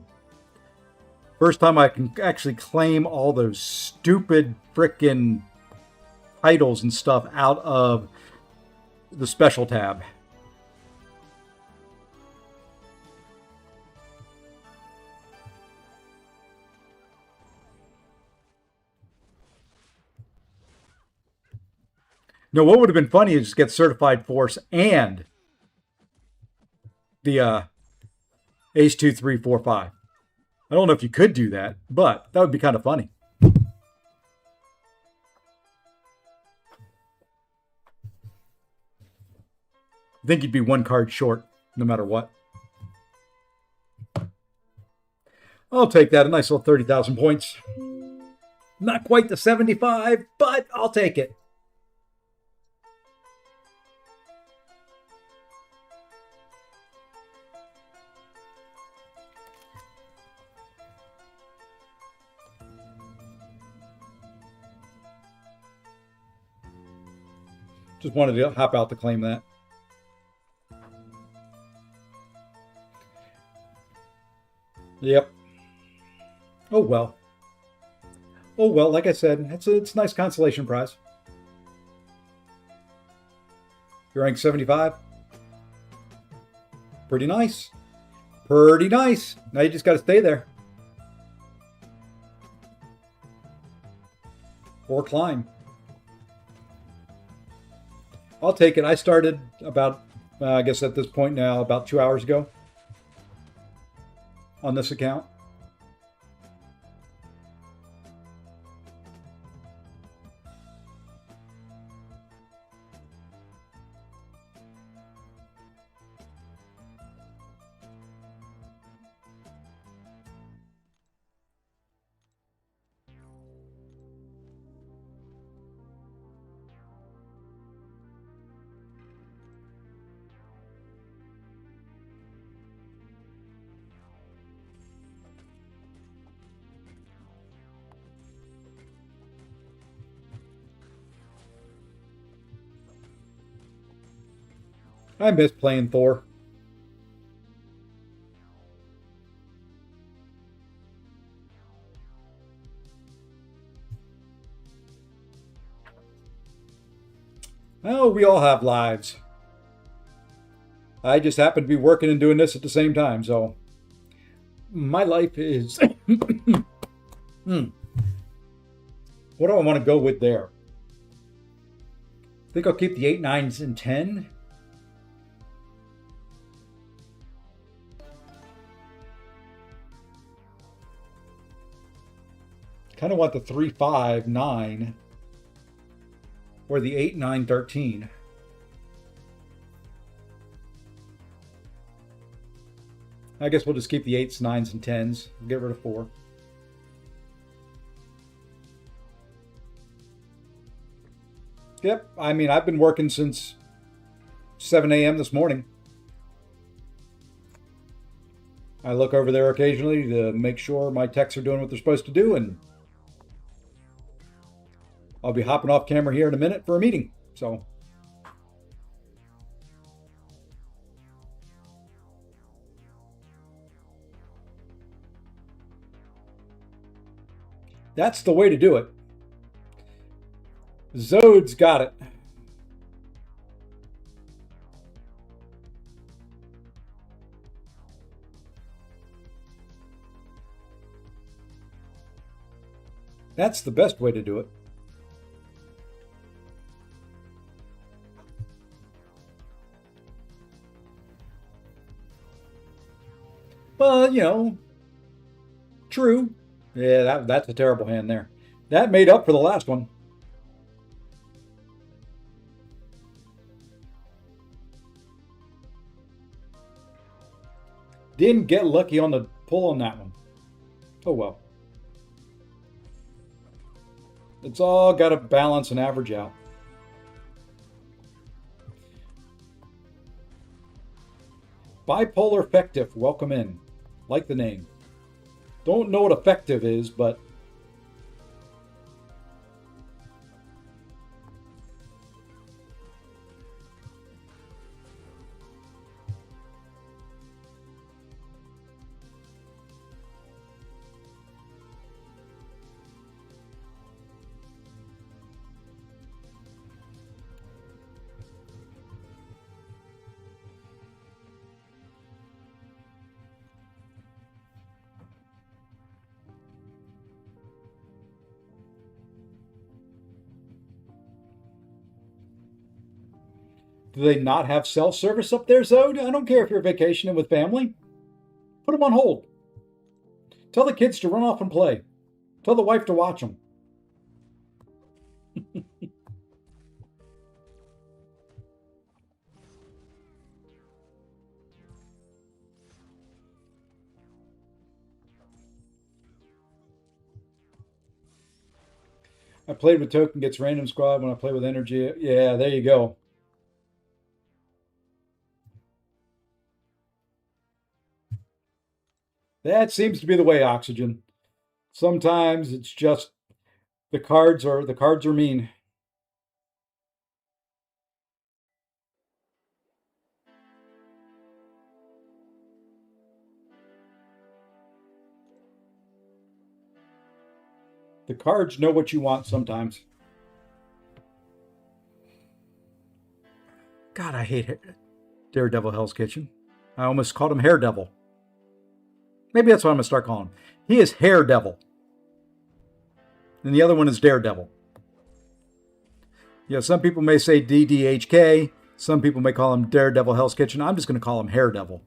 First time I can actually claim all those stupid frickin' titles and stuff out of the special tab. No, what would have been funny is just get certified force and the ace 2, 3, 4, 5. I don't know if you could do that, but that would be kind of funny. I think you'd be one card short no matter what. I'll take that. A nice little 30,000 points. Not quite the 75, but I'll take it. Just wanted to hop out to claim that. Yep. Oh well. Oh well. Like I said, it's a nice consolation prize. You're ranked 75. Pretty nice. Pretty nice. Now you just got to stay there. Or climb. I'll take it. I started about, I guess at this point now, about 2 hours ago on this account. I miss playing Thor. Oh, we all have lives. I just happen to be working and doing this at the same time, so my life is. Hmm. What do I want to go with there? I think I'll keep the 8, 9s, and 10. Kind of want the 3, 5, 9, or the 8, 9, 13. I guess we'll just keep the 8s, 9s, and 10s. We'll get rid of 4. Yep, I mean, I've been working since 7 a.m. this morning. I look over there occasionally to make sure my techs are doing what they're supposed to do, and I'll be hopping off camera here in a minute for a meeting. So that's the way to do it. Zode's got it. That's the best way to do it. Well, true. Yeah, that's a terrible hand there. That made up for the last one. Didn't get lucky on the pull on that one. Oh well. It's all got to balance and average out. Bipolar effective, welcome in. Like the name. Don't know what effective is, but do they not have cell service up there, Zode? I don't care if you're vacationing with family. Put them on hold. Tell the kids to run off and play. Tell the wife to watch them. I played with Token, gets random squad when I play with energy. Yeah, there you go. That seems to be the way, Oxygen. Sometimes it's just the cards are mean. The cards know what you want sometimes. God, I hate Daredevil Hell's Kitchen. I almost called him Hair Devil. Maybe that's what I'm going to start calling him. He is Hair Devil. And the other one is Daredevil. You know, some people may say DDHK. Some people may call him Daredevil Hell's Kitchen. I'm just going to call him Hair Devil.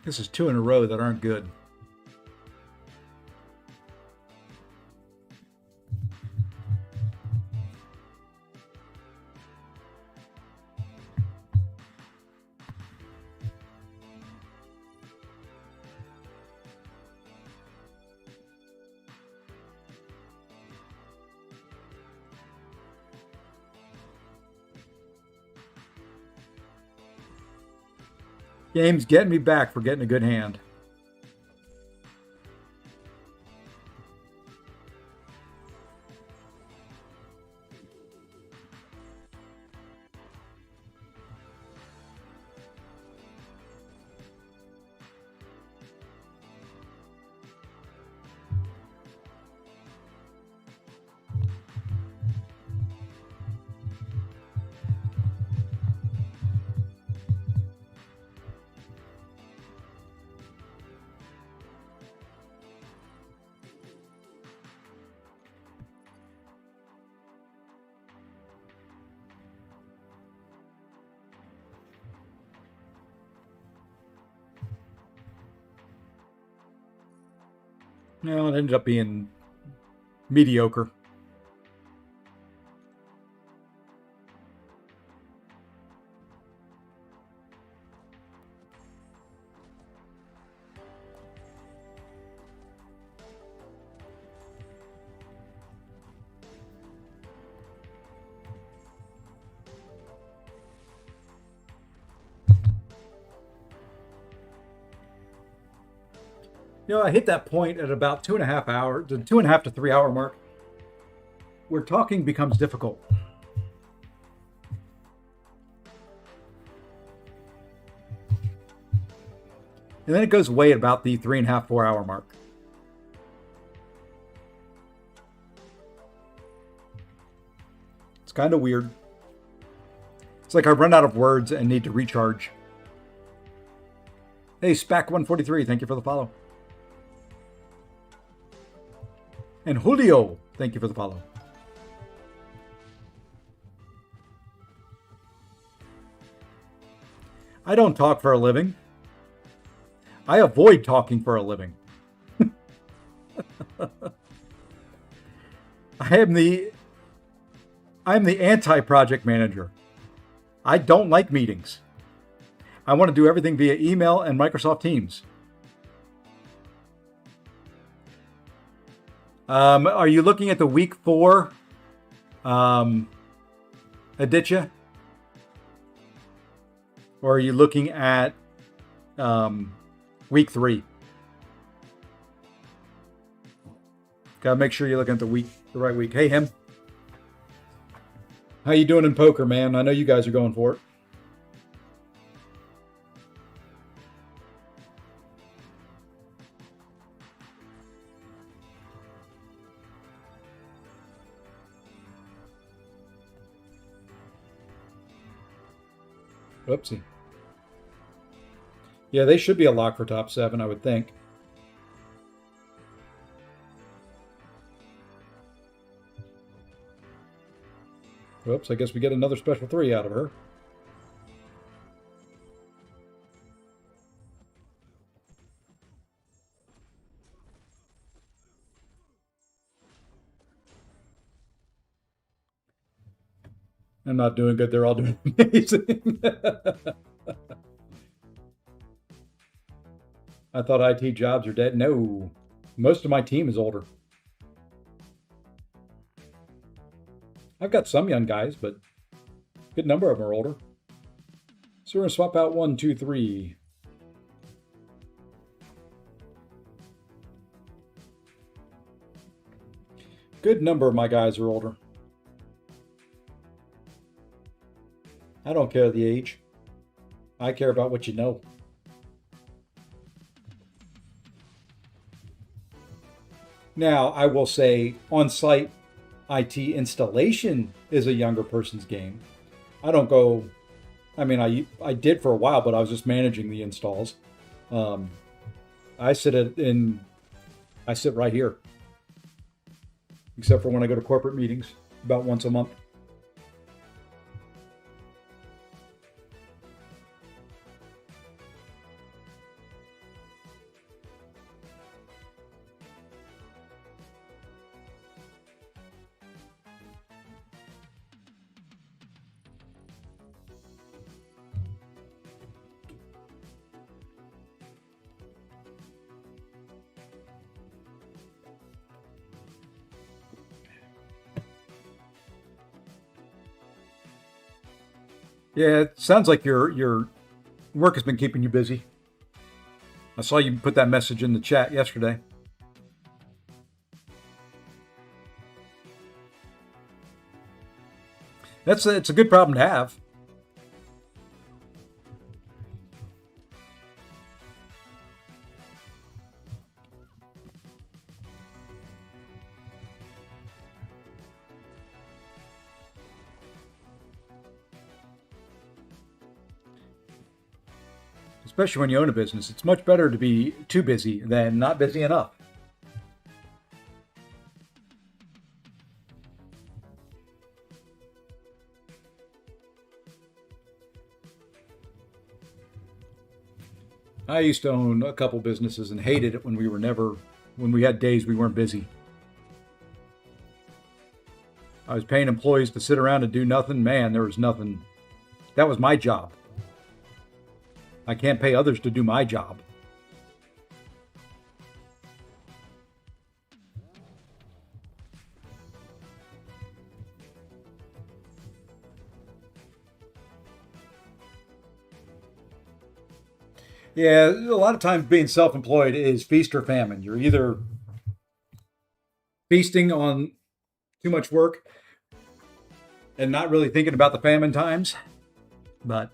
This is 2 in a row that aren't good. Game's getting me back for getting a good hand. Well, it ended up being mediocre. You know, I hit that point at about 2.5 hours, the 2.5 to 3 hour mark, where talking becomes difficult. And then it goes away at about the 3.5, 4 hour mark. It's kind of weird. It's like I run out of words and need to recharge. Hey, Spac143, thank you for the follow. And Julio, thank you for the follow. I don't talk for a living. I avoid talking for a living. I'm the anti-project manager. I don't like meetings. I want to do everything via email and Microsoft Teams. Are you looking at the week 4 Aditya? Or are you looking at week 3? Gotta make sure you're looking at the right week. Hey, him. How you doing in poker, man? I know you guys are going for it. Oopsie. Yeah, they should be a lock for top 7, I would think. Oops, I guess we get another special 3 out of her. I'm not doing good. They're all doing amazing. I thought IT jobs are dead. No. Most of my team is older. I've got some young guys, but a good number of them are older. So we're going to swap out 1, 2, 3. Good number of my guys are older. I don't care the age. I care about what you know. Now, I will say on-site IT installation is a younger person's game. I don't go, I mean, I did for a while, but I was just managing the installs. I sit right here, except for when I go to corporate meetings about once a month. Yeah, it sounds like your work has been keeping you busy. I saw you put that message in the chat yesterday. It's a good problem to have. Especially when you own a business. It's much better to be too busy than not busy enough. I used to own a couple businesses and hated it when we had days we weren't busy. I was paying employees to sit around and do nothing. Man, there was nothing. That was my job. I can't pay others to do my job. Yeah, a lot of times being self-employed is feast or famine. You're either feasting on too much work and not really thinking about the famine times, but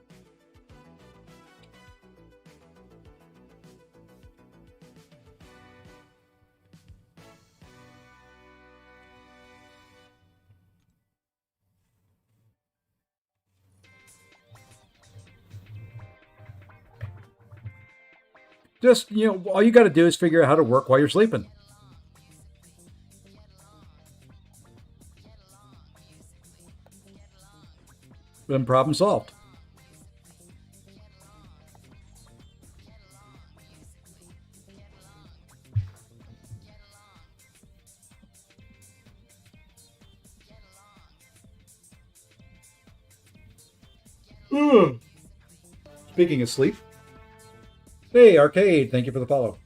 just, all you got to do is figure out how to work while you're sleeping. Then problem solved. Speaking of sleep. Hey, Arcade, thank you for the follow.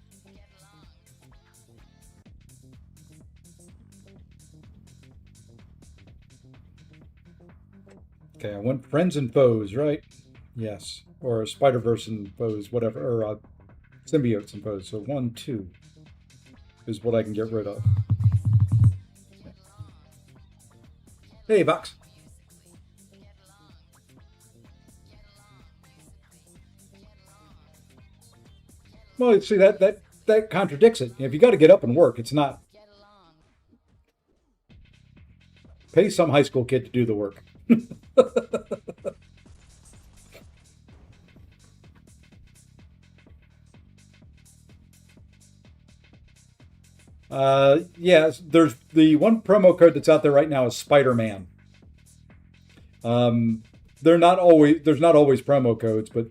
Okay, I want friends and foes, right? Yes. Or Spider-Verse and foes, whatever. Or symbiotes and foes. So 1, 2 is what I can get rid of. Hey, Vox. Well, see, that contradicts it. If you got to get up and work, it's not. Pay some high school kid to do the work. Yes, there's the one promo code that's out there right now is Spider-Man. There's not always promo codes, but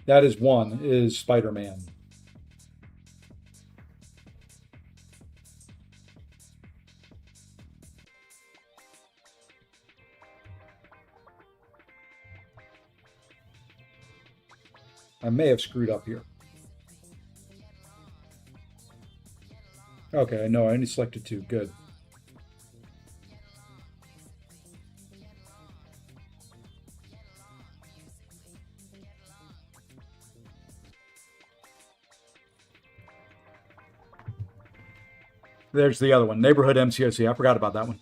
that is one, is Spider-Man. I may have screwed up here. Okay, I know. I only selected 2. Good. There's the other one. Neighborhood MCOC. I forgot about that one.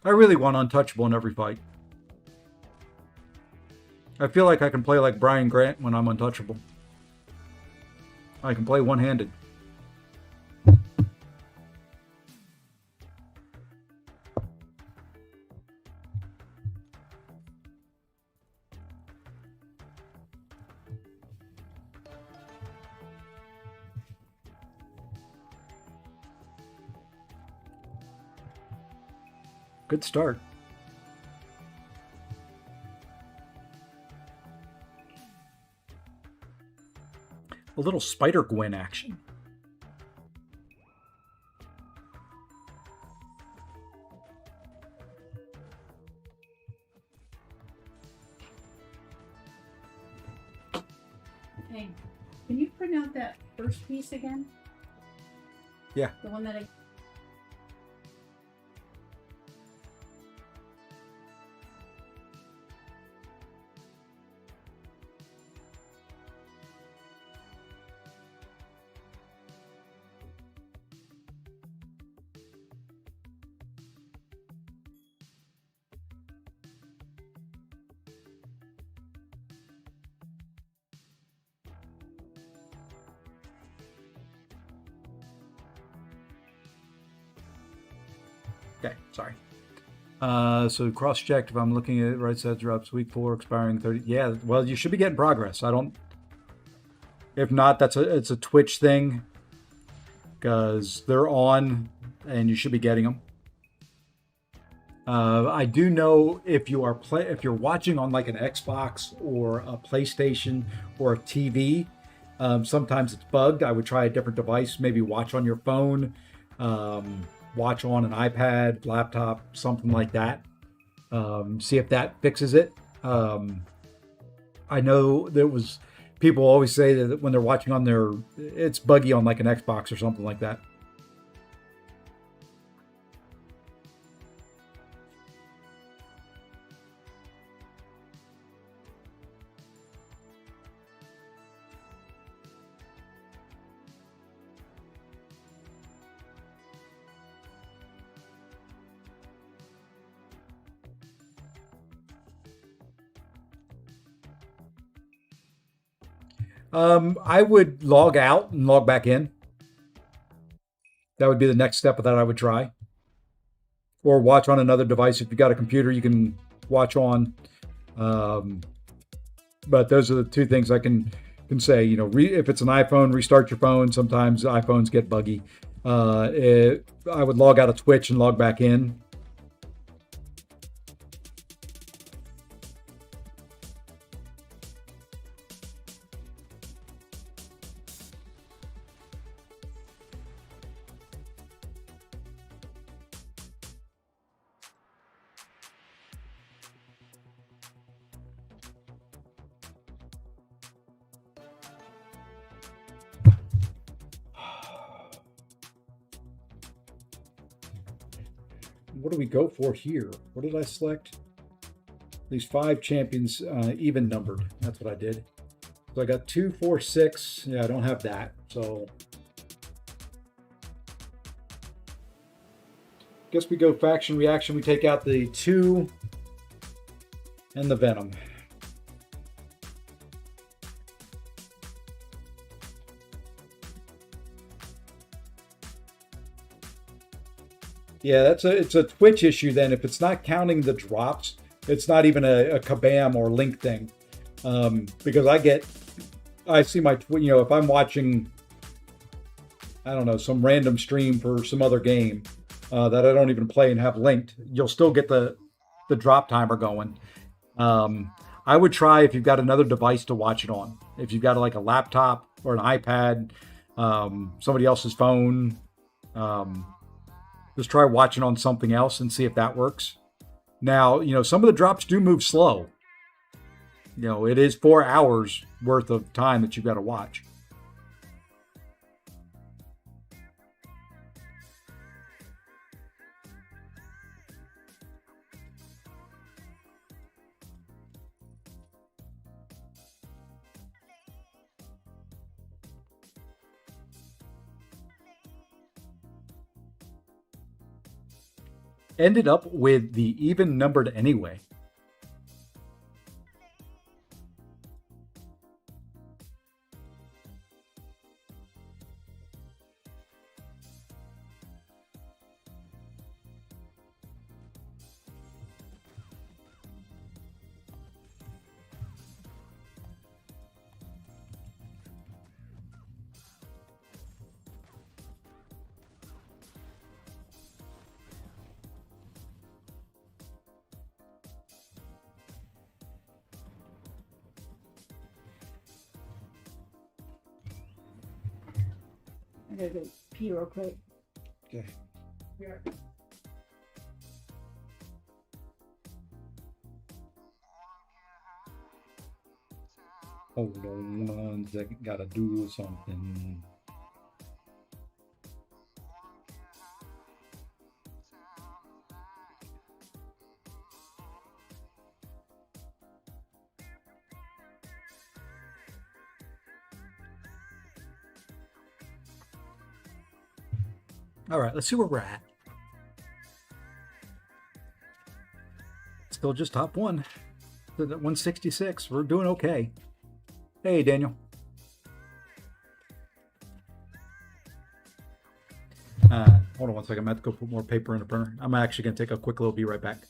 I really want untouchable in every fight. I feel like I can play like Brian Grant when I'm untouchable. I can play one-handed. Good start. A little Spider-Gwen action. Hey, can you print out that first piece again? Yeah. The one that I... Okay, sorry. So cross-checked if I'm looking at it, right side drops week 4, expiring 30. Yeah, well, you should be getting progress. I don't. If not, it's a Twitch thing because they're on, and you should be getting them. I do know if you're watching on like an Xbox or a PlayStation or a TV, sometimes it's bugged. I would try a different device, maybe watch on your phone. Watch on an iPad, laptop, something like that. See if that fixes it. I know there was people always say that when they're watching on it's buggy on like an Xbox or something like that. I would log out and log back in. That would be the next step of that I would try. Or watch on another device. If you got a computer, you can watch on. But those are the 2 things I can say. You know, if it's an iPhone, restart your phone. Sometimes iPhones get buggy. I would log out of Twitch and log back in. What do we go for here? What did I select? These 5 champions, even numbered. That's what I did. So I got 2, 4, 6. Yeah, I don't have that. So guess we go faction reaction. We take out the 2 and the Venom. Yeah, it's a Twitch issue then. If it's not counting the drops, it's not even a kabam or link thing. Because I see my, if I'm watching, I don't know, some random stream for some other game, that I don't even play and have linked, you'll still get the drop timer going. Um, I would try if you've got another device to watch it on. If you've got like a laptop or an iPad, somebody else's phone, um, just try watching on something else and see if that works. Now, some of the drops do move slow. It is 4 hours worth of time that you've got to watch. Ended up with the even numbered anyway. I gotta go pee real quick. Okay. Yeah. Hold on 1 second. Gotta do something. All right, let's see where we're at. Still just top one. At 166. We're doing okay. Hey, Daniel. Hold on 1 second. I'm going to have to go put more paper in the printer. I'm actually going to take a quick little be right back.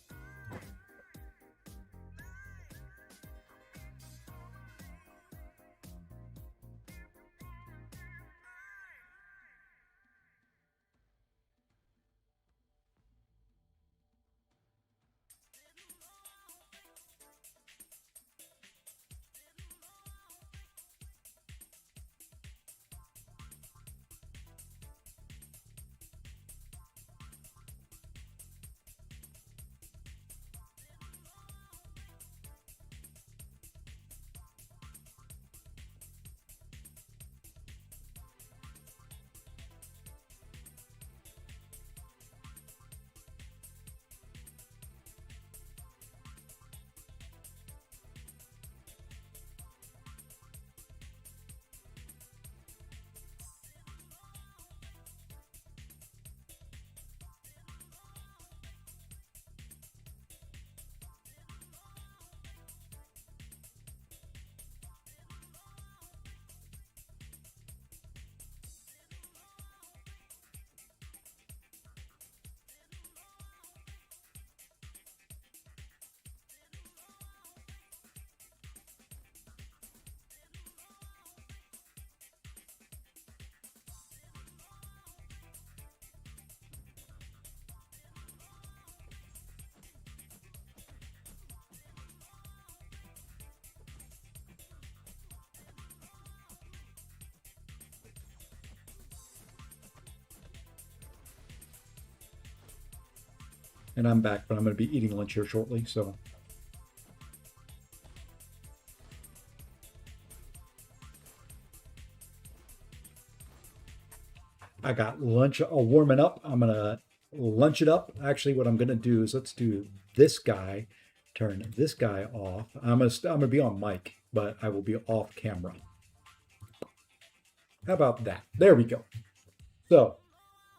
And I'm back, but I'm going to be eating lunch here shortly. So I got lunch all warming up. I'm going to lunch it up. Actually, what I'm going to do is let's do this guy, turn this guy off. I'm going to be on mic, but I will be off camera. How about that? There we go. So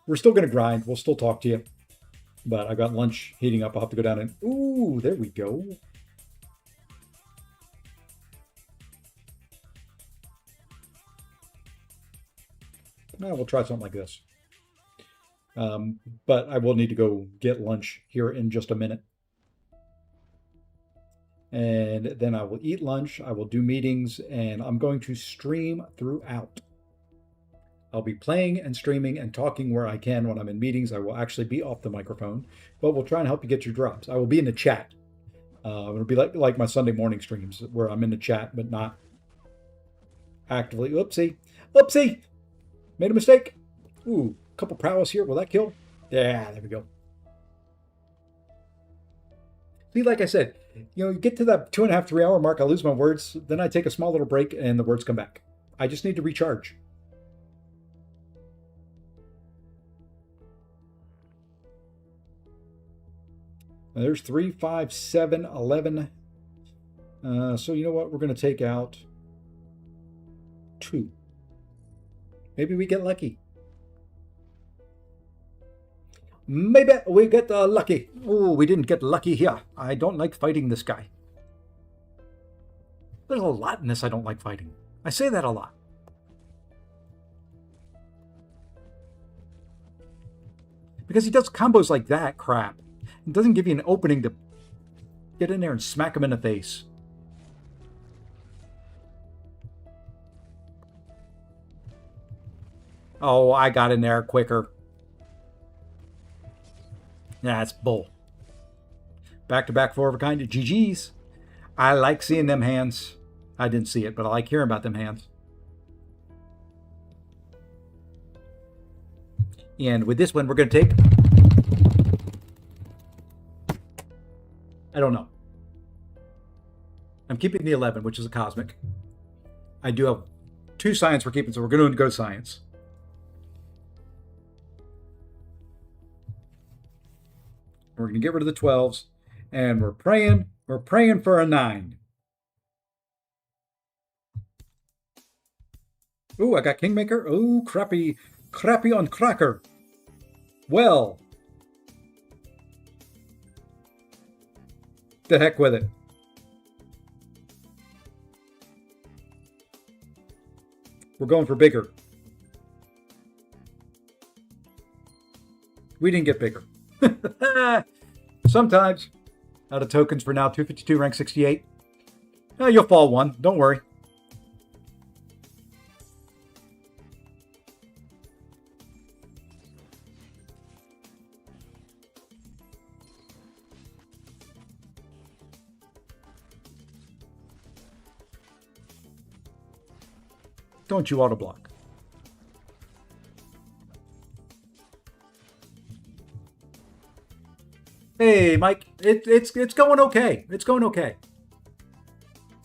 we're still going to grind. We'll still talk to you. But I got lunch heating up. I'll have to go down and, ooh, there we go. We'll try something like this. But I will need to go get lunch here in just a minute. And then I will eat lunch. I will do meetings and I'm going to stream throughout. I'll be playing and streaming and talking where I can when I'm in meetings. I will actually be off the microphone, but we'll try and help you get your drops. I will be in the chat. It'll be like my Sunday morning streams where I'm in the chat, but not actively. Oopsie, made a mistake. Ooh, couple prowess here. Will that kill? Yeah, there we go. See, like I said, you get to that 2.5, 3 hour mark, I lose my words. Then I take a small little break and the words come back. I just need to recharge. Now there's 3, 5, 7, 11. So you know what? We're going to take out 2. Maybe we get lucky. Maybe we get lucky. Oh, we didn't get lucky here. I don't like fighting this guy. There's a lot in this I don't like fighting. I say that a lot. Because he does combos like that crap. It doesn't give you an opening to get in there and smack him in the face. Oh, I got in there quicker. Yeah, that's bull. Back-to-back 4 of a kind. GG's. I like seeing them hands. I didn't see it, but I like hearing about them hands. And with this one, we're going to take... I don't know. I'm keeping the 11, which is a cosmic. I do have 2 science we're keeping, so we're going to go science. We're going to get rid of the 12s, and we're praying for a 9. Ooh, I got Kingmaker. Ooh, crappy on cracker. Well, the heck with it. We're going for bigger. We didn't get bigger. Sometimes. Out of tokens for now, 252, rank 68. You'll fall 1. Don't worry. Don't you auto block. Hey, Mike, it's going okay. It's going okay.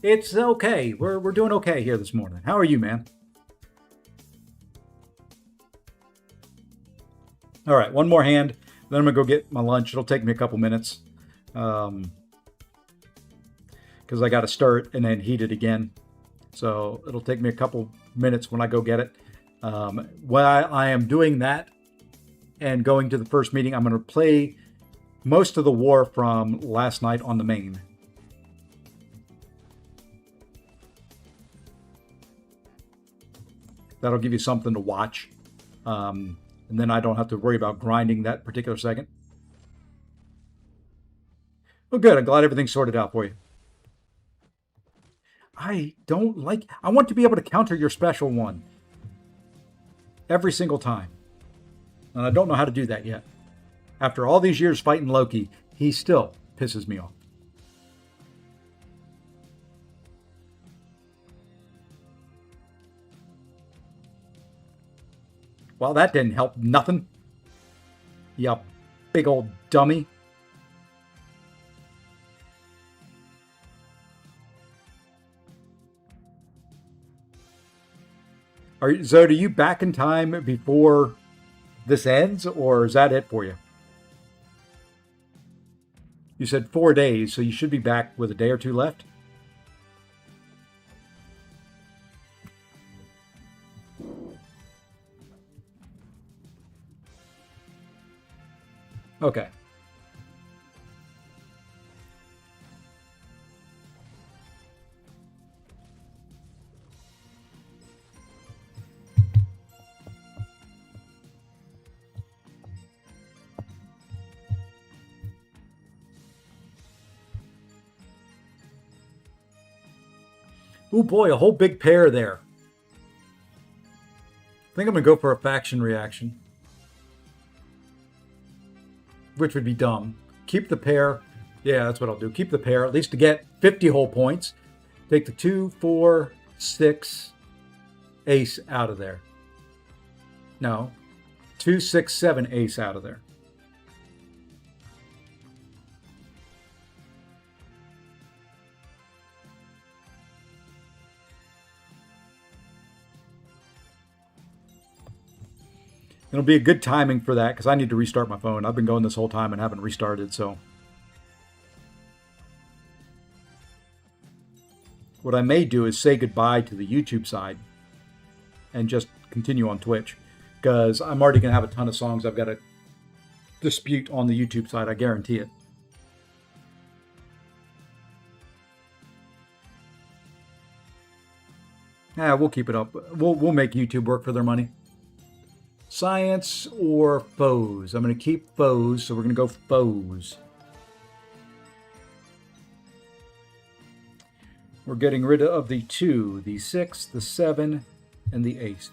It's okay. We're doing okay here this morning. How are you, man? All right, one more hand. Then I'm gonna go get my lunch. It'll take me a couple minutes, because I got to stir it and then heat it again. So it'll take me a couple minutes when I go get it. While I am doing that and going to the first meeting, I'm going to play most of the war from last night on the main. That'll give you something to watch. And then I don't have to worry about grinding that particular second. Well, good. I'm glad everything's sorted out for you. I want to be able to counter your special one every single time. And I don't know how to do that yet. After all these years fighting Loki, he still pisses me off. Well, that didn't help nothing. You big old dummy. So do you back in time before this ends, or is that it for you? You said 4 days, so you should be back with a day or 2 left? Okay. Oh boy, a whole big pair there. think I'm going to go for a faction reaction, which would be dumb. Keep the pair. Yeah, that's what I'll do. Keep the pair, at least to get 50 whole points. Take the 2, 4, 6 ace out of there. No. 2, 6, 7 ace out of there. It'll be a good timing for that because I need to restart my phone. I've been going this whole time and haven't restarted, so. What I may do is say goodbye to the YouTube side and just continue on Twitch because I'm already going to have a ton of songs I've got to dispute on the YouTube side. I guarantee it. Yeah, we'll keep it up. We'll make YouTube work for their money. Science or foes? I'm going to keep foes, so we're going to go foes. We're getting rid of the 2, the 6, the 7, and the ace.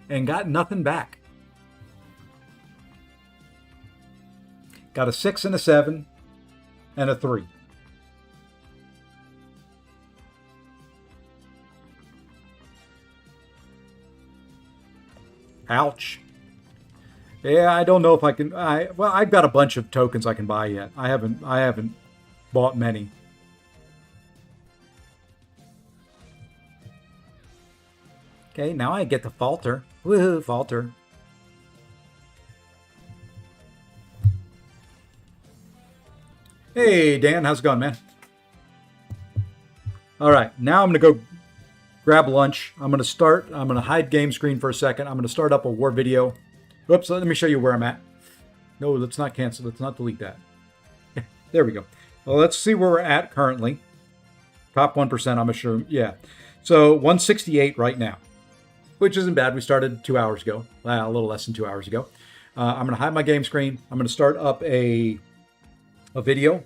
And got nothing back. Got a 6 and a 7 and a 3. Ouch. Yeah, I don't know if I can. Well, I've got a bunch of tokens I can buy yet. I haven't bought many. Okay, now I get to falter. Woohoo, falter. Hey, Dan, how's it going, man? All right, now I'm going to go grab lunch. I'm going to hide game screen for a second. I'm going to start up a war video. Whoops, let me show you where I'm at. No, let's not cancel. Let's not delete that. There we go. Well, let's see where we're at currently. Top 1%, I'm sure. Yeah. So 168 right now, which isn't bad. We started 2 hours ago. Well, a little less than 2 hours ago. I'm going to hide my game screen. I'm going to start up a video.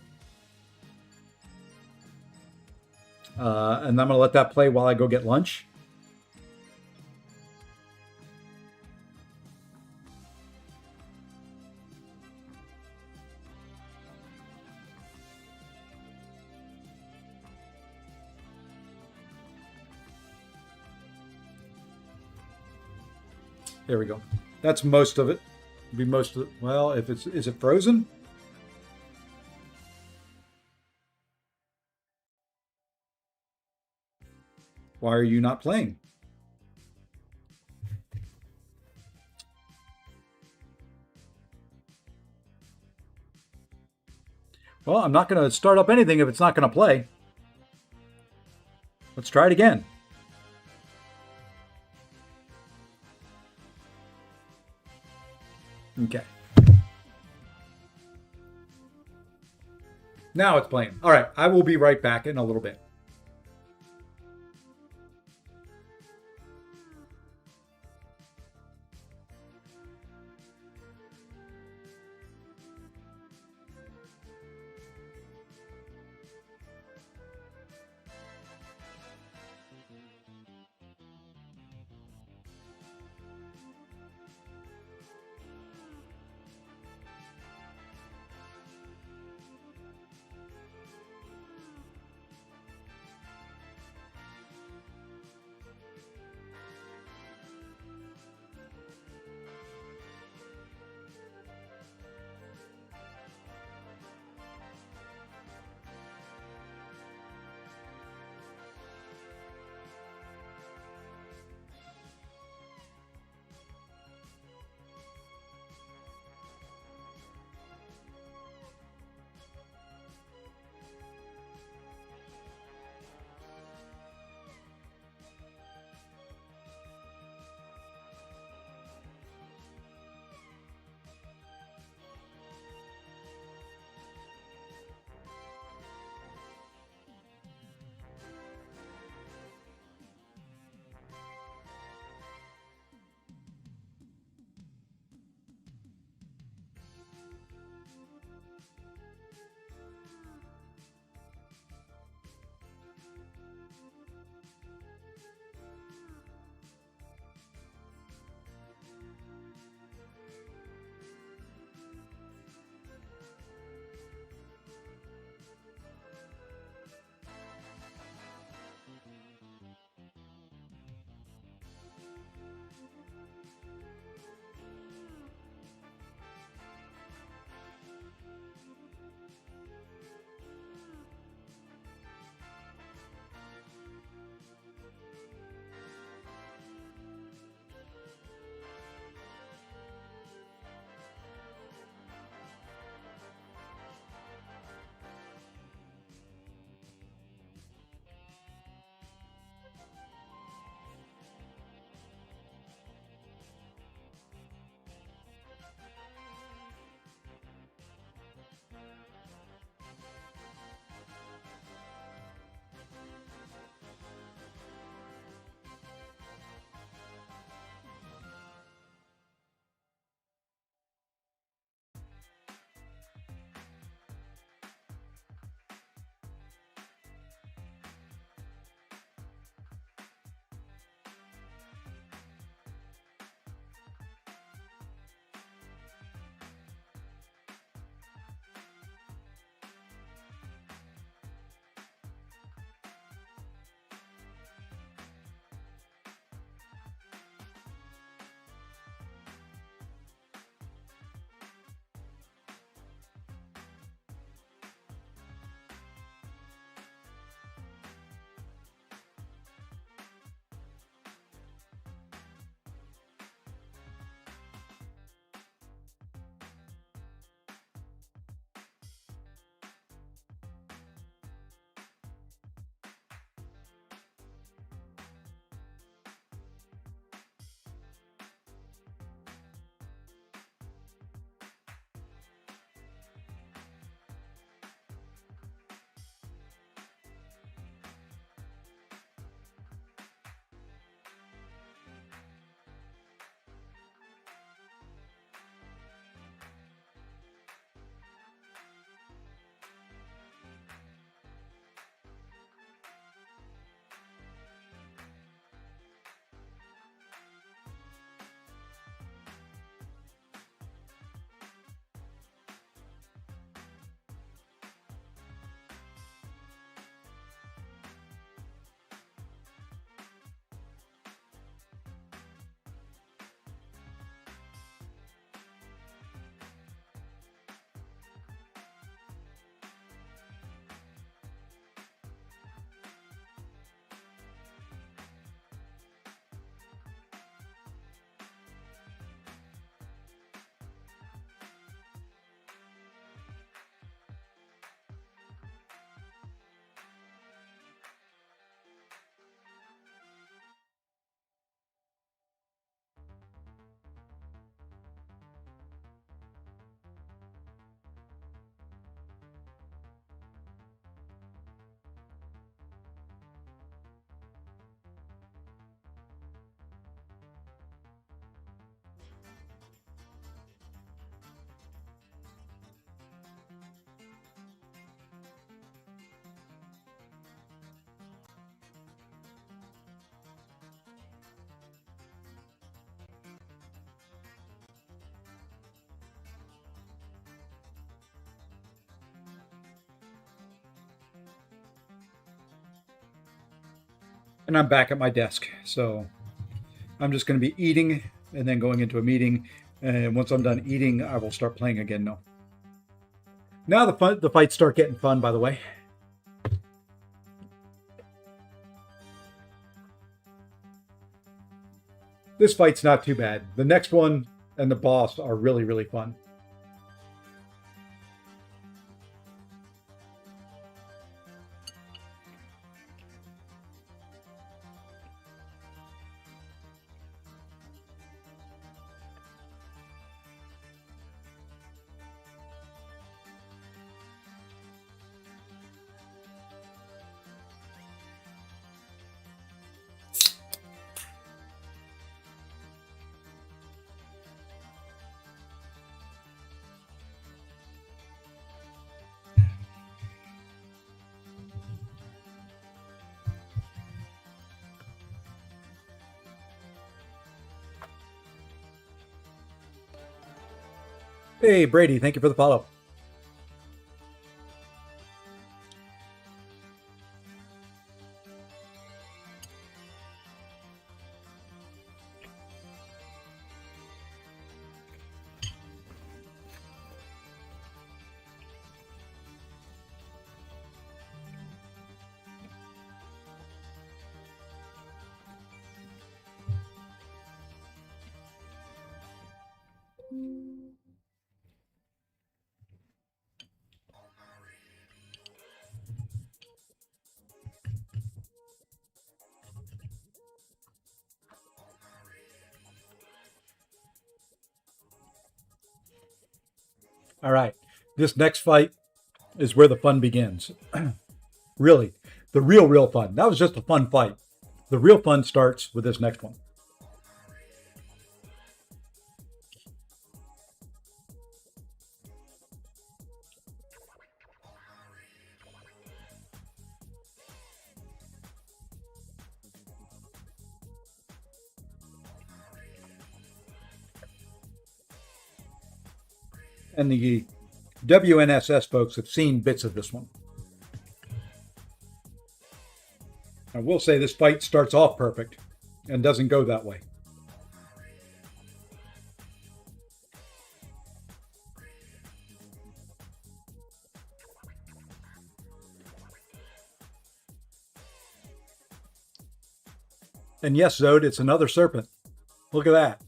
And I'm going to let that play while I go get lunch. There we go. That's most of it. Be most of it. Well, if is it frozen? Why are you not playing? Well, I'm not going to start up anything if it's not going to play. Let's try it again. Okay. Now it's playing. All right, I will be right back in a little bit. And I'm back at my desk. So I'm just going to be eating and then going into a meeting. And once I'm done eating, I will start playing again. No. Now the fights start getting fun, by the way. This fight's not too bad. The next one and the boss are really, really fun. Hey, Brady, thank you for the follow. All right. This next fight is where the fun begins. Really, the real fun. That was just a fun fight. The real fun starts with this next one. And the WNSS folks have seen bits of this one. I will say this fight starts off perfect and doesn't go that way. And yes, Zode, it's another serpent. Look at that.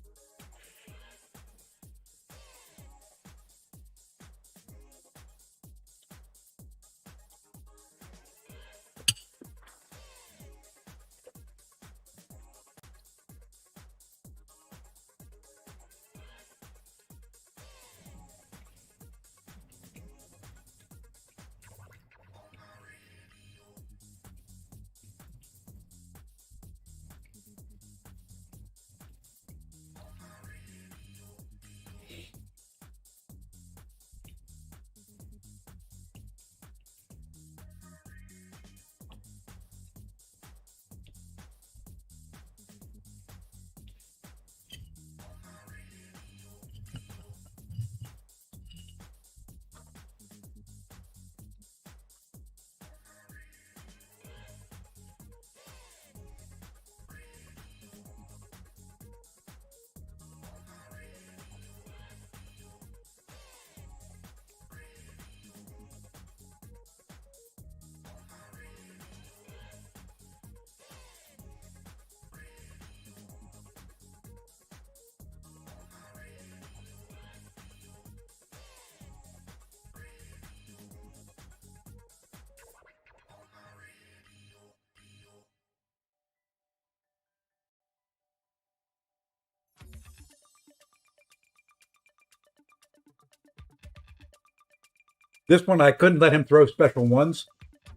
This one, I couldn't let him throw special ones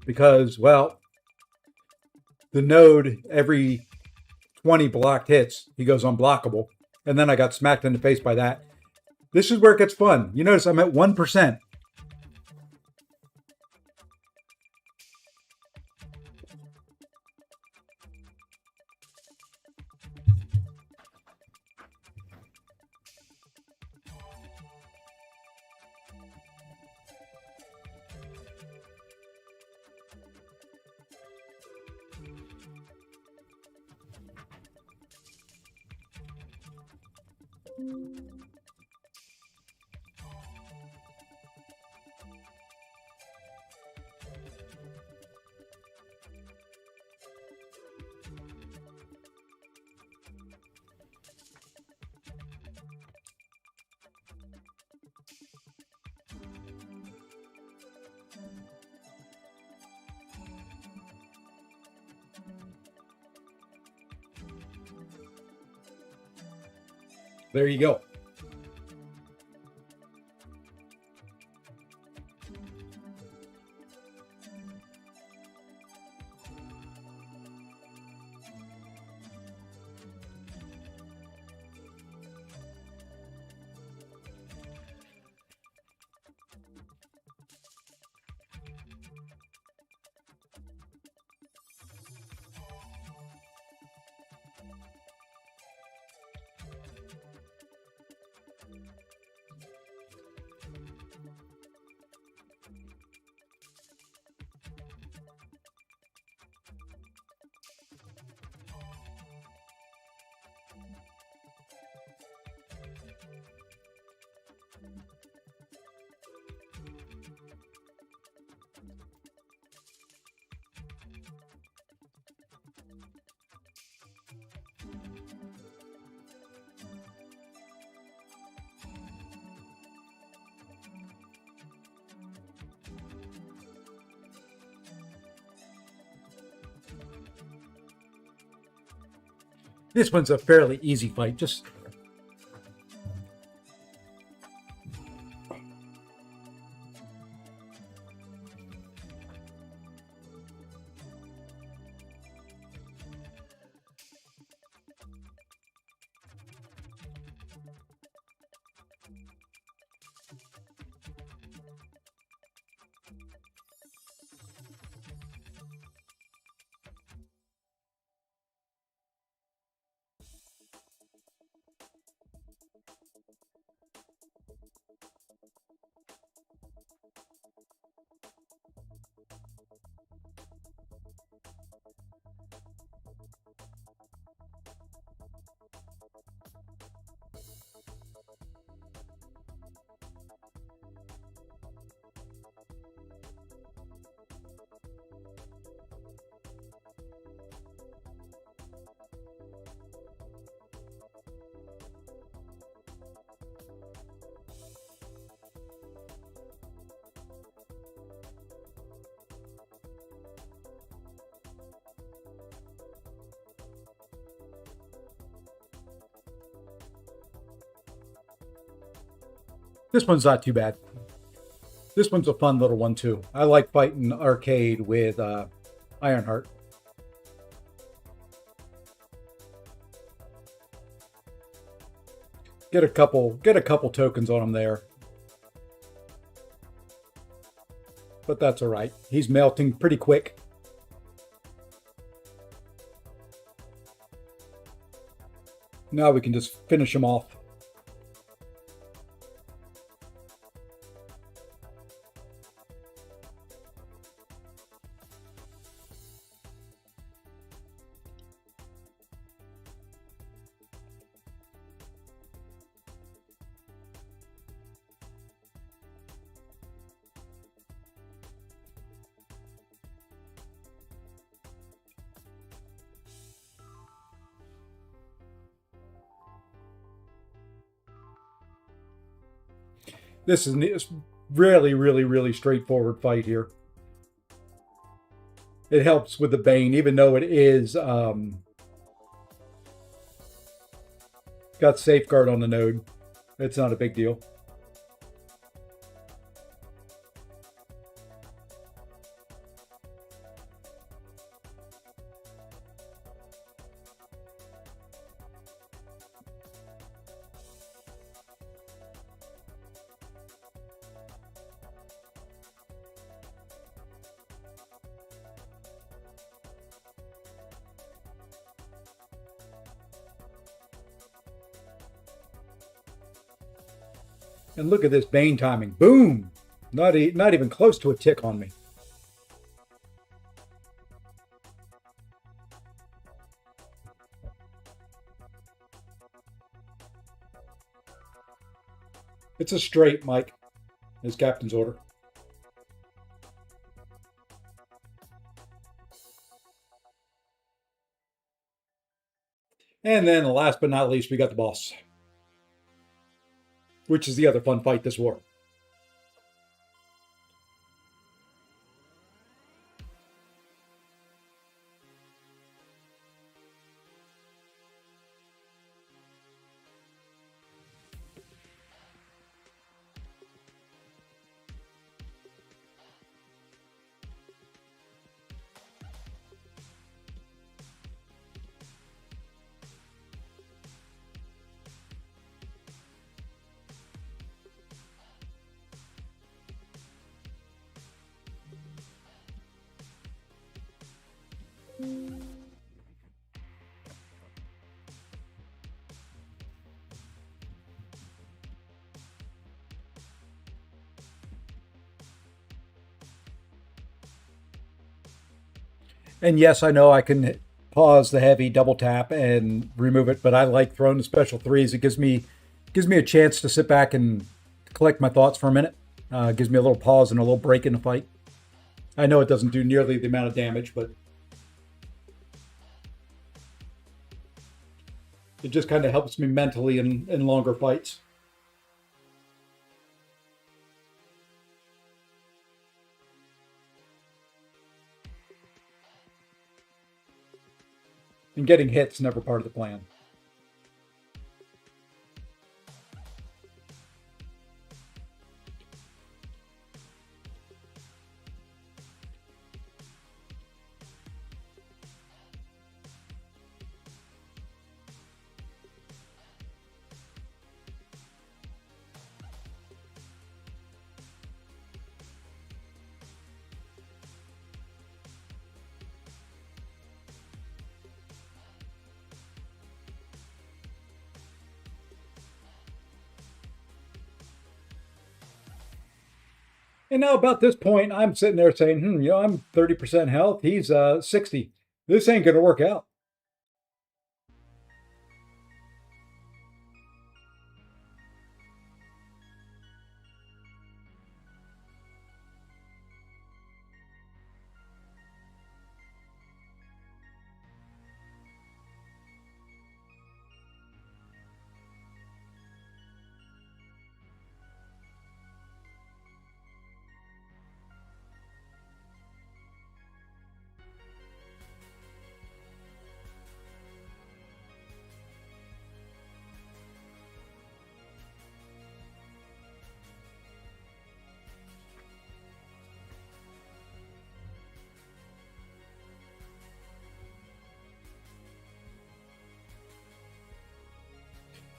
because, well, the node, every 20 blocked hits, he goes unblockable. And then I got smacked in the face by that. This is where it gets fun. You notice I'm at 1%. There you go. This one's a fairly easy fight. Just this one's not too bad. This one's a fun little one too. I like fighting arcade with Ironheart. Get a couple tokens on him there. But that's all right. He's melting pretty quick. Now we can just finish him off. This is a really straightforward fight here. It helps with the Bane, even though it is got safeguard on the node. It's not a big deal. And look at this Bane timing. Boom! Not even close to a tick on me. It's a straight, Mike. His captain's order. And then last but not least, we got the boss, which is the other fun fight this war. And yes, I know I can pause the heavy, double tap, and remove it, but I like throwing the special threes. It gives me a chance to sit back and collect my thoughts for a minute. Gives me a little pause and a little break in the fight. I know it doesn't do nearly the amount of damage, but it just kind of helps me mentally in longer fights. And getting hits never part of the plan. And now about this point, I'm sitting there saying, I'm 30% health. He's 60. This ain't going to work out.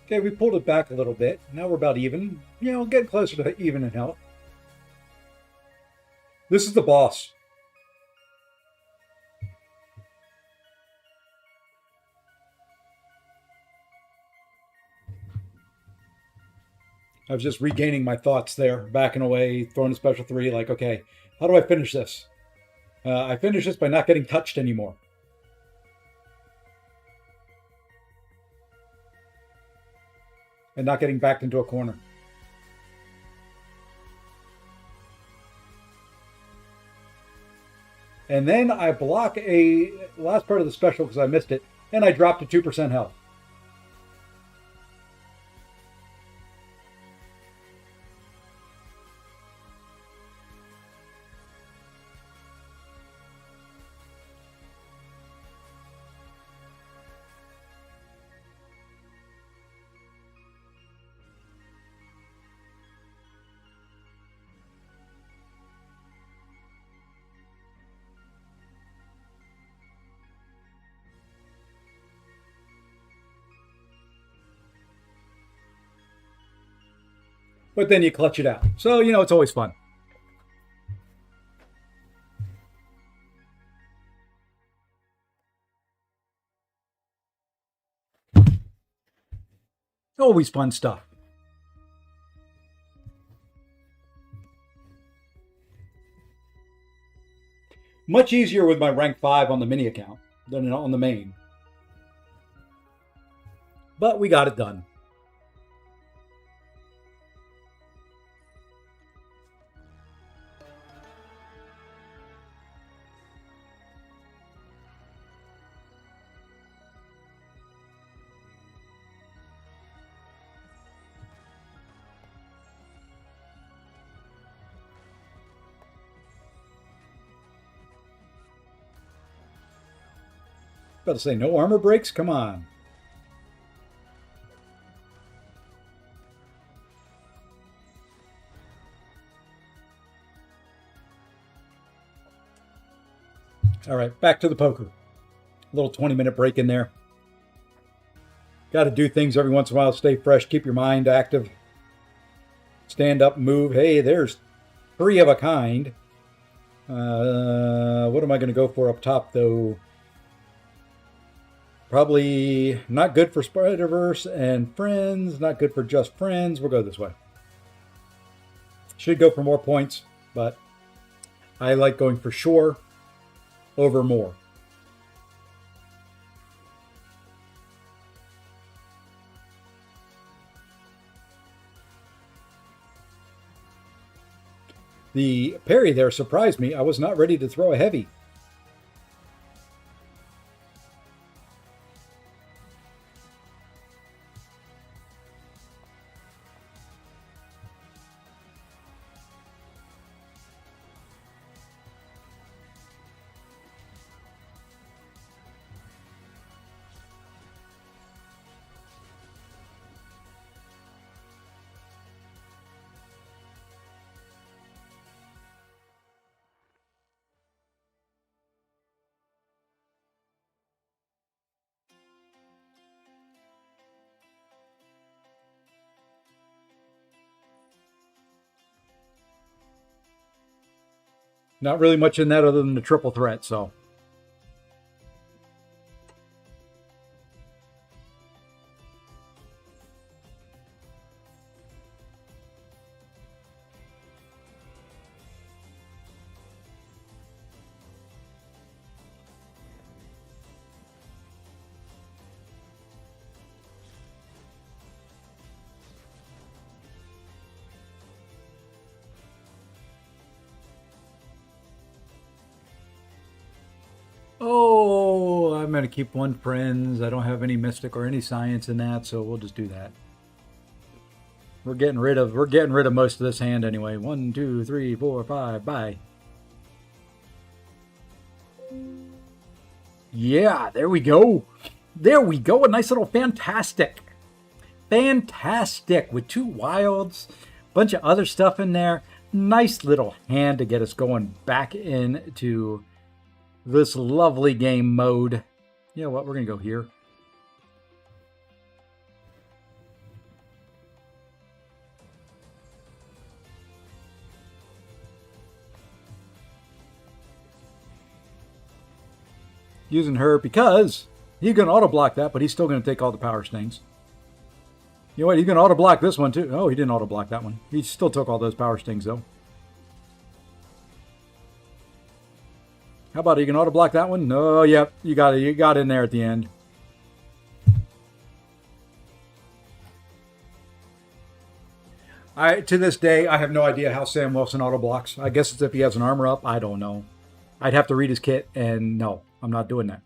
Okay, we pulled it back a little bit. Now we're about even. Getting closer to even in health. This is the boss. I was just regaining my thoughts there, backing away, throwing a special three. Like, okay, how do I finish this? I finish this by not getting touched anymore. And not getting backed into a corner. And then I block a last part of the special because I missed it, and I dropped to 2% health. But then you clutch it out. So, it's always fun. Always fun stuff. Much easier with my rank 5 on the mini account than on the main. But we got it done. About to say, no armor breaks? Come on. All right, back to the poker. A little 20-minute break in there. Got to do things every once in a while, stay fresh, keep your mind active. Stand up, move. Hey, there's 3 of a kind. What am I going to go for up top, though? Probably not good for Spider-Verse and Friends. Not good for just Friends. We'll go this way. Should go for more points, but I like going for sure over more. The parry there surprised me. I was not ready to throw a heavy. Not really much in that other than the triple threat, so. Oh, I'm going to keep 1 Friends. I don't have any Mystic or any Science in that, so we'll just do that. We're getting rid of most of this hand anyway. 1, 2, 3, 4, 5. Bye. Yeah, there we go. There we go. A nice little fantastic. Fantastic with 2 wilds, bunch of other stuff in there. Nice little hand to get us going back into this lovely game mode. You know what? We're going to go here. Using her because he's going to auto block that, but he's still going to take all the power stings. You know what? He's going to auto block this one too. Oh, he didn't auto block that one. He still took all those power stings though. How about you can auto block that one? No, yep, you got it. You got in there at the end. To this day, I have no idea how Sam Wilson auto blocks. I guess it's if he has an armor up. I don't know. I'd have to read his kit, and no, I'm not doing that.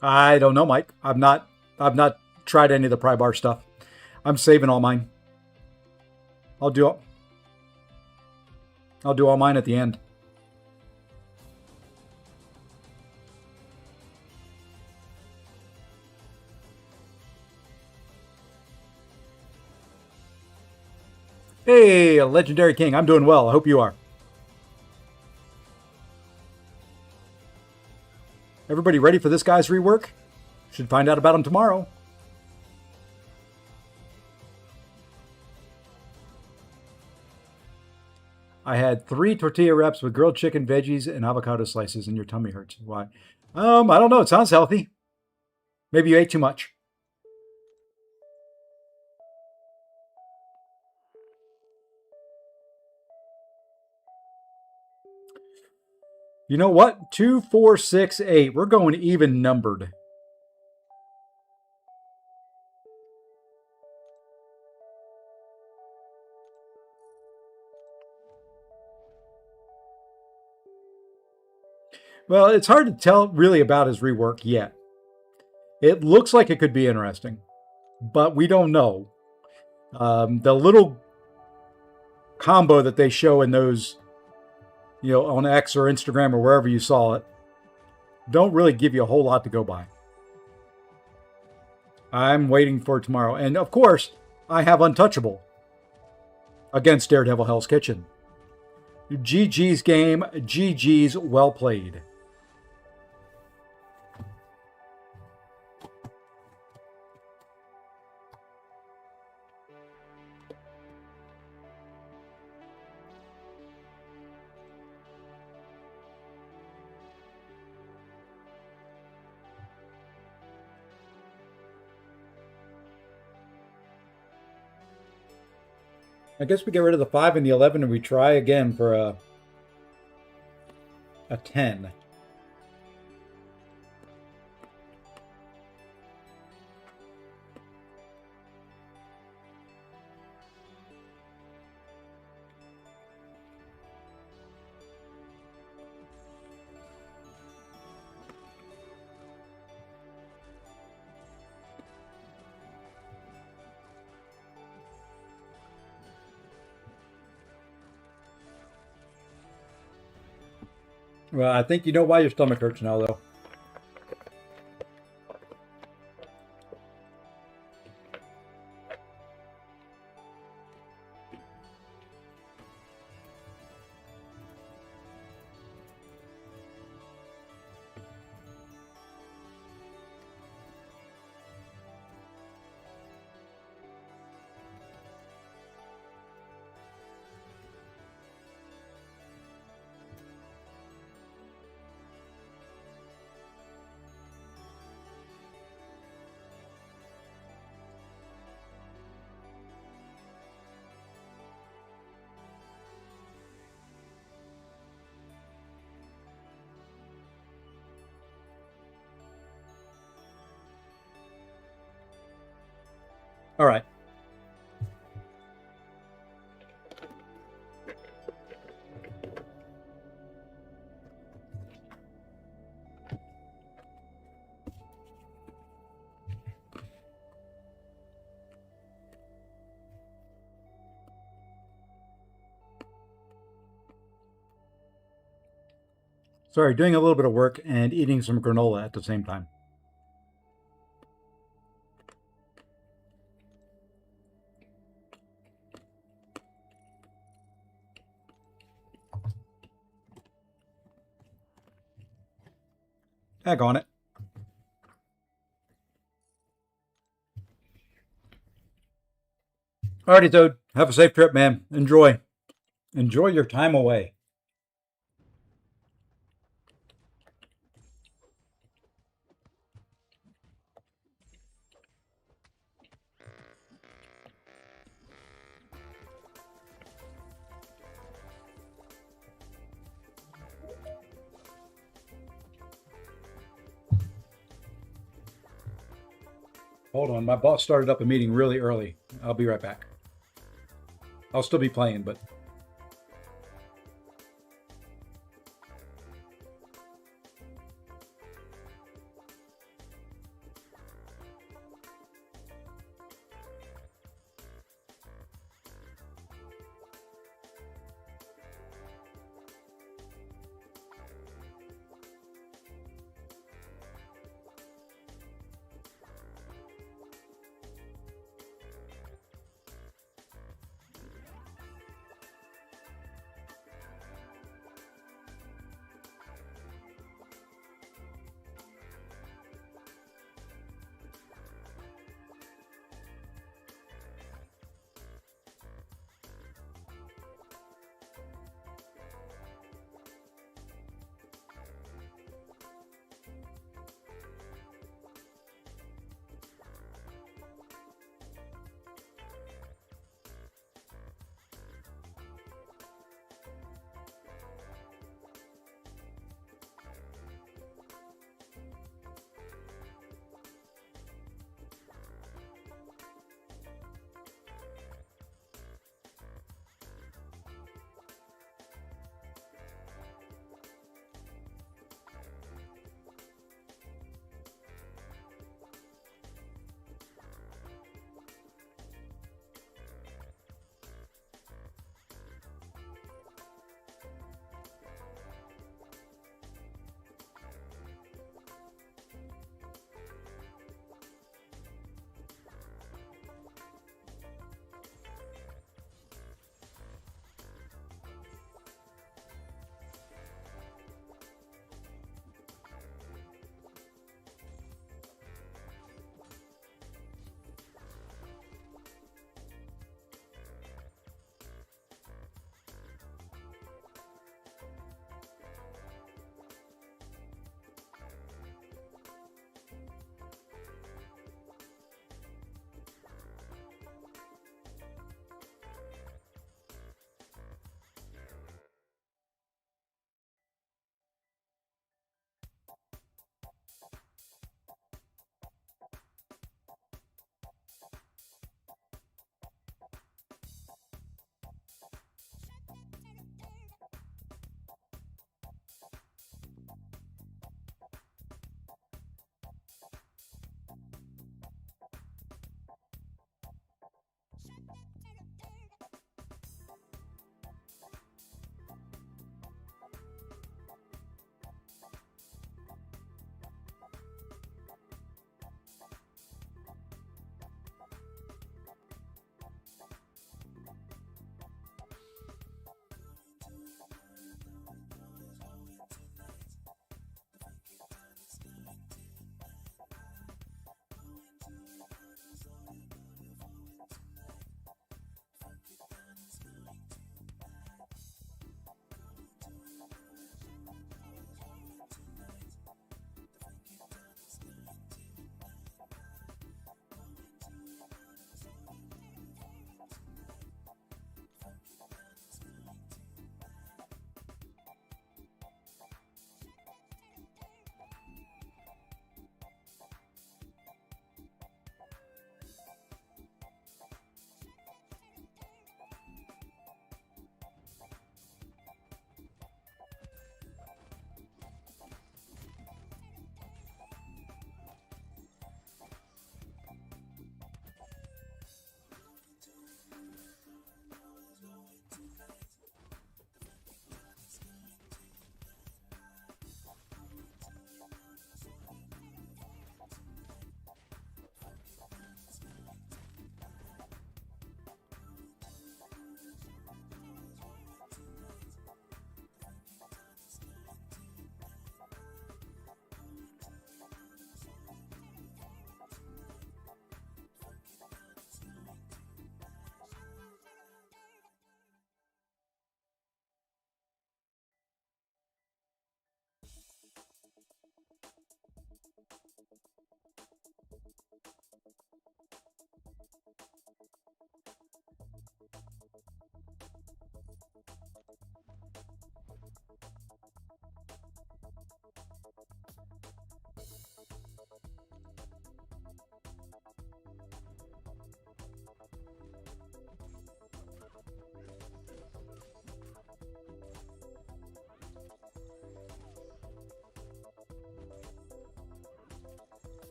I don't know, Mike. I've not tried any of the pry bar stuff. I'm saving all mine. I'll do all mine at the end. Hey, a Legendary King. I'm doing well. I hope you are. Everybody ready for this guy's rework? Should find out about him tomorrow. I had 3 tortilla wraps with grilled chicken, veggies, and avocado slices, and your tummy hurts. Why? I don't know. It sounds healthy. Maybe you ate too much. You know what? 2, 4, 6, 8. We're going even numbered. Well, it's hard to tell really about his rework yet. It looks like it could be interesting, but we don't know. The little combo that they show in those, on X or Instagram or wherever you saw it, don't really give you a whole lot to go by. I'm waiting for tomorrow. And of course, I have Untouchable against Daredevil Hell's Kitchen. GG's game, GG's well played. I guess we get rid of the 5 and the 11 and we try again for a 10. Well, I think you know why your stomach hurts now, though. All right. Sorry, doing a little bit of work and eating some granola at the same time. Heck on it. Alrighty, Toad. Have a safe trip, man. Enjoy. Enjoy your time away. Hold on, my boss started up a meeting really early. I'll be right back. I'll still be playing, but...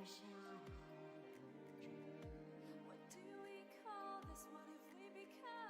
What do we call this? What have we become?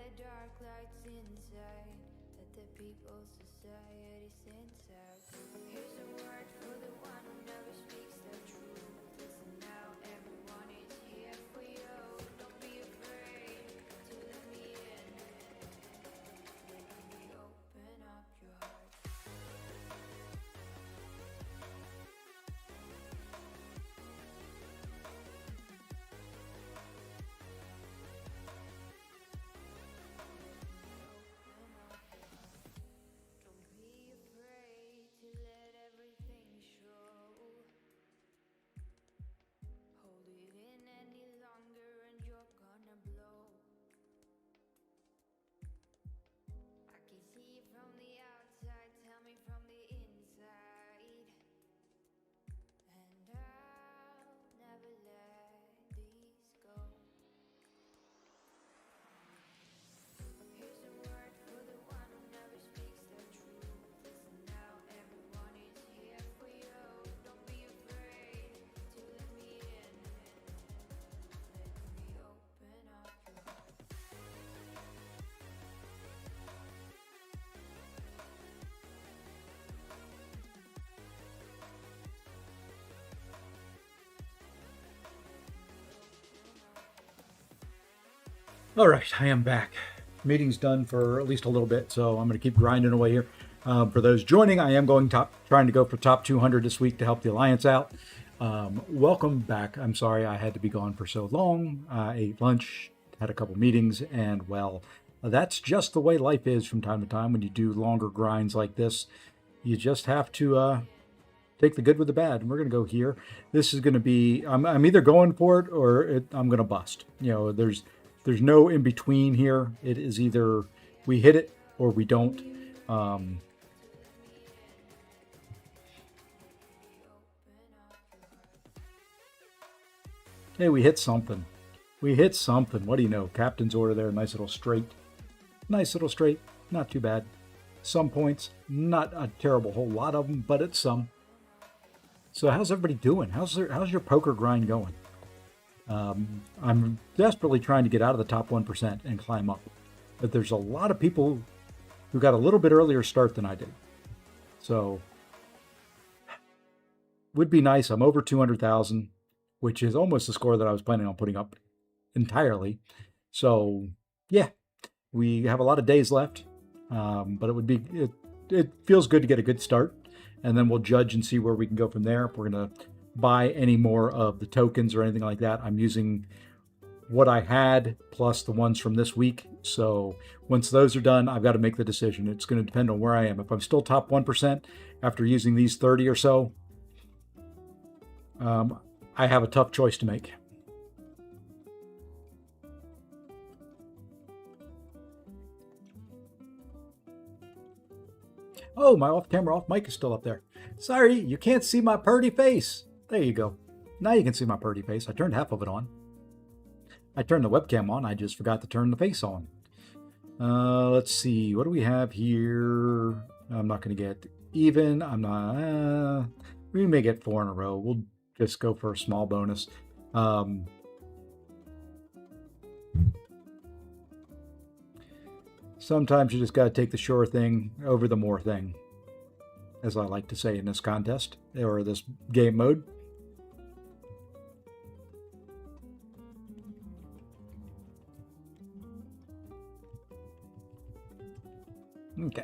the dark lights inside that the people's society sends out. Here's a word for the one who never speaks the truth. Listen now, everyone is here for you. Don't be afraid to let me in. Let me open up your heart. Don't be afraid to let everything show. Hold it in any longer and you're gonna blow. I can see it from the outside, tell me from the inside. And I'll never let these go. Here's a word for the one who never speaks the truth. Listen now, everyone is here for you. Don't be afraid to let me in. Let me open up your heart. All right, I am back. Meeting's done for at least a little bit, so I'm going to keep grinding away here. For those joining, I am trying to go for top 200 this week to help the Alliance out. Welcome back. I'm sorry I had to be gone for so long. I ate lunch, had a couple meetings, and well, that's just the way life is from time to time when you do longer grinds like this. You just have to take the good with the bad. And we're going to go here. This is going to be, I'm either going for it or I'm going to bust. You know, there's no in between here. It is either we hit it or we don't. Hey, we hit something. We hit something. What do you know? Captain's order there. Nice little straight. Nice little straight. Not too bad. Some points. Not a terrible whole lot of them, but it's some. So how's everybody doing? How's your poker grind going? I'm desperately trying to get out of the top 1% and climb up. But there's a lot of people who got a little bit earlier start than I did. So would be nice. I'm over 200,000, which is almost the score that I was planning on putting up entirely. So yeah, we have a lot of days left. But it feels good to get a good start. And then we'll judge and see where we can go from there. If we're going to buy any more of the tokens or anything like that, I'm using what I had plus the ones from this week. So once those are done, I've got to make the decision. It's going to depend on where I am. If I'm still top 1% after using these 30 or so, I have a tough choice to make. Oh, my off-camera, off-mic is still up there. Sorry, you can't see my purty face. There you go. Now you can see my purty face. I turned half of it on. I turned the webcam on. I just forgot to turn the face on. Let's see. What do we have here? I'm not going to get even. I'm not. We may get 4 in a row. We'll just go for a small bonus. Sometimes you just got to take the sure thing over the more thing, as I like to say in this contest or this game mode. Okay.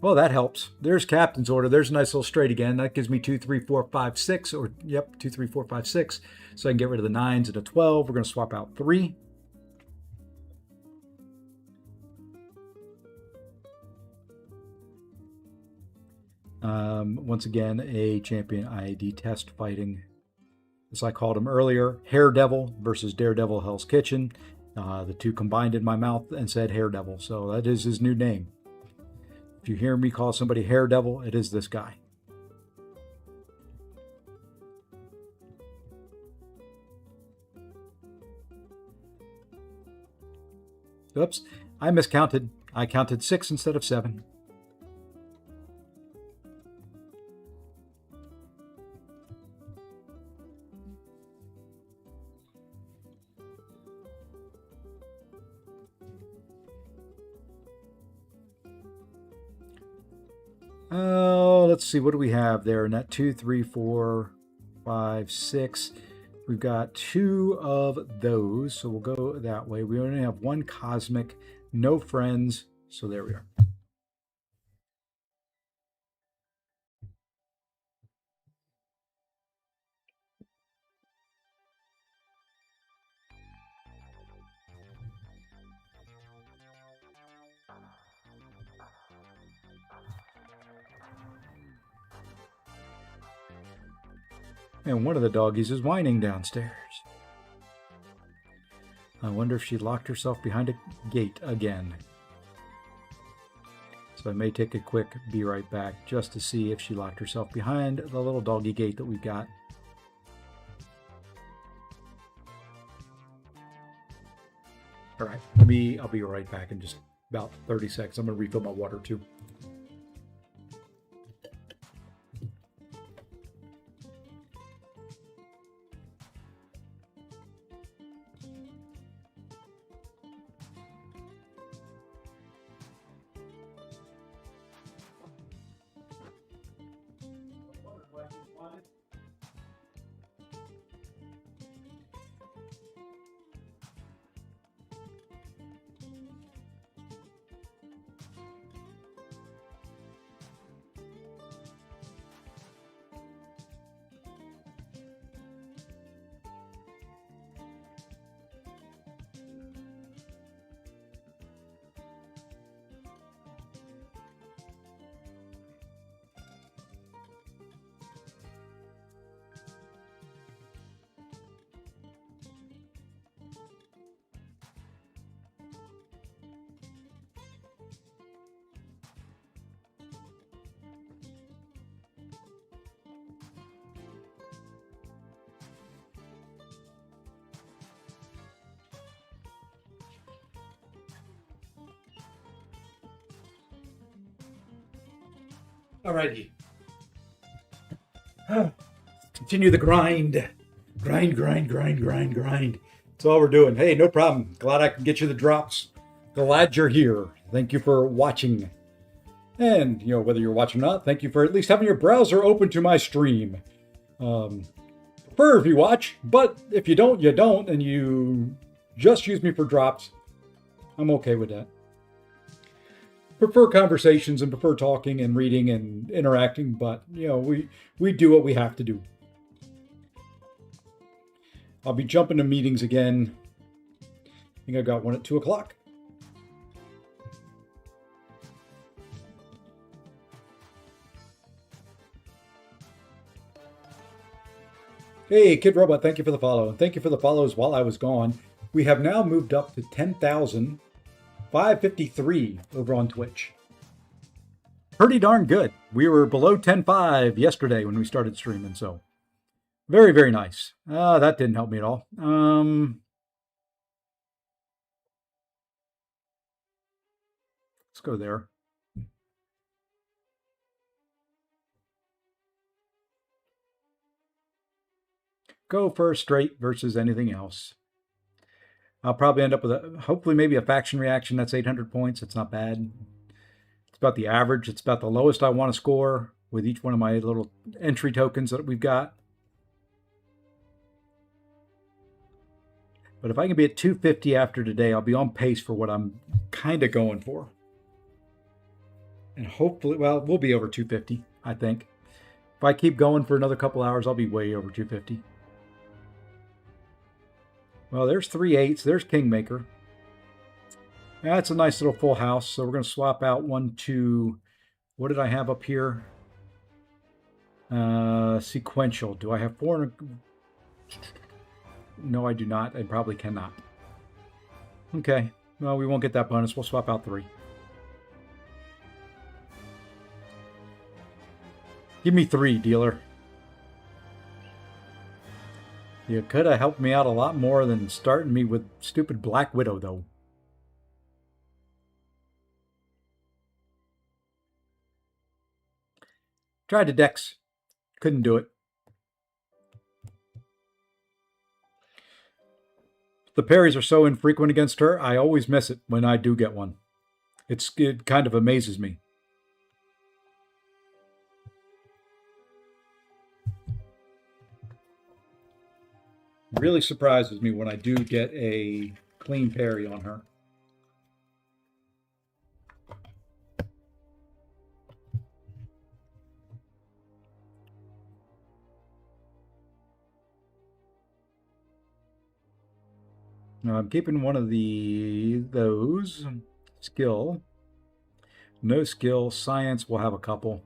Well, that helps. There's captain's order. There's a nice little straight again. That gives me 2, 3, 4, 5, 6, or yep, 2, 3, 4, 5, 6. So I can get rid of the 9s and a 12. We're going to swap out 3. Once again, a champion I detest fighting. As I called him earlier, Hair Devil versus Daredevil Hell's Kitchen. The two combined in my mouth and said Hair Devil. So that is his new name. If you hear me call somebody Hair Devil, it is this guy. Oops, I miscounted. I counted 6 instead of 7. Oh, let's see. What do we have there? And that 2, 3, 4, 5, 6. We've got 2 of those, so we'll go that way. We only have 1 cosmic, no friends, so there we are. And one of the doggies is whining downstairs. I wonder if she locked herself behind a gate again. So I may take a quick be right back just to see if she locked herself behind the little doggy gate that we've got. All right, I'll be right back in just about 30 seconds. I'm gonna refill my water too. Alrighty. Continue the grind. Grind. That's all we're doing. Hey, no problem. Glad I can get you the drops. Glad you're here. Thank you for watching. And, whether you're watching or not, thank you for at least having your browser open to my stream. Prefer if you watch, but if you don't, you don't, and you just use me for drops. I'm okay with that. Prefer conversations and prefer talking and reading and interacting, but we do what we have to do. I'll be jumping to meetings again. I think I got one at 2 o'clock. Hey, Kid Robot, thank you for the follow. And thank you for the follows while I was gone. We have now moved up to 10,553 over on Twitch. Pretty darn good. We were below 10.5 yesterday when we started streaming, so very, very nice. That didn't help me at all. Let's go there. Go for a straight versus anything else. I'll probably end up with hopefully maybe a faction reaction. That's 800 points. It's not bad. It's about the average. It's about the lowest I want to score with each one of my little entry tokens that we've got. But if I can be at 250 after today, I'll be on pace for what I'm kind of going for. And hopefully, well, we'll be over 250, I think. If I keep going for another couple hours, I'll be way over 250. Well, there's 3 8s. There's Kingmaker. That's a nice little full house. So we're going to swap out 1, 2. What did I have up here? Sequential. Do I have 4? No, I do not. I probably cannot. Okay. Well, we won't get that bonus. We'll swap out 3. Give me 3, dealer. You could have helped me out a lot more than starting me with stupid Black Widow, though. Tried to Dex. Couldn't do it. The parries are so infrequent against her, I always miss it when I do get one. It kind of amazes me. Really surprises me when I do get a clean parry on her. Now I'm keeping one of those skill. No skill. Science, we'll have a couple.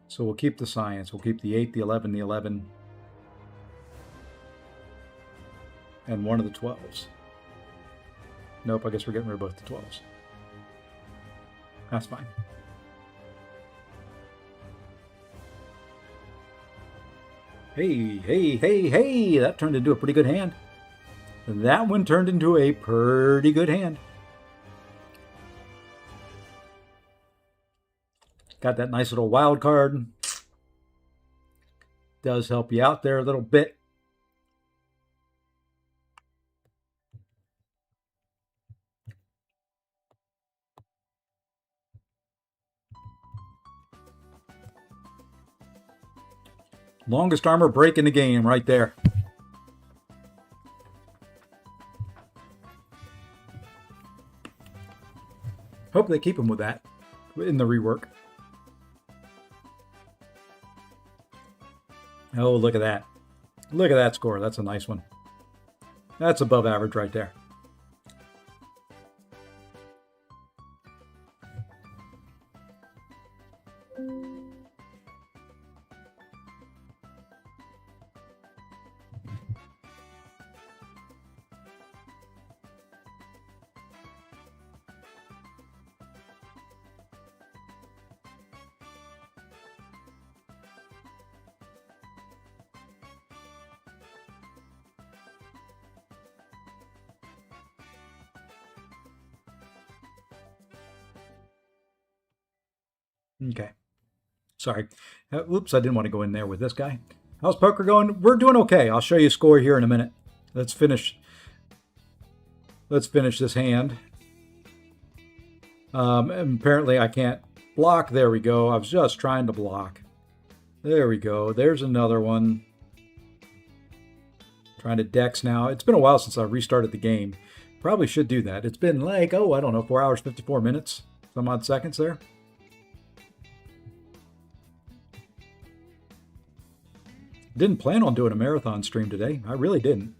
So we'll keep the science. We'll keep the 8, the 11, the 11. And one of the 12s. Nope, I guess we're getting rid of both the 12s. That's fine. Hey, hey, hey, hey! That turned into a pretty good hand. That one turned into a pretty good hand. Got that nice little wild card. Does help you out there a little bit. Longest armor break in the game right there. Hope they keep him with that in the rework. Oh, look at that. Look at that score. That's a nice one. That's above average right there. Okay. Sorry. Oops, I didn't want to go in there with this guy. How's poker going? We're doing okay. I'll show you a score here in a minute. Let's finish this hand. Apparently I can't block. There we go. I was just trying to block. There we go. There's another one. Trying to dex now. It's been a while since I restarted the game. Probably should do that. It's been like, oh, I don't know, 4 hours, 54 minutes. Some odd seconds there. Didn't plan on doing a marathon stream today. I really didn't.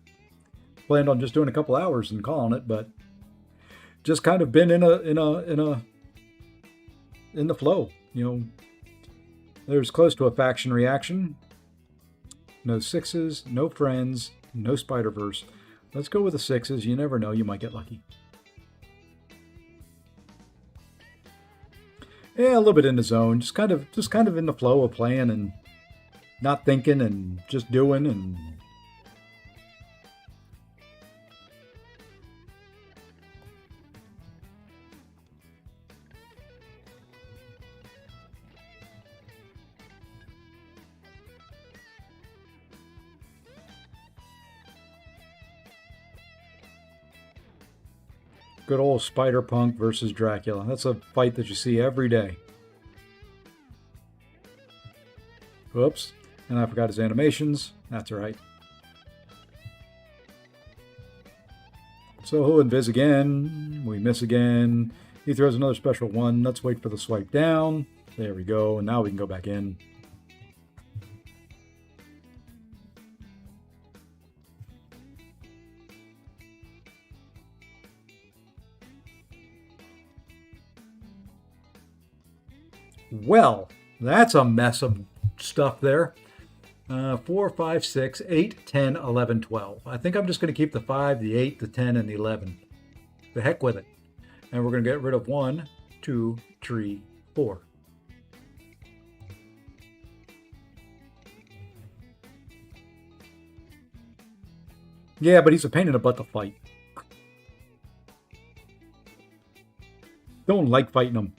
Planned on just doing a couple hours and calling it, but just kind of been in the flow. You know, there's close to a faction reaction. No sixes, no friends, no Spider-Verse. Let's go with the sixes. You never know, you might get lucky. Yeah, a little bit in the zone. Just kind of in the flow of playing and not thinking and just doing and good old Spider-Punk versus Dracula. That's a fight that you see every day. Whoops. And I forgot his animations. That's all right. So he'll invis again. We miss again. He throws another special one. Let's wait for the swipe down. There we go. And now we can go back in. Well, that's a mess of stuff there. 4, 5, 6, 8, 10, 11, 12. I think I'm just going to keep the 5, the 8, the 10, and the 11. The heck with it. And we're going to get rid of 1, 2, 3, 4. Yeah, but he's a pain in the butt to fight. Don't like fighting him.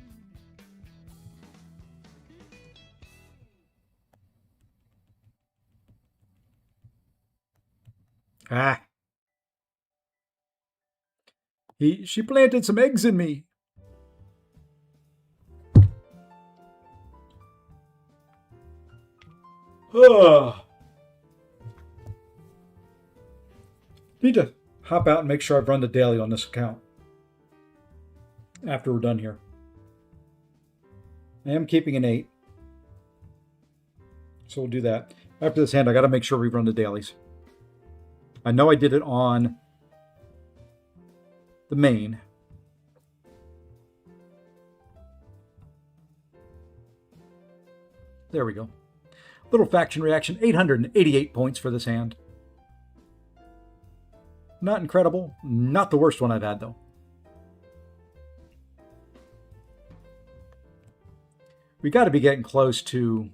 Ah. She planted some eggs in me. Need to hop out and make sure I've run the daily on this account after we're done here. I am keeping an 8. So we'll do that. After this hand, I got to make sure we run the dailies. I know I did it on the main. There we go. Little faction reaction, 888 points for this hand. Not incredible. Not the worst one I've had, though. We got to be getting close to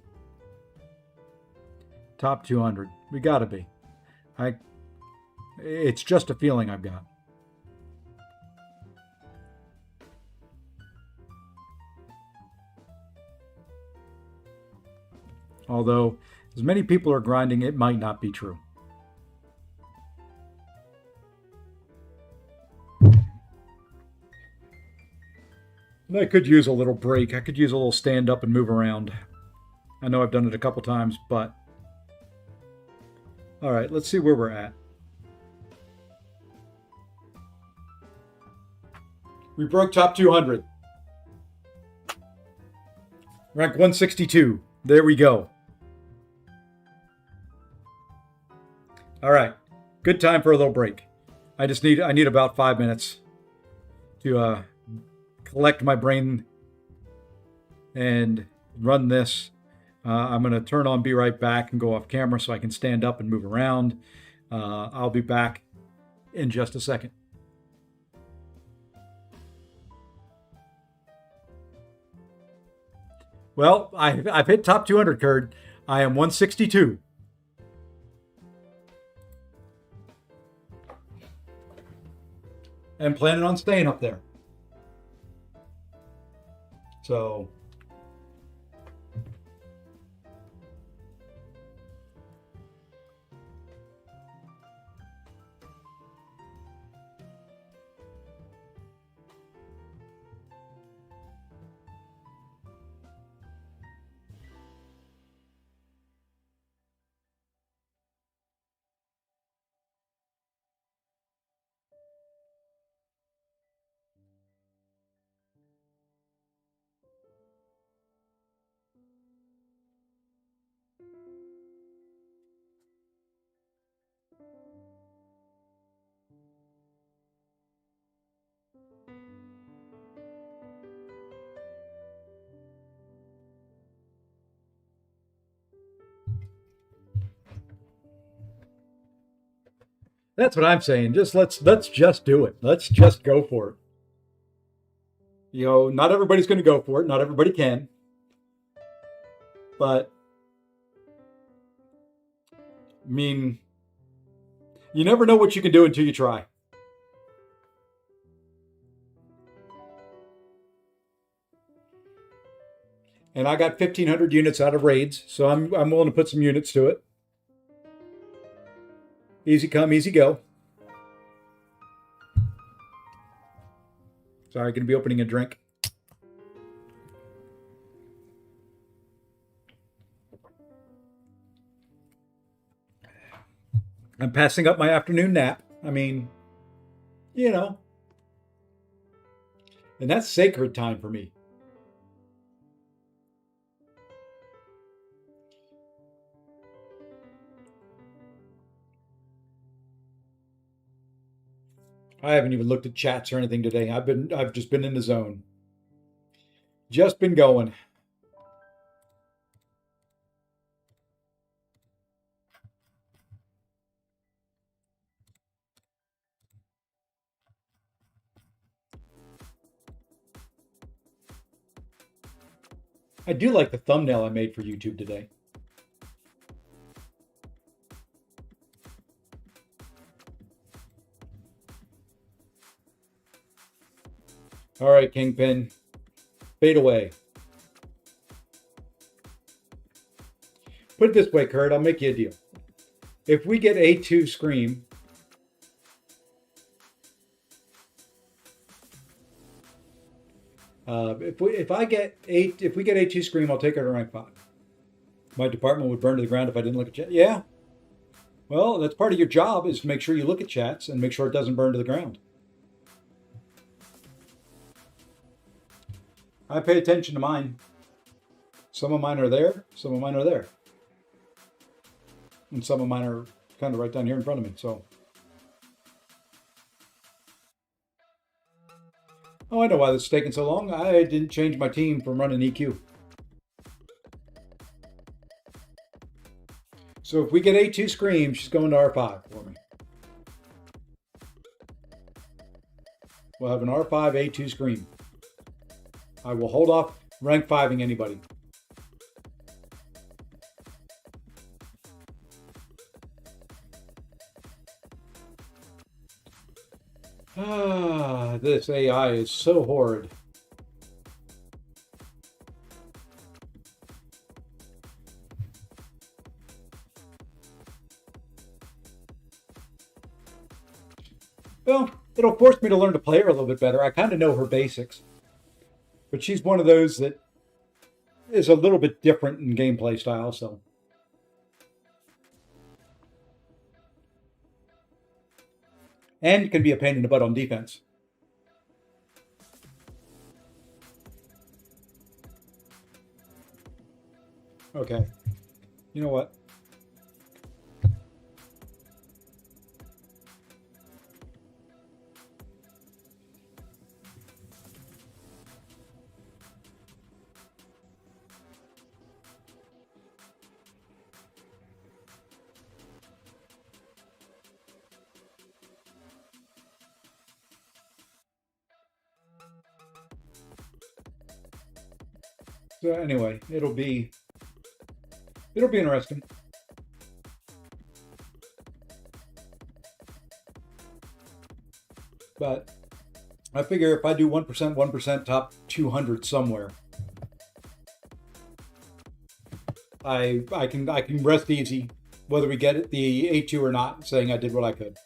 top 200. We got to be. It's just a feeling I've got. Although, as many people are grinding, it might not be true. I could use a little break. I could use a little stand up and move around. I know I've done it a couple times, but... All right, let's see where we're at. We broke top 200. Rank 162. There we go. All right. Good time for a little break. I need about 5 minutes to collect my brain and run this. I'm going to turn on Be Right Back and go off camera so I can stand up and move around. I'll be back in just a second. Well, I've hit top 200, Kurd. I am 162. And planning on staying up there. So... That's what I'm saying. Just let's just do it. Let's just go for it. You know, not everybody's going to go for it. Not everybody can. But I mean, you never know what you can do until you try. And I got 1,500 units out of raids, so I'm willing to put some units to it. Easy come, easy go. Sorry, going to be opening a drink. I'm passing up my afternoon nap. I mean, you know. And that's sacred time for me. I haven't even looked at chats or anything today. I've just been in the zone. Just been going. I do like the thumbnail I made for YouTube today. All right, Kingpin. Fade away. Put it this way, Kurt. I'll make you a deal. If we get A2 Scream, if we get A2 Scream, I'll take her to rank 5. My department would burn to the ground if I didn't look at chat. Yeah. Well, that's part of your job is to make sure you look at chats and make sure it doesn't burn to the ground. I pay attention to mine. Some of mine are there, some of mine are there. And some of mine are kind of right down here in front of me, so. Oh, I know why this is taking so long. I didn't change my team from running EQ. So if we get A2 Scream, she's going to R5 for me. We'll have an R5 A2 Scream. I will hold off rank 5ing anybody. Ah, this AI is so horrid. Well, it'll force me to learn to play her a little bit better. I kind of know her basics. But she's one of those that is a little bit different in gameplay style, so. And can be a pain in the butt on defense. Okay. You know what? So anyway, it'll be interesting. But I figure if I do 1%, top 200 somewhere, I can rest easy whether we get the A2 or not, saying I did what I could.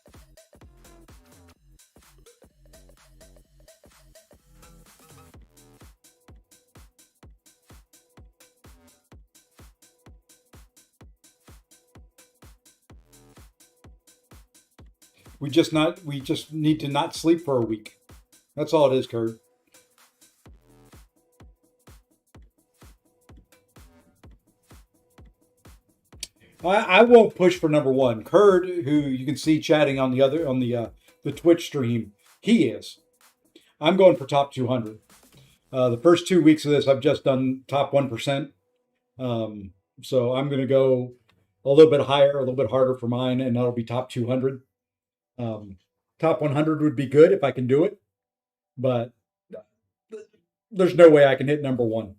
We just need to not sleep for a week. That's all it is, Kurt. I won't push for number one. Kurt, who you can see chatting on the Twitch stream, he is. I'm going for top 200. The first 2 weeks of this, I've just done top 1%. So I'm going to go a little bit higher, a little bit harder for mine, and that'll be top 200. Top 100 would be good if I can do it, but there's no way I can hit number one.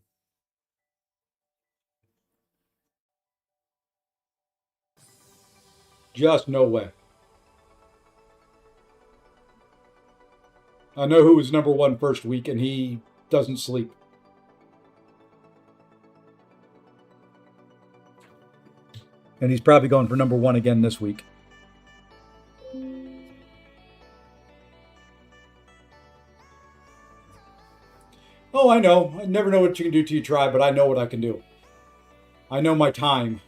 Just no way. I know who was number one first week, and he doesn't sleep. And he's probably going for number one again this week. Oh, I know. I never know what you can do till you try, but I know what I can do. I know my time.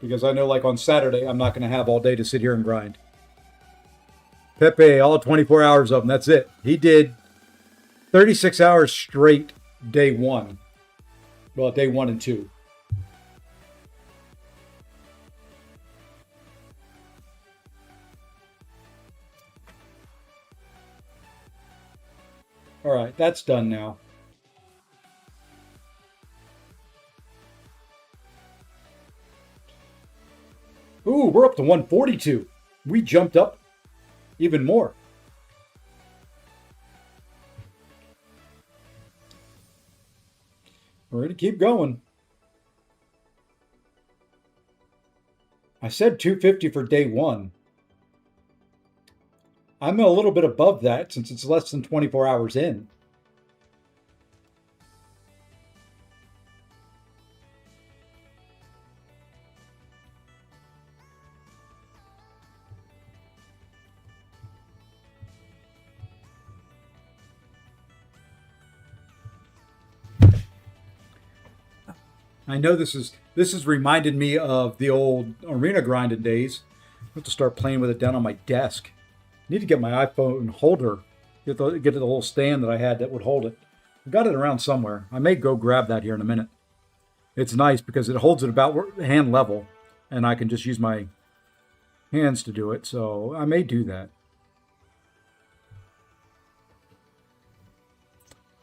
Because I know, like on Saturday, I'm not going to have all day to sit here and grind. Pepe, all 24 hours of them. That's it. He did 36 hours straight day one. Well, day 1 and 2. All right, that's done now. Ooh, we're up to 142. We jumped up even more. We're going to keep going. I said 250 for day 1. I'm a little bit above that since it's less than 24 hours in. I know this has reminded me of the old arena grinding days. I have to start playing with it down on my desk. I need to get my iPhone holder, get the little stand that I had that would hold it. I got it around somewhere. I may go grab that here in a minute. It's nice because it holds it about hand level, and I can just use my hands to do it. So I may do that.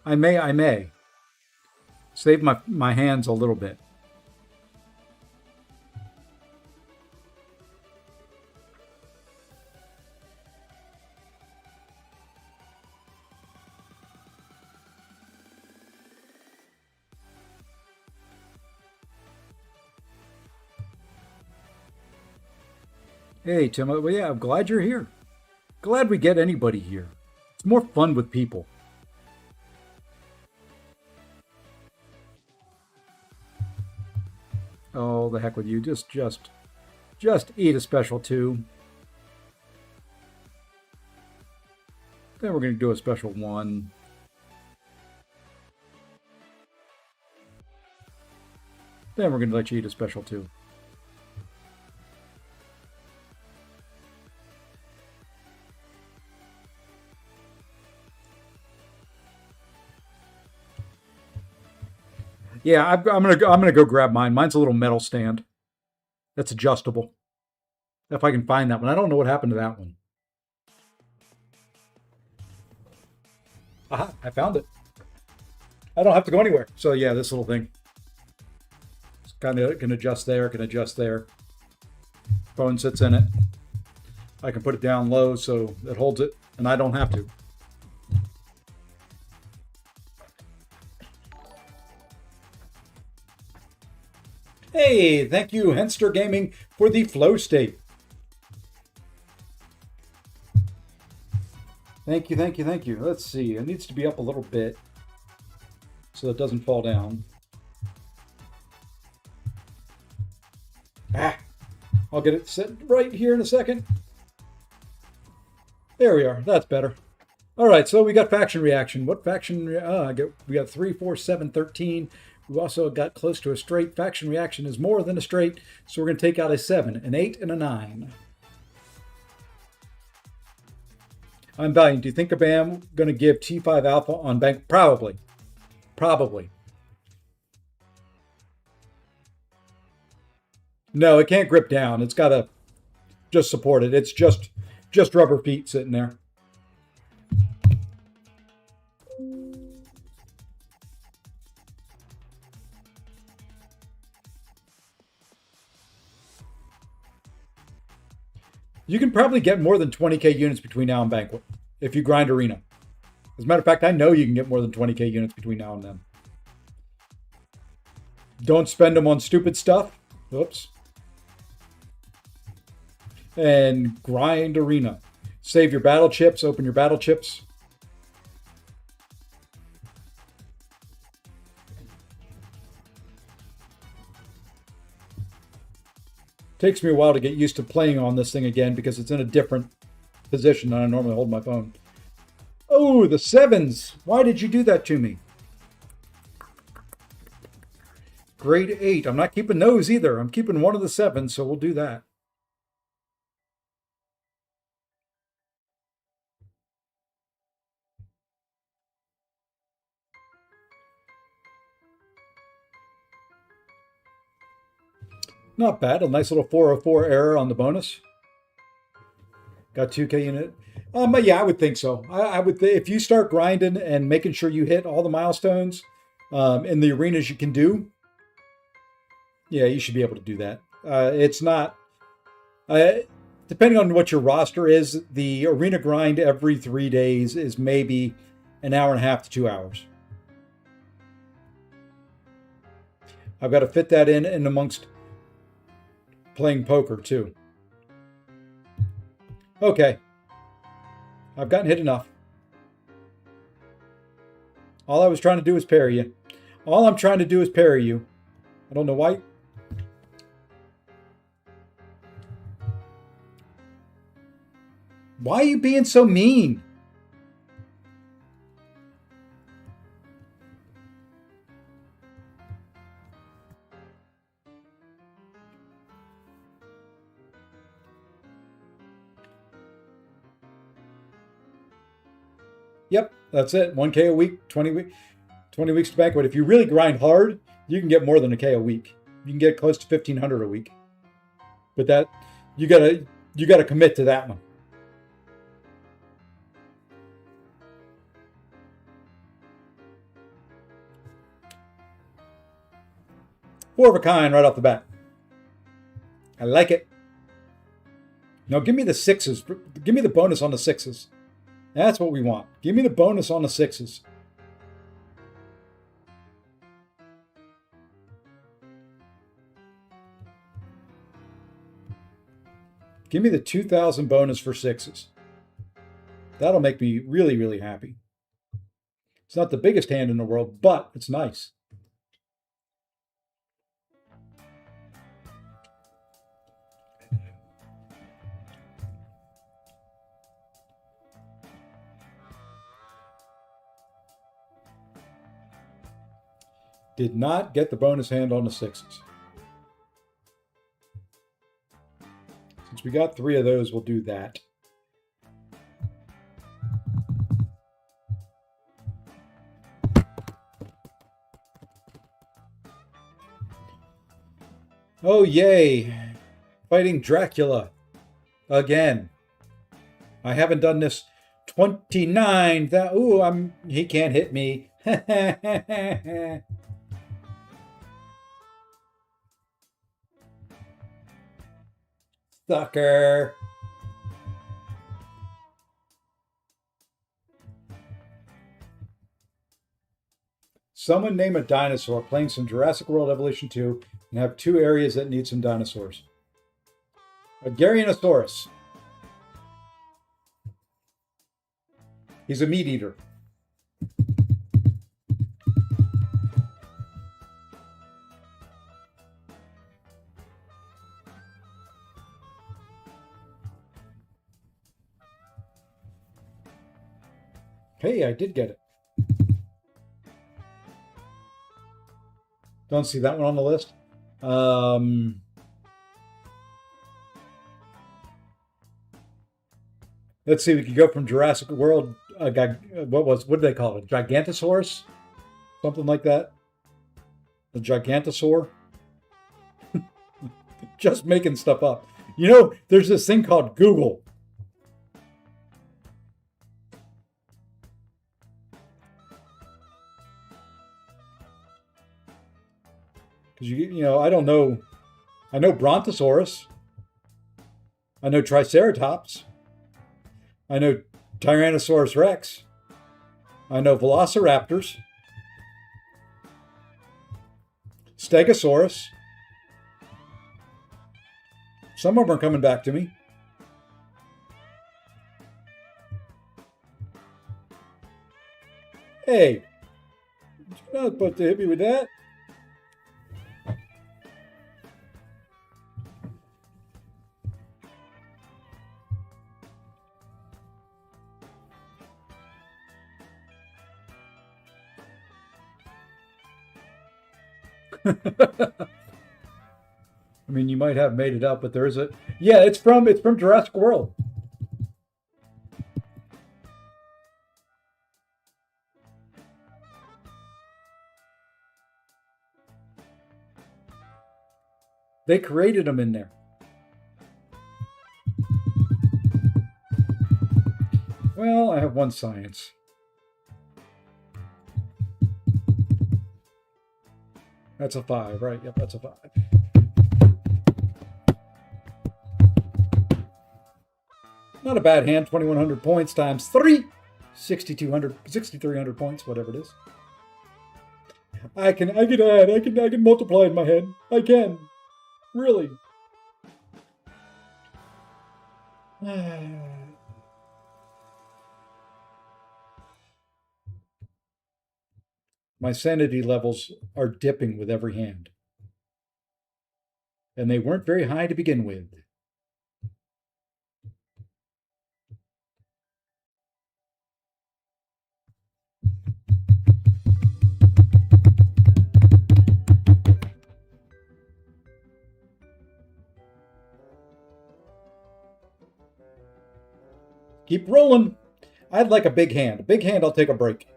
I may. Save my hands a little bit. Hey, Tim. Well, yeah, I'm glad you're here. Glad we get anybody here. It's more fun with people. Oh, the heck with you. Just eat a special 2. Then we're going to do a special 1. Then we're going to let you eat a special 2. Yeah, I'm gonna go grab mine. Mine's a little metal stand. That's adjustable. If I can find that one. I don't know what happened to that one. Aha, I found it. I don't have to go anywhere. So yeah, this little thing. It's kind of can adjust there, can adjust there. Phone sits in it. I can put it down low so it holds it, and I don't have to. Hey, thank you, Henster Gaming, for the flow state. Thank you, thank you, thank you. Let's see. It needs to be up a little bit so it doesn't fall down. I'll get it set right here in a second. There we are. That's better. All right, so we got faction reaction. What faction? We got 3, 4, 7, 13. We also got close to a straight. Faction reaction is more than a straight, so we're going to take out a 7, an 8, and a 9. I'm Valiant. Do you think Kabam going to give T5 Alpha on bank? Probably. Probably. No, it can't grip down. It's got to just support it. It's just rubber feet sitting there. You can probably get more than 20k units between now and Banquet if you grind Arena. As a matter of fact, I know you can get more than 20k units between now and then. Don't spend them on stupid stuff. Oops. And grind Arena. Save your battle chips, open your battle chips. Takes me a while to get used to playing on this thing again because it's in a different position than I normally hold my phone. Oh, the 7s. Why did you do that to me? Grade 8. I'm not keeping those either. I'm keeping one of the 7s, so we'll do that. Not bad. A nice little 404 error on the bonus. Got 2k unit. Yeah, I would think so. I would if you start grinding and making sure you hit all the milestones in the arenas you can do. Yeah, you should be able to do that. It's not. Depending on what your roster is, the arena grind every 3 days is maybe an hour and a half to 2 hours. I've got to fit that in amongst playing poker too. Okay. I've gotten hit enough. All I was trying to do is parry you. All I'm trying to do is parry you. I don't know why. Why are you being so mean? That's it. 1K a week, 20 weeks to bank. But if you really grind hard, you can get more than a K a week. You can get close to 1,500 a week. But that you gotta commit to that one. Four of a kind right off the bat. I like it. Now give me the sixes. Give me the bonus on the sixes. That's what we want. Give me the bonus on the sixes. Give me the 2,000 bonus for sixes. That'll make me really, really happy. It's not the biggest hand in the world, but it's nice. Did not get the bonus hand on the sixes. Since we got 3 of those, we'll do that. Oh, yay. Fighting Dracula. Again. I haven't done this 29. He can't hit me. Sucker. Someone name a dinosaur playing some Jurassic World Evolution 2 and have 2 areas that need some dinosaurs. A Garanosaurus. He's a meat eater. Hey, I did get it. Don't see that one on the list. Let's see. We could go from Jurassic World. What did they call it? Gigantosaurus, something like that. The Gigantosaur. Just making stuff up. You know, there's this thing called Google. Because I don't know. I know Brontosaurus. I know Triceratops. I know Tyrannosaurus Rex. I know Velociraptors. Stegosaurus. Some of them are coming back to me. Hey, you're not supposed to hit me with that. I mean, you might have made it up, but there is a... Yeah, it's from Jurassic World. They created them in there. Well, I have one science. That's a 5, right? Yep, that's a 5. Not a bad hand. 2,100 points times 3. 6,300 points, whatever it is. I can add. I can multiply in my head. I can. Really. My sanity levels are dipping with every hand. And they weren't very high to begin with. Keep rolling. I'd like a big hand. A big hand, I'll take a break.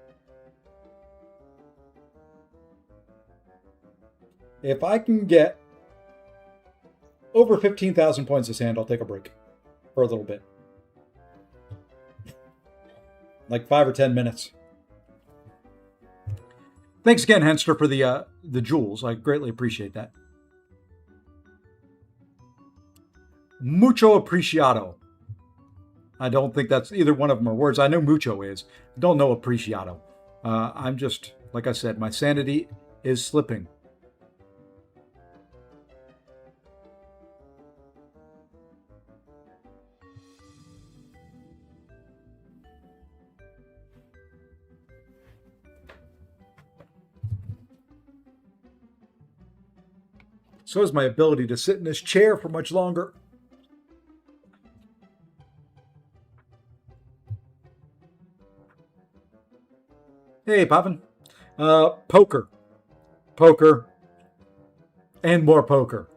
If I can get over 15,000 points this hand, I'll take a break for a little bit. Like 5 or 10 minutes. Thanks again, Henster, for the jewels. I greatly appreciate that. Mucho apreciado. I don't think that's either one of them are words. I know mucho is. I don't know apreciado. I'm just, like I said, my sanity is slipping. So is my ability to sit in this chair for much longer. Hey, Poppin. Poker. Poker. And more poker.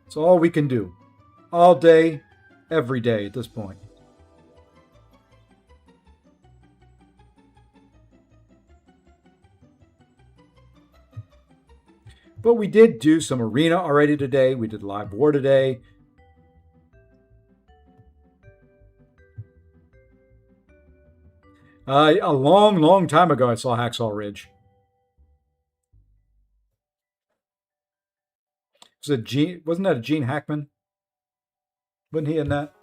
It's all we can do. All day, every day at this point. But we did do some arena already today. We did live war today. A long, long time ago, I saw Hacksaw Ridge. Wasn't that a Gene Hackman? Wasn't he in that?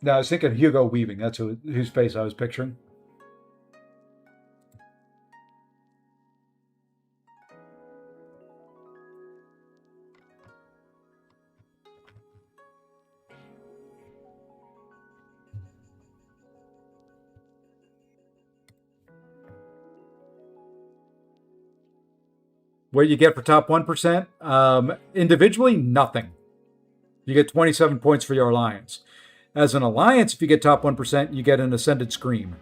No, I was thinking Hugo Weaving. That's whose face I was picturing. What you get for top 1%? Individually, nothing. You get 27 points for your alliance. As an alliance, if you get top 1%, you get an Ascended Scream.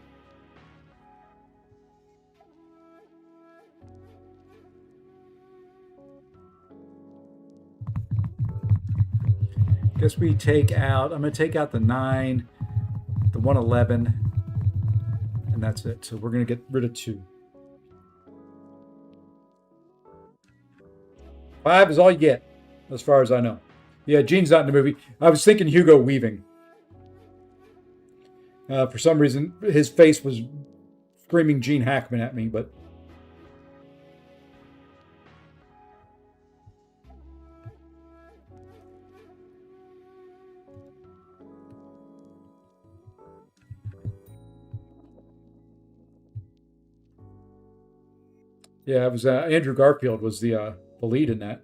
Guess we take out, I'm going to take out the 9, the 111, and that's it. So we're going to get rid of 2. 5 is all you get, as far as I know. Yeah, Gene's not in the movie. I was thinking Hugo Weaving. For some reason, his face was screaming Gene Hackman at me, but... Yeah, it was Andrew Garfield was the lead in that.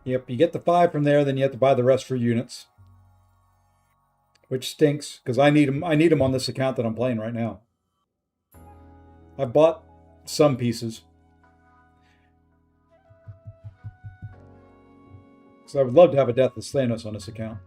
Yep, you get the 5 from there, then you have to buy the rest for units. Which stinks, because I need them. I need them on this account that I'm playing right now. I bought some pieces. So I would love to have a Deathless Thanos on this account.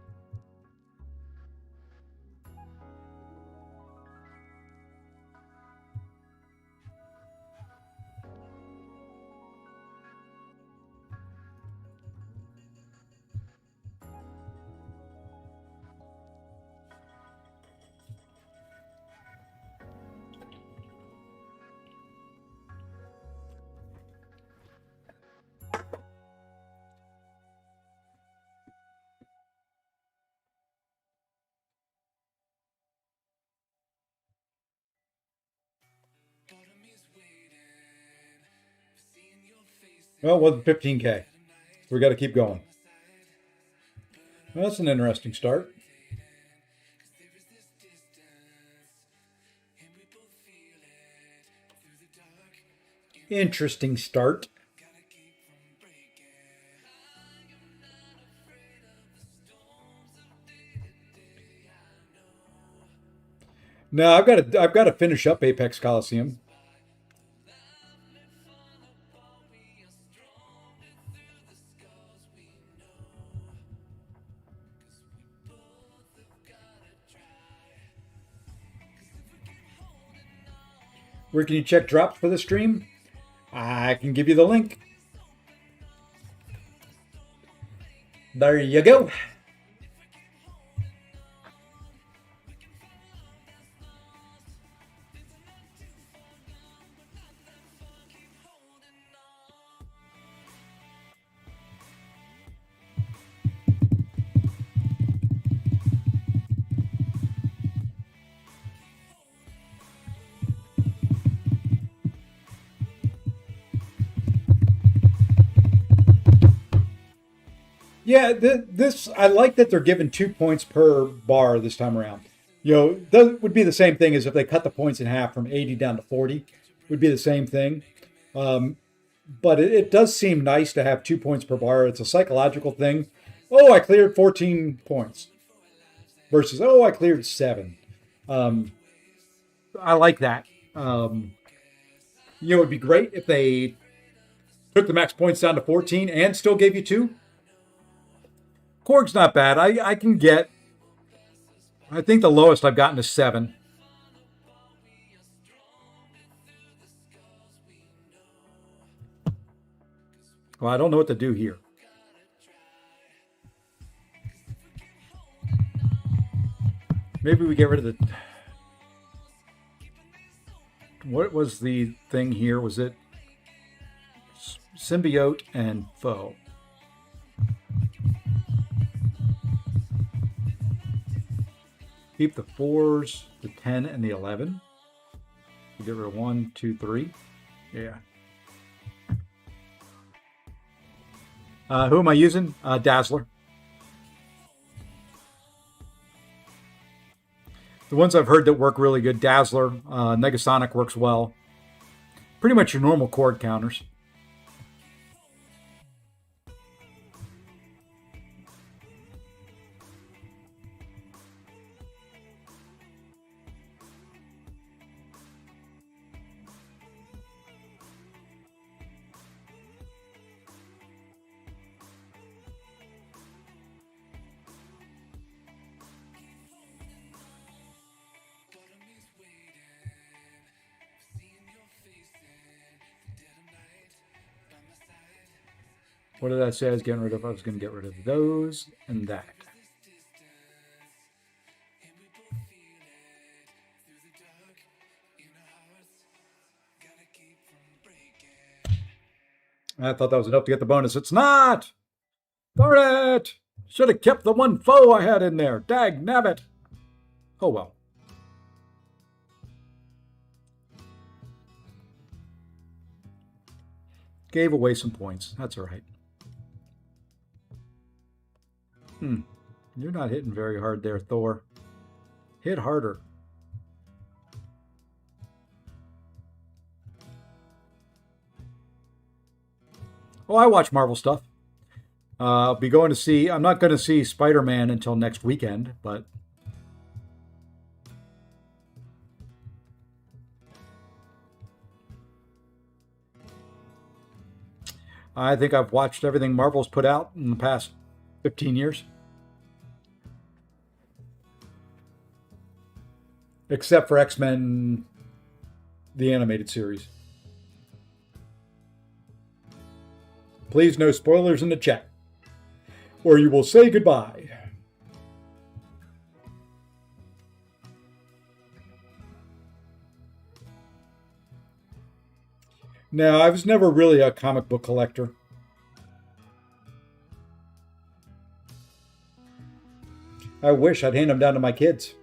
Well, it wasn't 15K. We got to keep going. Well, that's an interesting start. Interesting start. No, I've got to finish up Apex Coliseum. Where can you check drops for the stream? I can give you the link. There you go. Yeah, this I like that they're giving 2 points per bar this time around. That would be the same thing as if they cut the points in half from 80 down to 40. Would be the same thing. But it does seem nice to have 2 points per bar. It's a psychological thing. Oh, I cleared 14 points versus, oh, I cleared 7. I like that. It'd be great if they took the max points down to 14 and still gave you 2. Korg's not bad. I think the lowest I've gotten is 7. Well, I don't know what to do here. Maybe we get rid of the... What was the thing here? Was it symbiote and foe? Keep the 4s, the 10, and the 11. We get rid of 1, 2, 3. Yeah. Who am I using? Dazzler. The ones I've heard that work really good, Dazzler, Negasonic works well. Pretty much your normal chord counters. What did I say I was getting rid of? I was going to get rid of those and that. I thought that was enough to get the bonus. It's not! Darn it! Should have kept the one foe I had in there. Dag nabbit. Oh well. Gave away some points. That's all right. You're not hitting very hard there, Thor. Hit harder. Oh, I watch Marvel stuff. I'll be going to see... I'm not going to see Spider-Man until next weekend, but... I think I've watched everything Marvel's put out in the past 15 years. Except for X-Men, the animated series. Please, no spoilers in the chat, or you will say goodbye. No, I was never really a comic book collector. I wish I'd hand them down to my kids.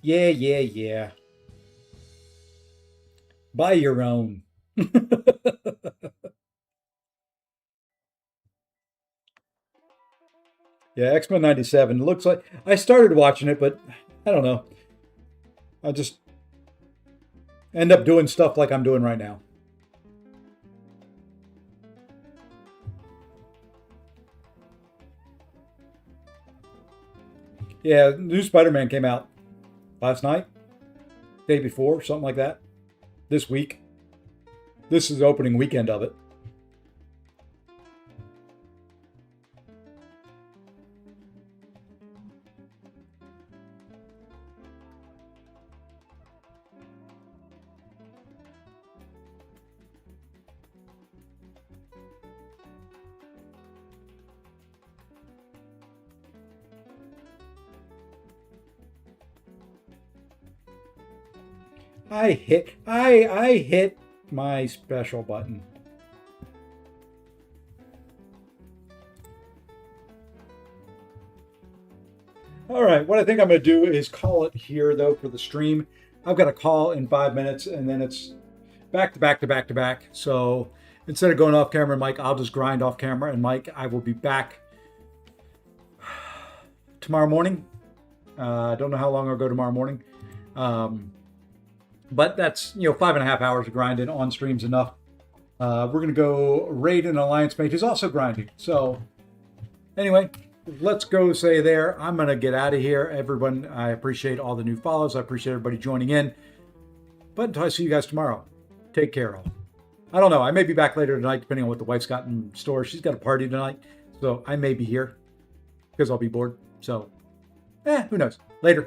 Yeah. Buy your own. Yeah, X-Men 97 looks like I started watching it, but I don't know. I just end up doing stuff like I'm doing right now. Yeah, new Spider-Man came out last night, day before, something like that. This week. This is the opening weekend of it. I hit my special button. All right, what I think I'm going to do is call it here though for the stream. I've got a call in 5 minutes, and then it's back to back to back to back. So instead of going off camera and Mike, I'll just grind off camera and Mike. I will be back tomorrow morning. I don't know how long I'll go tomorrow morning. But that's, 5.5 hours of grinding on streams enough. We're going to go raid an alliance mate who's also grinding. So anyway, let's go say there. I'm going to get out of here. Everyone, I appreciate all the new follows. I appreciate everybody joining in. But until I see you guys tomorrow, take care all. I don't know. I may be back later tonight, depending on what the wife's got in store. She's got a party tonight. So I may be here because I'll be bored. So, who knows? Later.